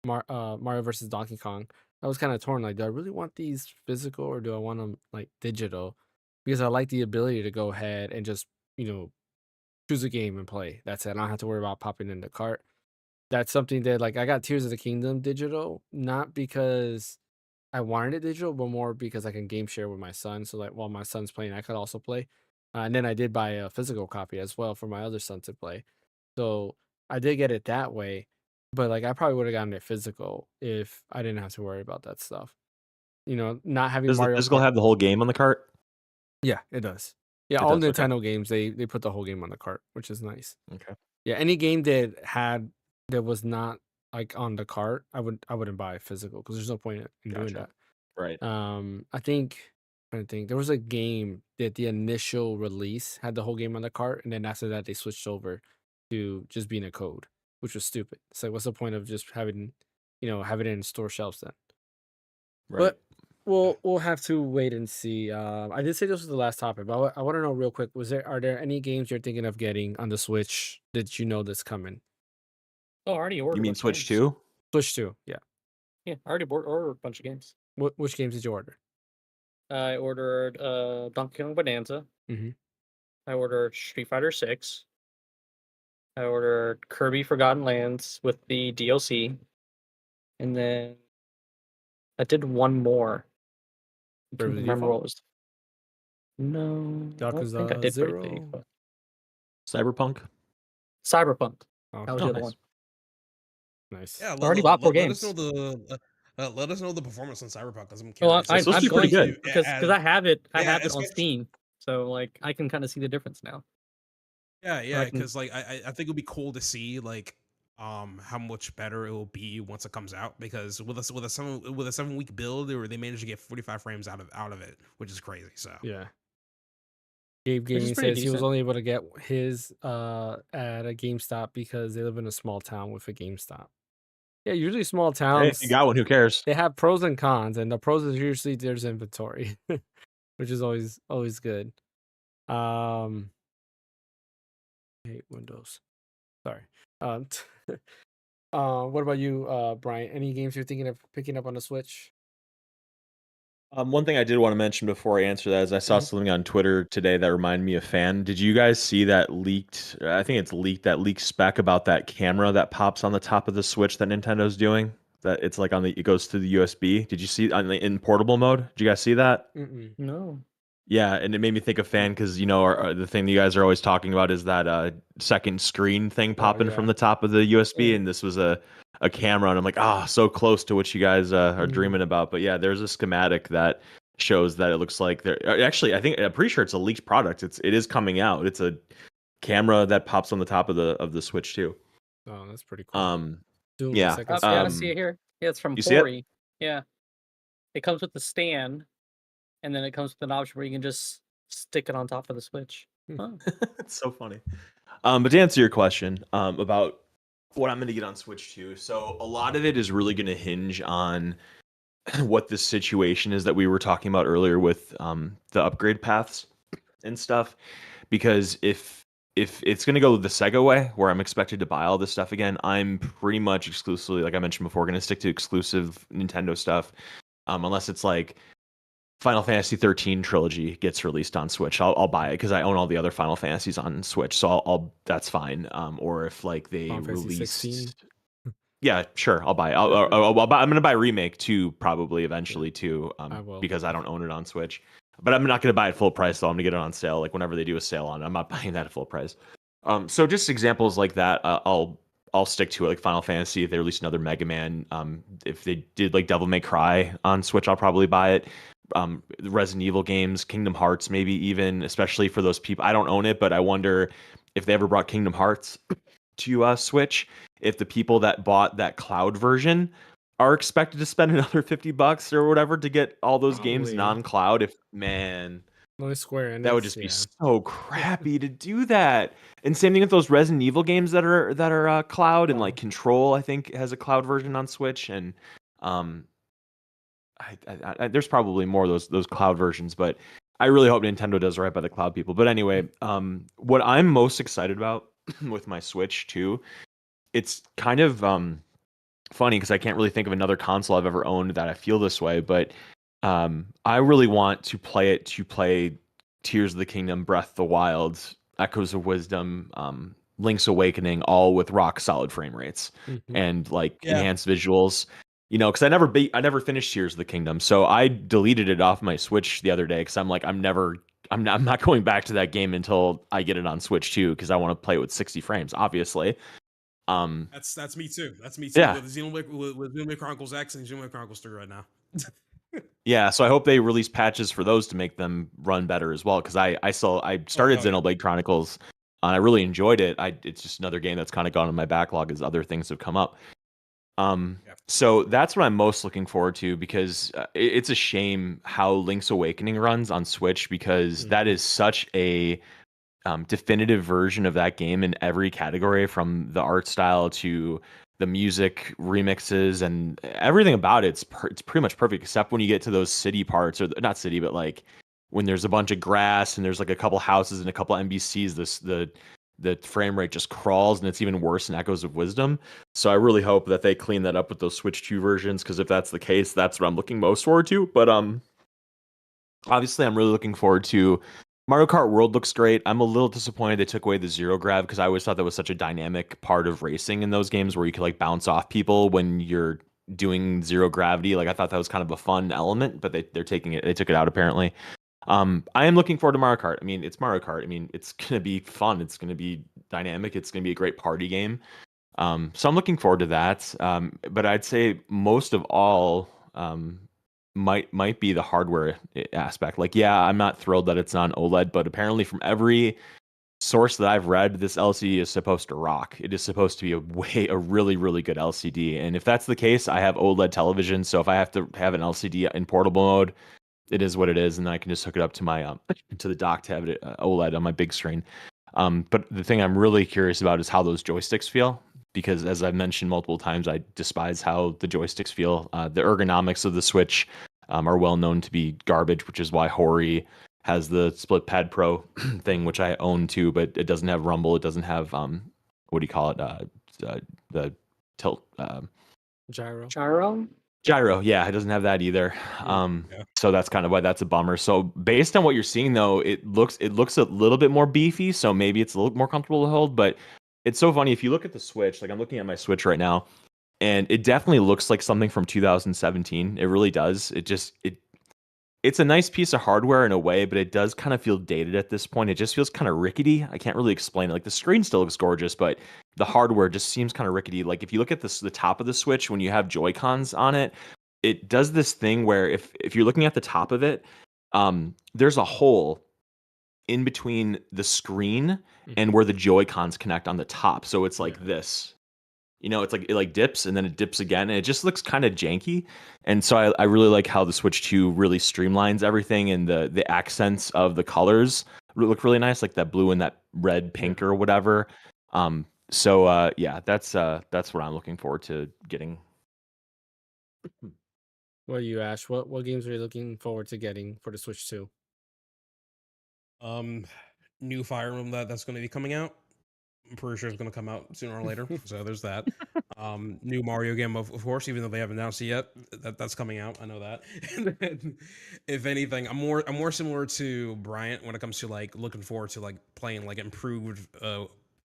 Mario versus Donkey Kong. I was kind of torn. Like, do I really want these physical or do I want them like digital? Because I like the ability to go ahead and just choose a game and play. That's it. I don't have to worry about popping in the cart. That's something that like I got Tears of the Kingdom digital, not because I wanted it digital, but more because I can game share with my son. So like while my son's playing, I could also play. And then I did buy a physical copy as well for my other son to play. So I did get it that way. But like I probably would have gotten it physical if I didn't have to worry about that stuff. Not having Does the Mario physical Kart. have the whole game on the cart? Yeah, it does. Yeah, It all does, okay. Nintendo games they put the whole game on the cart, which is nice. Okay. Yeah, any game that was not like on the cart, I wouldn't buy physical because there's no point in doing Gotcha. that. Right. I think there was a game that the initial release had the whole game on the cart, and then after that they switched over to just being a code, which was stupid. It's like, what's the point of just having it in store shelves then? Right. But we'll have to wait and see. I did say this was the last topic, but I want to know real quick: are there any games you're thinking of getting on the Switch that you know that's coming? Oh, I already ordered. You a mean bunch of Switch games. 2? Switch 2, yeah. Yeah, I already ordered a bunch of games. Which games did you order? I ordered Donkey Kong Bonanza. Mhm. I ordered Street Fighter 6. I ordered Kirby Forgotten Lands with the DLC. And then I did one more. I can't Bravely remember Default? what was. No, I don't think I Yakuza did Bravely 0? Default. Cyberpunk? Cyberpunk. Oh, That was the other nice. one. nice. Yeah. I already bought 4 Let us games. know let us know the performance on Cyberpunk because I'm Well, curious. I'm supposed to be going pretty to good. because I have it. I Yeah, have it on especially- Steam, so like I can kind of see the difference now. Yeah, I can- because like I think it'll be cool to see like how much better it will be once it comes out because with a 7-week build they managed to get 45 frames out of it, which is crazy. So Yeah. Gabe Which is Gaming pretty says he was decent. only able to get his at a GameStop because they live in a small town with a GameStop. Yeah, usually small Hey, towns, if you got one, who cares? they have pros and cons, and the pros is usually there's inventory, which is always good. Hate Windows. Sorry. What about you, Brian? Any games you're thinking of picking up on the Switch? One thing I did want to mention before I answer that is I saw something on Twitter today that reminded me of Fan. Did you guys see that leaked? I think it's leaked. That leaked spec about that camera that pops on the top of the Switch that Nintendo's doing. That it's like it goes to the USB. Did you see in portable mode? Did you guys see that? Mm-mm. No. Yeah, and it made me think of Fan because the thing you guys are always talking about is that second screen thing popping from yeah. the top of the USB, Yeah. and this was a camera, and I'm like, so close to what you guys are dreaming about. But yeah, there's a schematic that shows that it looks like they're actually. I'm pretty sure it's a leaked product. It is coming out. It's a camera that pops on the top of the Switch too. Oh, that's pretty cool. Doom, Yeah. second Yeah, I screen. see it here. Yeah, it's from You see it? Hori. Yeah, it comes with the stand, and then it comes with an option where you can just stick it on top of the Switch. Oh. It's so funny. But to answer your question about what I'm going to get on Switch 2, so a lot of it is really going to hinge on what the situation is that we were talking about earlier with the upgrade paths and stuff. Because if it's going to go the Sega way, where I'm expected to buy all this stuff again, I'm pretty much exclusively, like I mentioned before, going to stick to exclusive Nintendo stuff, unless it's like Final Fantasy 13 trilogy gets released on Switch. I'll buy it because I own all the other Final Fantasies on Switch, so I'll that's fine. Or if like they Final Fantasy release, 16. yeah, sure, I'll buy it. I'll buy, I'm gonna buy Remake 2 probably eventually too, I will. because I don't own it on Switch. But I'm not gonna buy it full price though. I'm gonna get it on sale, like whenever they do a sale on it. I'm not buying that at full price. So just examples like that, I'll stick to it. Like Final Fantasy, if they release another Mega Man, if they did like Devil May Cry on Switch, I'll probably buy it. The Resident Evil games, Kingdom Hearts, maybe even, especially for those people. I don't own it, but I wonder if they ever brought Kingdom Hearts to Switch, if the people that bought that cloud version are expected to spend another $50 or whatever to get all those games Probably. non-cloud. If man, Only Square Enix. that would just be yeah. so crappy to do that. And same thing with those Resident Evil games that are cloud, and like Control, I think, has a cloud version on Switch, and there's probably more of those cloud versions, but I really hope Nintendo does right by the cloud people. But anyway, what I'm most excited about with my Switch too, it's kind of funny because I can't really think of another console I've ever owned that I feel this way, but I really want to play Tears of the Kingdom, Breath of the Wild, Echoes of Wisdom, Link's Awakening, all with rock solid frame rates and like enhanced visuals. You know, because I never finished Tears of the Kingdom, so I deleted it off my Switch the other day because I'm like, I'm not going back to that game until I get it on Switch too, because I want to play it with 60 frames, obviously. That's me too. That's me too. Yeah. With Xenoblade Chronicles X and Xenoblade Chronicles 3 right now. Yeah, so I hope they release patches for those to make them run better as well. Because I started Xenoblade Chronicles and I really enjoyed it. It's just another game that's kind of gone in my backlog as other things have come up. So that's what I'm most looking forward to, because it's a shame how Link's Awakening runs on Switch, because that is such a definitive version of that game in every category, from the art style to the music remixes and everything about it. It's pretty much perfect, except when you get to those city parts, or not city, but like when there's a bunch of grass and there's like a couple houses and a couple NPCs, the frame rate just crawls, and it's even worse in Echoes of Wisdom. So I really hope that they clean that up with those Switch 2 versions, because if that's the case, that's what I'm looking most forward to. But obviously I'm really looking forward to Mario Kart World. Looks great. I'm a little disappointed they took away the zero grav, because I always thought that was such a dynamic part of racing in those games, where you could like bounce off people when you're doing zero gravity. Like I thought that was kind of a fun element, but they took it out apparently. I am looking forward to Mario Kart. I mean, it's Mario Kart. I mean, it's going to be fun. It's going to be dynamic. It's going to be a great party game. So I'm looking forward to that. But I'd say most of all might be the hardware aspect. Like, yeah, I'm not thrilled that it's not an OLED, but apparently from every source that I've read, this LCD is supposed to rock. It is supposed to be a really, really good LCD. And if that's the case, I have OLED television. So if I have to have an LCD in portable mode, it is what it is, and then I can just hook it up to my to the dock to have it OLED on my big screen. But the thing I'm really curious about is how those joysticks feel, because as I've mentioned multiple times, I despise how the joysticks feel. The ergonomics of the Switch are well known to be garbage, which is why Hori has the Split Pad Pro thing, which I own too, but it doesn't have rumble. It doesn't have what do you call it? The tilt gyro. Yeah, it doesn't have that either. So that's kind of why that's a bummer. So based on what you're seeing though, it looks a little bit more beefy, so maybe it's a little more comfortable to hold. But it's so funny, if you look at the Switch, like I'm looking at my Switch right now, and it definitely looks like something from 2017. It really does. It's a nice piece of hardware in a way, but it does kind of feel dated at this point. It just feels kind of rickety. I can't really explain it. Like the screen still looks gorgeous, but the hardware just seems kind of rickety. Like if you look at the top of the Switch, when you have Joy-Cons on it, it does this thing where if you're looking at the top of it, there's a hole in between the screen and where the Joy-Cons connect on the top. So it's like this. it's like it like dips and then it dips again, and it just looks kind of janky. And so I really like how the Switch 2 really streamlines everything, and the accents of the colors look really nice, like that blue and that red, pink, or whatever. So yeah, that's what I'm looking forward to getting. What are you, Ash? What games are you looking forward to getting for the Switch 2? New Fire Emblem that's going to be coming out. I'm pretty sure it's going to come out sooner or later. So there's that. New Mario game, of course, even though they haven't announced it yet. That's coming out. I know that. And then, if anything, I'm more similar to Bryant when it comes to like looking forward to like playing like improved,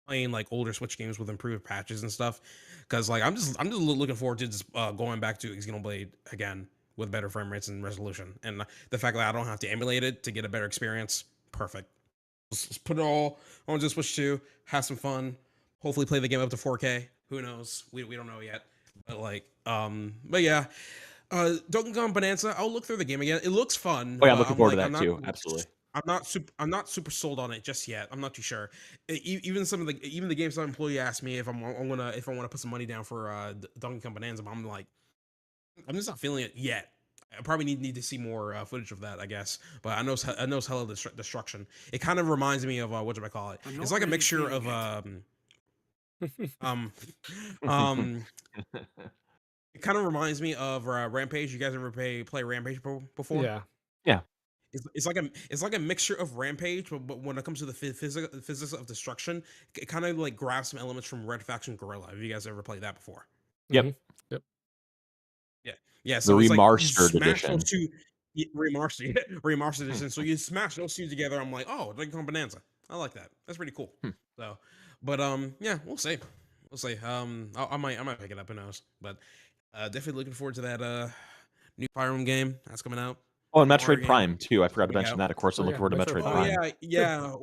playing like older Switch games with improved patches and stuff. Because like I'm just looking forward to just going back to Xenoblade again with better frame rates and resolution, and the fact that I don't have to emulate it to get a better experience. Perfect. Let's put it all on just Switch 2, have some fun, hopefully play the game up to 4K. Who knows? We don't know yet. But yeah. Donkey Kong Bonanza, I'll look through the game again. It looks fun. Oh yeah, I'm looking forward to that too. Absolutely. I'm not super sold on it just yet. I'm not too sure. Even the GameStop employee asked me if I want to put some money down for Donkey Kong Bonanza, but I'm like, I'm just not feeling it yet. I probably need to see more footage of that, I guess. But I know it's hella destruction. It kind of reminds me of what do I call it? It's like a mixture of it kind of reminds me of Rampage. You guys ever play Rampage before? Yeah. It's like a mixture of Rampage, but when it comes to the physics of destruction, it kind of like grabs some elements from Red Faction Guerrilla. Have you guys ever played that before? Yep. Mhm. Yep. Yeah, so the it's remastered like edition. Remastered edition. So you smash those two together. I'm like, oh, Donkey Kong Bonanza. I like that. That's pretty cool. So, but yeah, we'll see. We'll see. I might pick it up. Who knows? But definitely looking forward to that new Fire Emblem game that's coming out. Oh, and Mario Metroid game Prime too. I forgot to coming mention out. that. Of course, I'm looking forward to Metroid Metroid Prime. Oh yeah.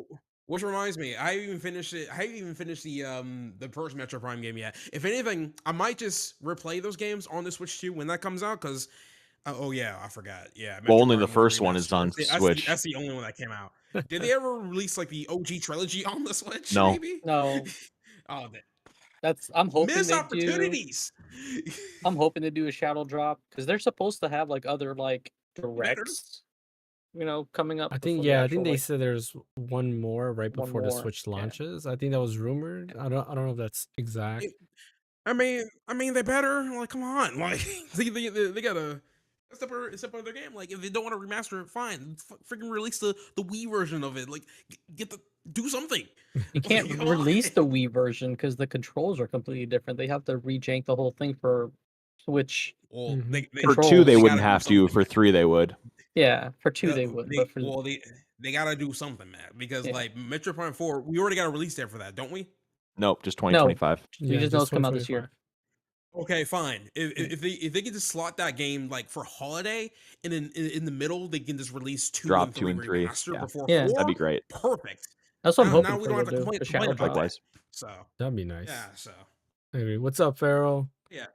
Which reminds me, I haven't even finished it. I haven't even finished the first Metro Prime game yet. If anything, I might just replay those games on the Switch 2 when that comes out. Because oh yeah, I forgot. Yeah, Well, Metroid only the Prime first one is Remastered. on Switch. That's the only one that came out. Did they ever release like the OG trilogy on the Switch? No. Maybe. No, Oh, I'm hoping missed they do. opportunities. I'm hoping to do a shadow drop because they're supposed to have like other like directs, coming up. I think before the I think actual, they like, said there's one more right one before the more, Switch yeah. launches. I think that was rumored. I don't know if that's exact. I mean, they better. Like, come on. Like, they gotta step up their game. Like, if they don't want to remaster it, fine. Freaking release the Wii version of it. Like, do something. You can't Like, release the Wii version because the controls are completely different. They have to rejank the whole thing for Switch. Well, Mhm. they For Controls. 2, they gotta wouldn't do have to. something. For 3, they would. Yeah, for 2 they would, but for they gotta do something, man. Because Yeah. like Metro Prime 4, we already got a release date for that, don't we? Nope, just 2025. we just know it's come out this year. Okay, fine. If they can just slot that game like for holiday, and then in the middle they can just release 2 Drop and 2 and 3. remaster Yeah. before Yeah. 4. That'd be great. Perfect. That's what I'm Now hoping we for. don't have to They'll do complain the shadow about drop. that. Likewise. So That'd be nice. yeah, so Anyway, what's up, Pharaoh? yeah.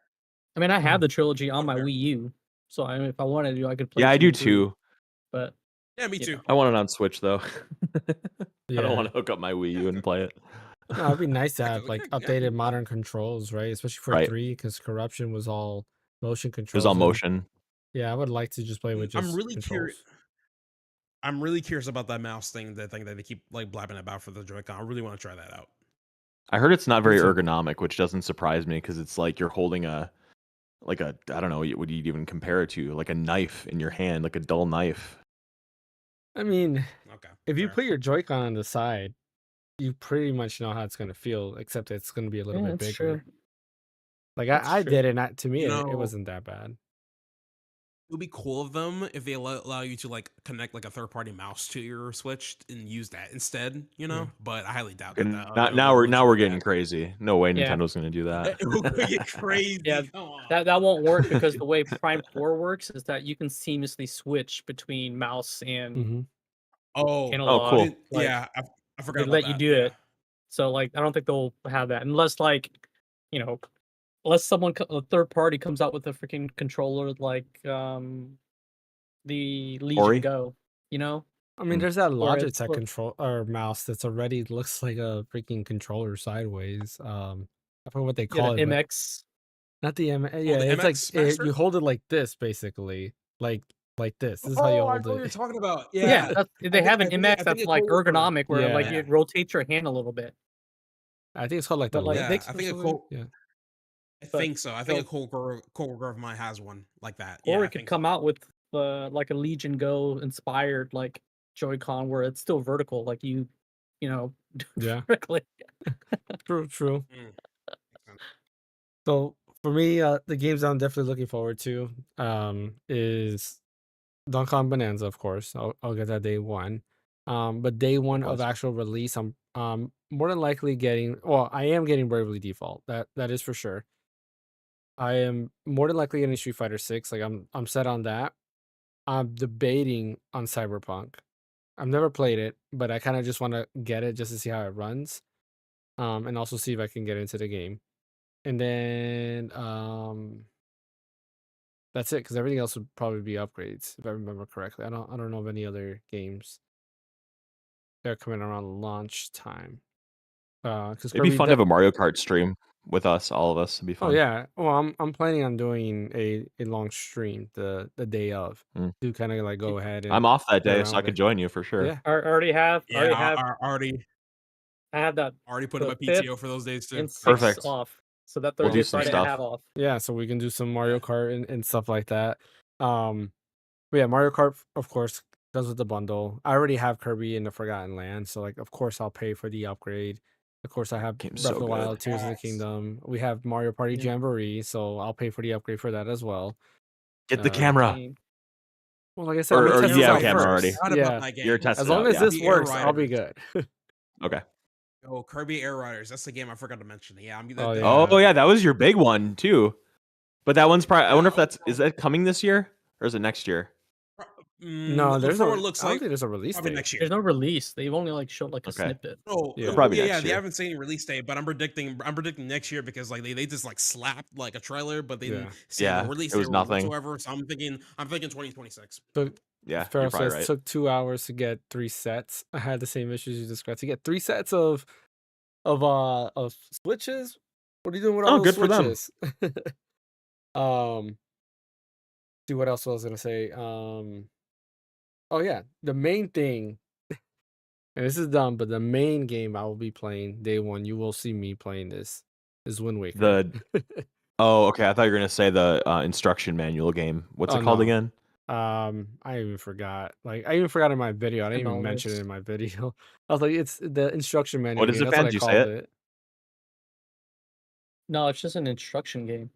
I mean, I have the trilogy on What my bear? Wii U, so I mean, if I wanted to, I could play. Yeah, I 2 do and 3, too. But Yeah, me You too. know. I want it on Switch though. I Yeah. don't want to hook up my Wii U and play it. No, it'd be nice to have Yeah, like yeah. updated modern controls, right? Especially for Right. 3, because Corruption was all motion It controls. was all and- motion. Yeah, I would like to just play with just I'm really controls. curious. I'm really curious about that mouse thing, that thing that they keep like blabbing about for the Joy-Con. I really want to try that out. I heard it's not very too. ergonomic, which doesn't surprise me because it's like you're holding I don't know what you'd even compare it to, like a knife in your hand, like a dull knife. I mean, Okay. if you fair. put your Joy-Con on the side, you pretty much know how it's going to feel, except it's going to be a little yeah, bit that's bigger. true. Like That's I true. did it, not to me, You it know- wasn't that bad. It would be cool of them if they allow you to like connect like a third-party mouse to your Switch and use that instead, But I highly doubt And that. now we're getting crazy. No way Yeah. Nintendo's going to do that. It would get crazy. Yeah, Come on. That won't work because the way Prime 4 works is that you can seamlessly switch between mouse and Hmm. Oh, analog. cool. Like, yeah, I forgot they about let you that, do yeah. it. So like, I don't think they'll have that unless like, unless a third party comes out with a freaking controller like the Legion Ori? Go. I mean, Mm. there's that Or it's Logitech what- control or mouse that's already looks like a freaking controller sideways. I forget what they Yeah, call the it. But MX. not the M. Oh, Yeah, the it's MX like Smasher? you hold it like this, basically, like this. This is how you Oh, I hold know what you're it. talking about. Yeah, Yeah. they have an MX I think that's a like coworker. ergonomic, where like Yeah. it rotates your hand a little bit. I think it's called like the But, like, Lynx they- or I think a something. co- Yeah. I But, think so. I think so- a coworker of mine has one like that. Or Yeah, we I could think come out with like a Legion Go inspired like Joy-Con, where it's still vertical, like you know, Yeah. vertically. True. So. Mm. So for me, the games I'm definitely looking forward to is Donkey Kong Bonanza, of course. I'll get that day one. But day one of Likewise. actual release, I'm more than likely getting. Well, I am getting Bravely Default. That is for sure. I am more than likely getting Street Fighter 6. Like I'm set on that. I'm debating on Cyberpunk. I've never played it, but I kind of just want to get it just to see how it runs. And also see if I can get into the game. And then that's it, because everything else would probably be upgrades, if I remember correctly. I don't know of any other games that are coming around launch time. Because It'd be fun to have a Mario Kart stream with us, all of us. It'd be Oh fun. yeah. Well, I'm planning on doing a long stream the day of to kind of like go ahead and I'm off that play day, around so I with could it. join you for sure. Yeah. I already have. Yeah, I have that already put the in my fifth PTO for those days too. and 6 Perfect. off. So that We'll Thursday, do some Friday, stuff. I have off. Yeah, so we can do some Mario Yeah. Kart and stuff like that. But yeah, Mario Kart, of course, comes with the bundle. I already have Kirby in the Forgotten Land, so like, of course, I'll pay for the upgrade. Of course, I have Game's Breath so of the Wild, good. Tears of the Yes. Kingdom. We have Mario Party Yeah. Jamboree, so I'll pay for the upgrade for that as well. Get the Uh, camera. Game. Well, like I said, Or- I'm gonna or test you this have out a camera already. first. Forgot Yeah, about that game. You're testing as long out, as yeah. this Kirby Air works, I'll be Riders. good. Okay. Oh, Kirby Air Riders. That's the game I forgot to mention. Yeah, Oh, that- yeah. Oh yeah, that was your big one too. But that one's probably. I wonder if Yeah, is that coming this year or is it next year? No, there's from no. what it looks I don't like, think there's a release probably date. next year. There's no release. They've only like showed like a Okay. snippet. No, Yeah. Probably yeah, next they year. haven't seen a release date, but I'm predicting next year because like they just like slapped like a trailer, but they didn't Yeah. say Yeah, no release it was date nothing. whatsoever. So I'm thinking 2026. So Yeah, Farrell you're probably says right. took 2 hours to get 3 sets. I had the same issues you described. To get 3 sets of switches. What are you doing with all Oh, those good for them. switches? See what else I was gonna say. Oh yeah, the main thing, and this is dumb, but the main game I will be playing day one, you will see me playing this, is Wind Waker. Oh, okay. I thought you were gonna say the instruction manual game. What's Oh, it called no. again? I even forgot. Like, I even forgot in my video. I didn't even mention it in my video. I was like, it's the instruction manual What is game. it, That's what Fan? I Did you say called it? it. No, it's just an instruction game.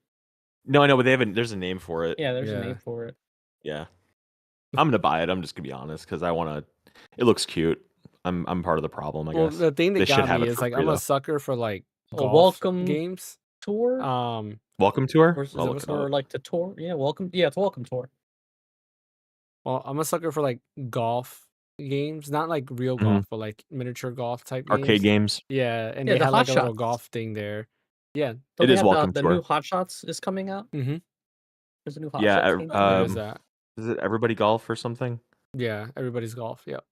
No, I know, but there's a name for it. Yeah, there's a Yeah. name for it. Yeah. I'm gonna buy it. I'm just gonna be honest because I want to. It looks cute. I'm part of the problem, I Well, guess. the thing They that should got have me it is for like, free, I'm a though. sucker for like A golf welcome games. tour? Welcome tour. Or is I'll it look it or up. like to tour? Yeah, welcome. Yeah, it's welcome tour. Well, I'm a sucker for like golf games, not like real Mhm. golf, but like miniature golf type Arcade games. games. Yeah, and Yeah, they the had like a Hot little Shots. golf thing there. Yeah. Don't It they is have welcome the tour. new Hot Shots is coming out? Mm-hmm. There's a new Hot Yeah, Shots game. There is Um, that. is it Everybody Golf or something? Yeah, everybody's golf. Yep.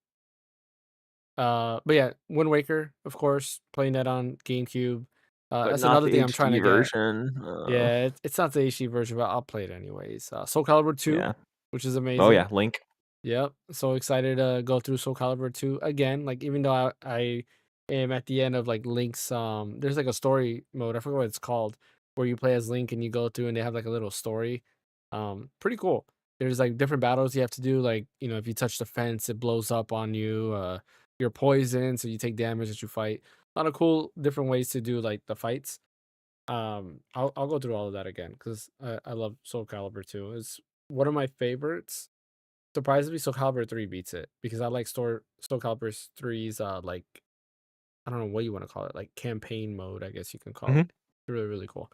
But yeah, Wind Waker, of course, playing that on GameCube. That's another thing I'm trying to get. version. Yeah, it's not the HD version, but I'll play it anyways. Soul Calibur 2, Yeah. which is amazing. Oh yeah, Link. Yep. So excited to go through Soul Calibur 2 again. Like, even though I am at the end of like Link's there's like a story mode, I forget what it's called, where you play as Link and you go through and they have like a little story. Pretty cool. There's like different battles you have to do, like, if you touch the fence, it blows up on you. You're poisoned, so you take damage as you fight. A lot of cool different ways to do like the fights. I'll go through all of that again because I love Soul Calibur 2. It's one of my favorites. Surprisingly, Soul Calibur 3 beats it because I like Soul Calibur 3's like, I don't know what you want to call it, like campaign mode, I guess you can call it. It's really, really cool.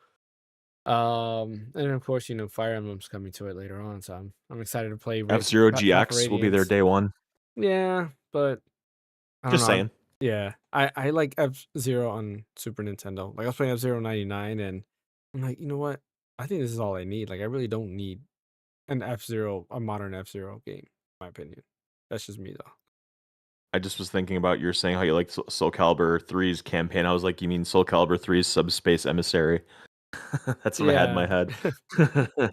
And then of course, Fire Emblem's coming to it later on, so I'm excited to play F-Zero Path of GX will be there Radiance. day one. Yeah, but I don't Just know. saying. Yeah, I like F-Zero on Super Nintendo. Like, I was playing F-Zero 99 and I'm like, you know what? I think this is all I need. Like, I really don't need a modern F-Zero game, in my opinion. That's just me though. I just was thinking about you're saying how you like Soul Calibur 3's campaign. I was like, you mean Soul Calibur 3's Subspace Emissary? That's what I had in my head.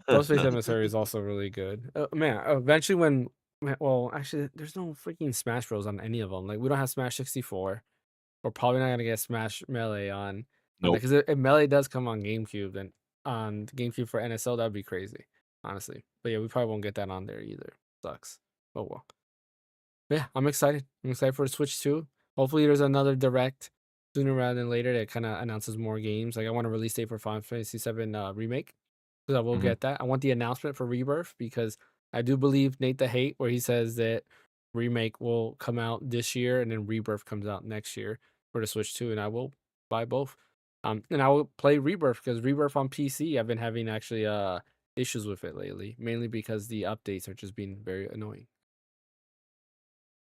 Subspace Emissary is also really good. Man, eventually well, actually, there's no freaking Smash Bros on any of them. Like, we don't have Smash 64. We're probably not gonna get Smash Melee on Nope. because if Melee does come on GameCube, then on the GameCube for NSL, that'd be crazy, honestly. But yeah, we probably won't get that on there either. Sucks. Oh well. But yeah, I'm excited. I'm excited for the Switch 2. Hopefully, there's another direct sooner rather than later that kind of announces more games. Like, I want a release date for Final Fantasy VII Remake, because I will Mhm. get that. I want the announcement for Rebirth, because I do believe Nate the Hate, where he says that Remake will come out this year and then Rebirth comes out next year for the Switch 2, and I will buy both. And I will play Rebirth, because Rebirth on PC, I've been having actually issues with it lately, mainly because the updates are just being very annoying.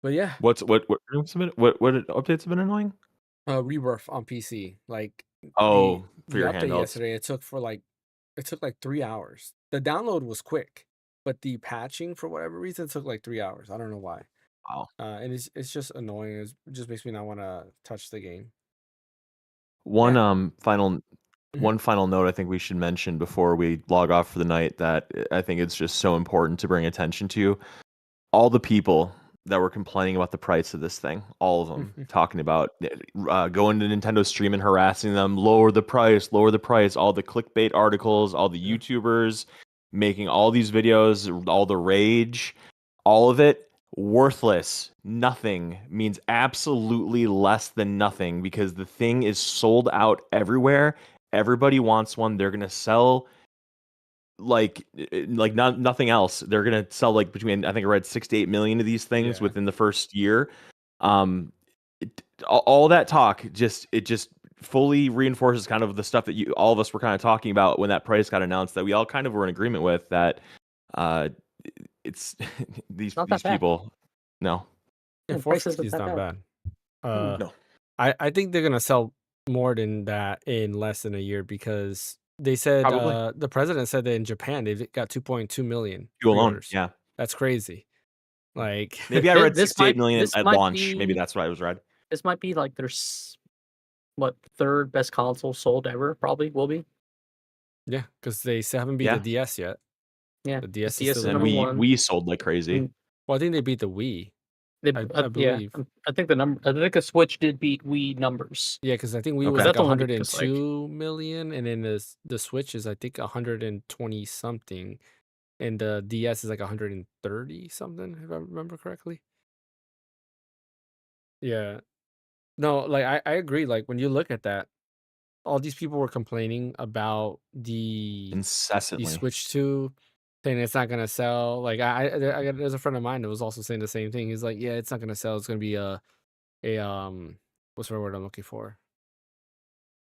But yeah, What updates have been annoying? Rebirth on PC, like Oh, for the your update handhelds. yesterday, it took like 3 hours. The download was quick, but the patching for whatever reason took like 3 hours. I don't know why. Wow. And it's just annoying. It just makes me not want to touch the game. One Yeah. final note I think we should mention before we log off for the night that I think it's just so important to bring attention to. All the people that were complaining about the price of this thing, all of them talking about going to Nintendo stream and harassing them, lower the price, all the clickbait articles, all the Yeah. YouTubers making all these videos, all the rage, all of it worthless. Nothing means absolutely less than nothing, because the thing is sold out everywhere. Everybody wants one. They're going to sell like nothing else. They're gonna sell like between, I think I read 6 to 8 million of these things Yeah. within the first year. All that talk just fully reinforces kind of the stuff that all of us were kind of talking about when that price got announced, that we all kind of were in agreement with, that it's these Not that bad. people. No. Yeah, The price 450 is isn't that not bad. No. I think they're gonna sell more than that in less than a year, because they said Probably. the president said that in Japan they've got 2.2 million You alone. pre-orders. Yeah. That's crazy. Like, Maybe I read This 6 to 8 might million this at might launch. Maybe be that's what I was read. this might be like their third best console sold ever. Probably will be. yeah, because they still haven't beat Yeah. the DS yet. Yeah, The DS is DS still is the And number number one. we sold like crazy. Mm. Well, I think they beat the Wii. They, I yeah, believe. I think the Switch did beat Wii numbers. Yeah, because I think Wii Okay. was That's like only because, 102 million, and then the Switch is, I think, 120 something, and the DS is like 130 something, if I remember correctly. Yeah. No, like I agree. Like, when you look at that, all these people were complaining about the Incessantly. Switch 2, saying it's not gonna sell. Like, there's a friend of mine that was also saying the same thing. He's like, yeah, it's not gonna sell. It's gonna be a what's the word I'm looking for?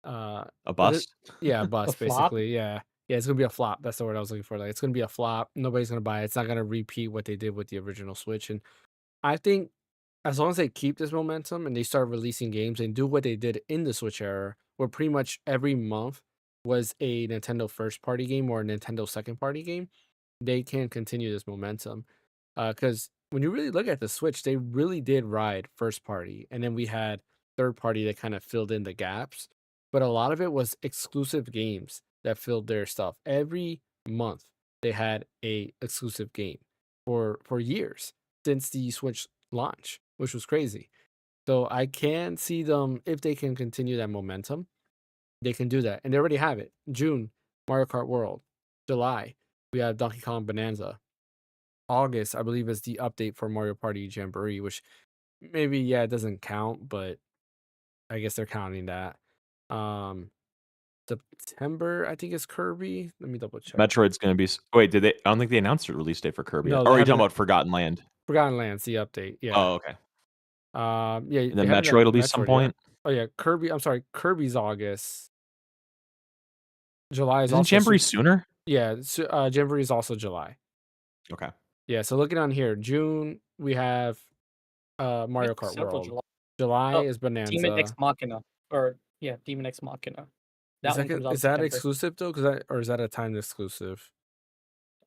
A What is- bust. yeah, a bust, A flop? basically. Yeah, it's gonna be a flop. That's the word I was looking for. Like, it's gonna be a flop. Nobody's gonna buy it. It's not gonna repeat what they did with the original Switch. And I think as long as they keep this momentum and they start releasing games and do what they did in the Switch era, where pretty much every month was a Nintendo first party game or a Nintendo second party game, they can continue this momentum. Because when you really look at the Switch, they really did ride first party, and then we had third party that kind of filled in the gaps. But a lot of it was exclusive games that filled their stuff. Every month they had a exclusive game for years since the Switch launch, which was crazy. So I can see them, if they can continue that momentum, they can do that, and they already have it. June, Mario Kart World. July, we have Donkey Kong Bonanza. August, I believe, is the update for Mario Party Jamboree, which maybe, yeah, it doesn't count, but I guess they're counting that. September, I think, is Kirby. Let me double check. Metroid's gonna be. Wait, did they? I don't think they announced a release date for Kirby. No, Yet. they Or are you talking haven't- about Forgotten Land? Forgotten Lands, the update. Yeah. Oh, okay. Yeah. And they then haven't Metroid done will be some Metroid yet. point. Oh yeah, Kirby. I'm sorry, Kirby's August. July is Isn't also Jamboree sooner? Yeah, Jamboree is also July. Okay. Yeah, so looking on here, June we have Mario Kart Several World. July Oh, is Bonanza. Demon X Machina, or yeah, Demon X Machina. Is That one comes out is that September. exclusive though? Or is that a timed exclusive?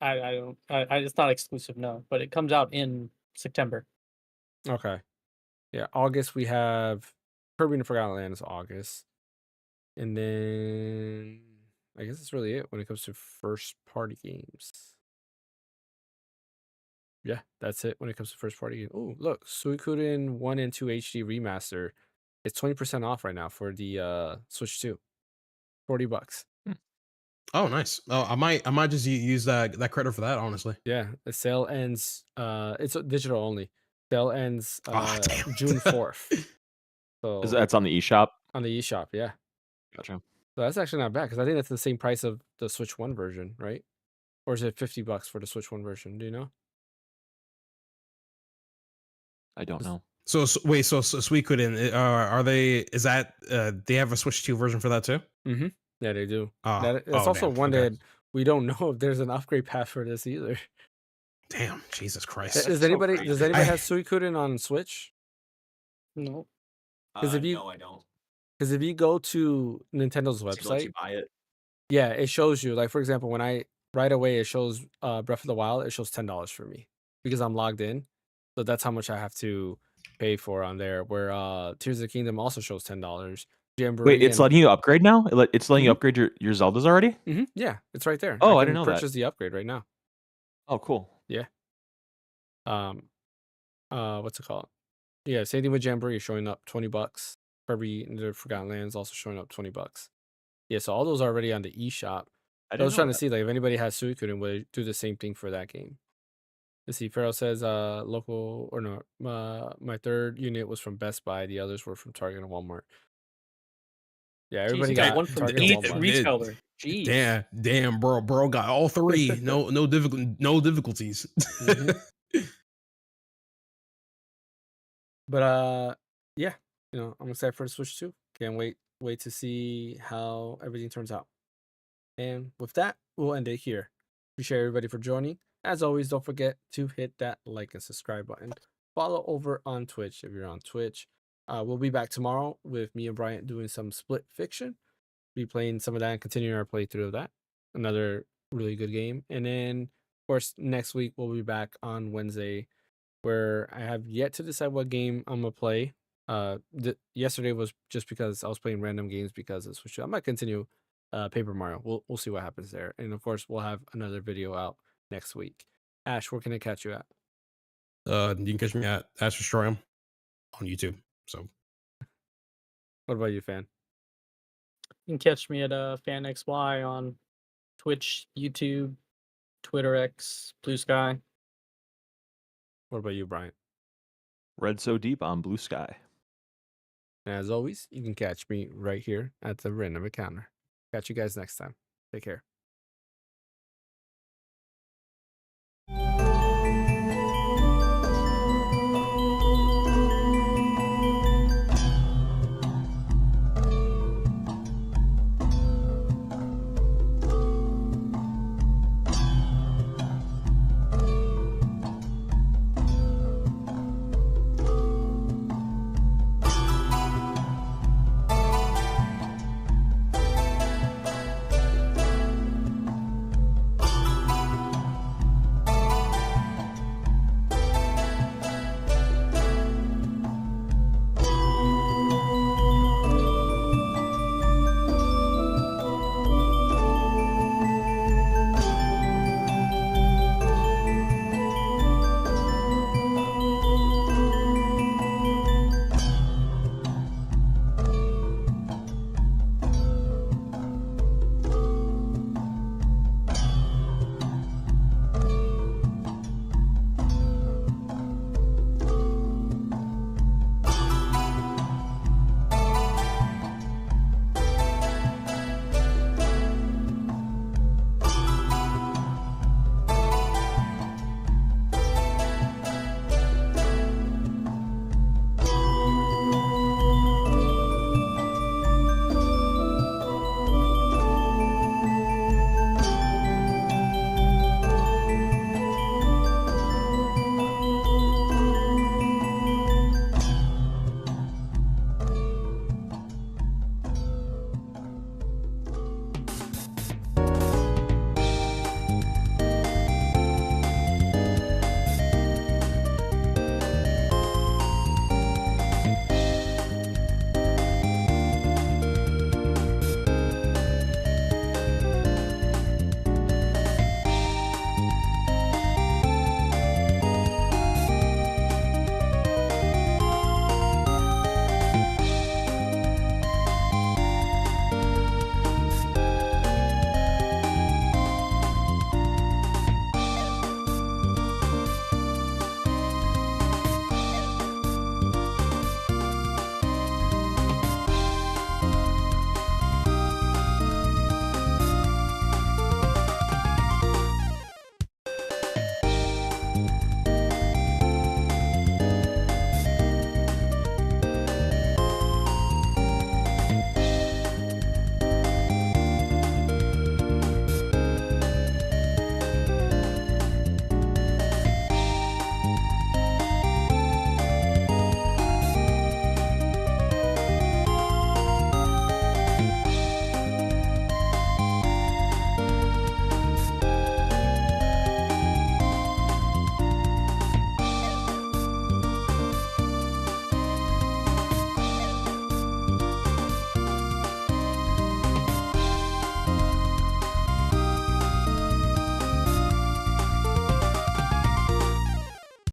I don't. It's not exclusive, no, but it comes out in September. Okay. Yeah, August we have Kirby and the Forgotten Land is August. And then I guess that's really it when it comes to first party games. Yeah, that's it when it comes to first party games. Oh, look, Suikoden 1 and 2 HD remaster. It's 20% off right now for the Switch 2. $40. Oh, nice. Oh, I might just use that credit for that. Honestly. Yeah, the sale ends. It's digital only. Sale ends Damn. June 4th. So That's on the eShop. on the eShop, yeah. Gotcha. So that's actually not bad because I think that's the same price of the Switch 1 version, right? Or is it $50 for the Switch 1 version? Do you know? I don't know. So wait, so Suikoden, are they? Is that they have a Switch 2 version for that too? Mm-hmm. Yeah, they do. Oh, It's also damn. one Okay. that we don't know if there's an upgrade path for this either. Damn, Jesus Christ. Does so anybody crazy. have Suikoden on Switch? No. 'Cause if you- No, I don't. Because if you go to Nintendo's Does it let website, you buy it? yeah, it shows you. Like for example, when right away it shows Breath of the Wild, it shows $10 for me because I'm logged in. So that's how much I have to pay for on there. Where Tears of the Kingdom also shows $10. Jamboree. Wait, it's letting you upgrade now? It's letting you Mhm. upgrade your Zeldas already? Yeah, it's right there. Oh, I can didn't know that. purchase the upgrade right now. Oh, cool. What's it called? Yeah, same thing with Jamboree showing up $20. Kirby and the Forgotten Lands also showing up $20. Yeah, so all those are already on the eShop. I was trying to see like if anybody has Suikoden, would it do the same thing for that game? Let's see. Farrell says local or no, my third unit was from Best Buy, the others were from Target and Walmart. Yeah, everybody Jeez, you got one from Target and each Walmart. retailer. Jeez. Damn, bro got all three. No difficulties. Mhm. But yeah, I'm excited for the Switch 2. Can't wait to see how everything turns out. And with that, we'll end it here. Appreciate everybody for joining. As always, don't forget to hit that like and subscribe button. Follow over on Twitch if you're on Twitch. We'll be back tomorrow with me and Bryant doing some Split Fiction. Be playing some of that and continuing our playthrough of that. Another really good game. And then, of course, next week we'll be back on Wednesday, where I have yet to decide what game I'm gonna play. Yesterday was just because I was playing random games because it's Switch. I might continue Paper Mario. We'll see what happens there. And of course, we'll have another video out next week. Ash, where can I catch you at? You can catch me at Ash Destroy 'em on YouTube. So What about you, Fan? You can catch me at Phaneckswhy on Twitch, YouTube, Twitter X, Blue Sky. What about you, Bryant? Red So Deep on Blue Sky. And as always, you can catch me right here at the Random Encounter. Catch you guys next time. Take care.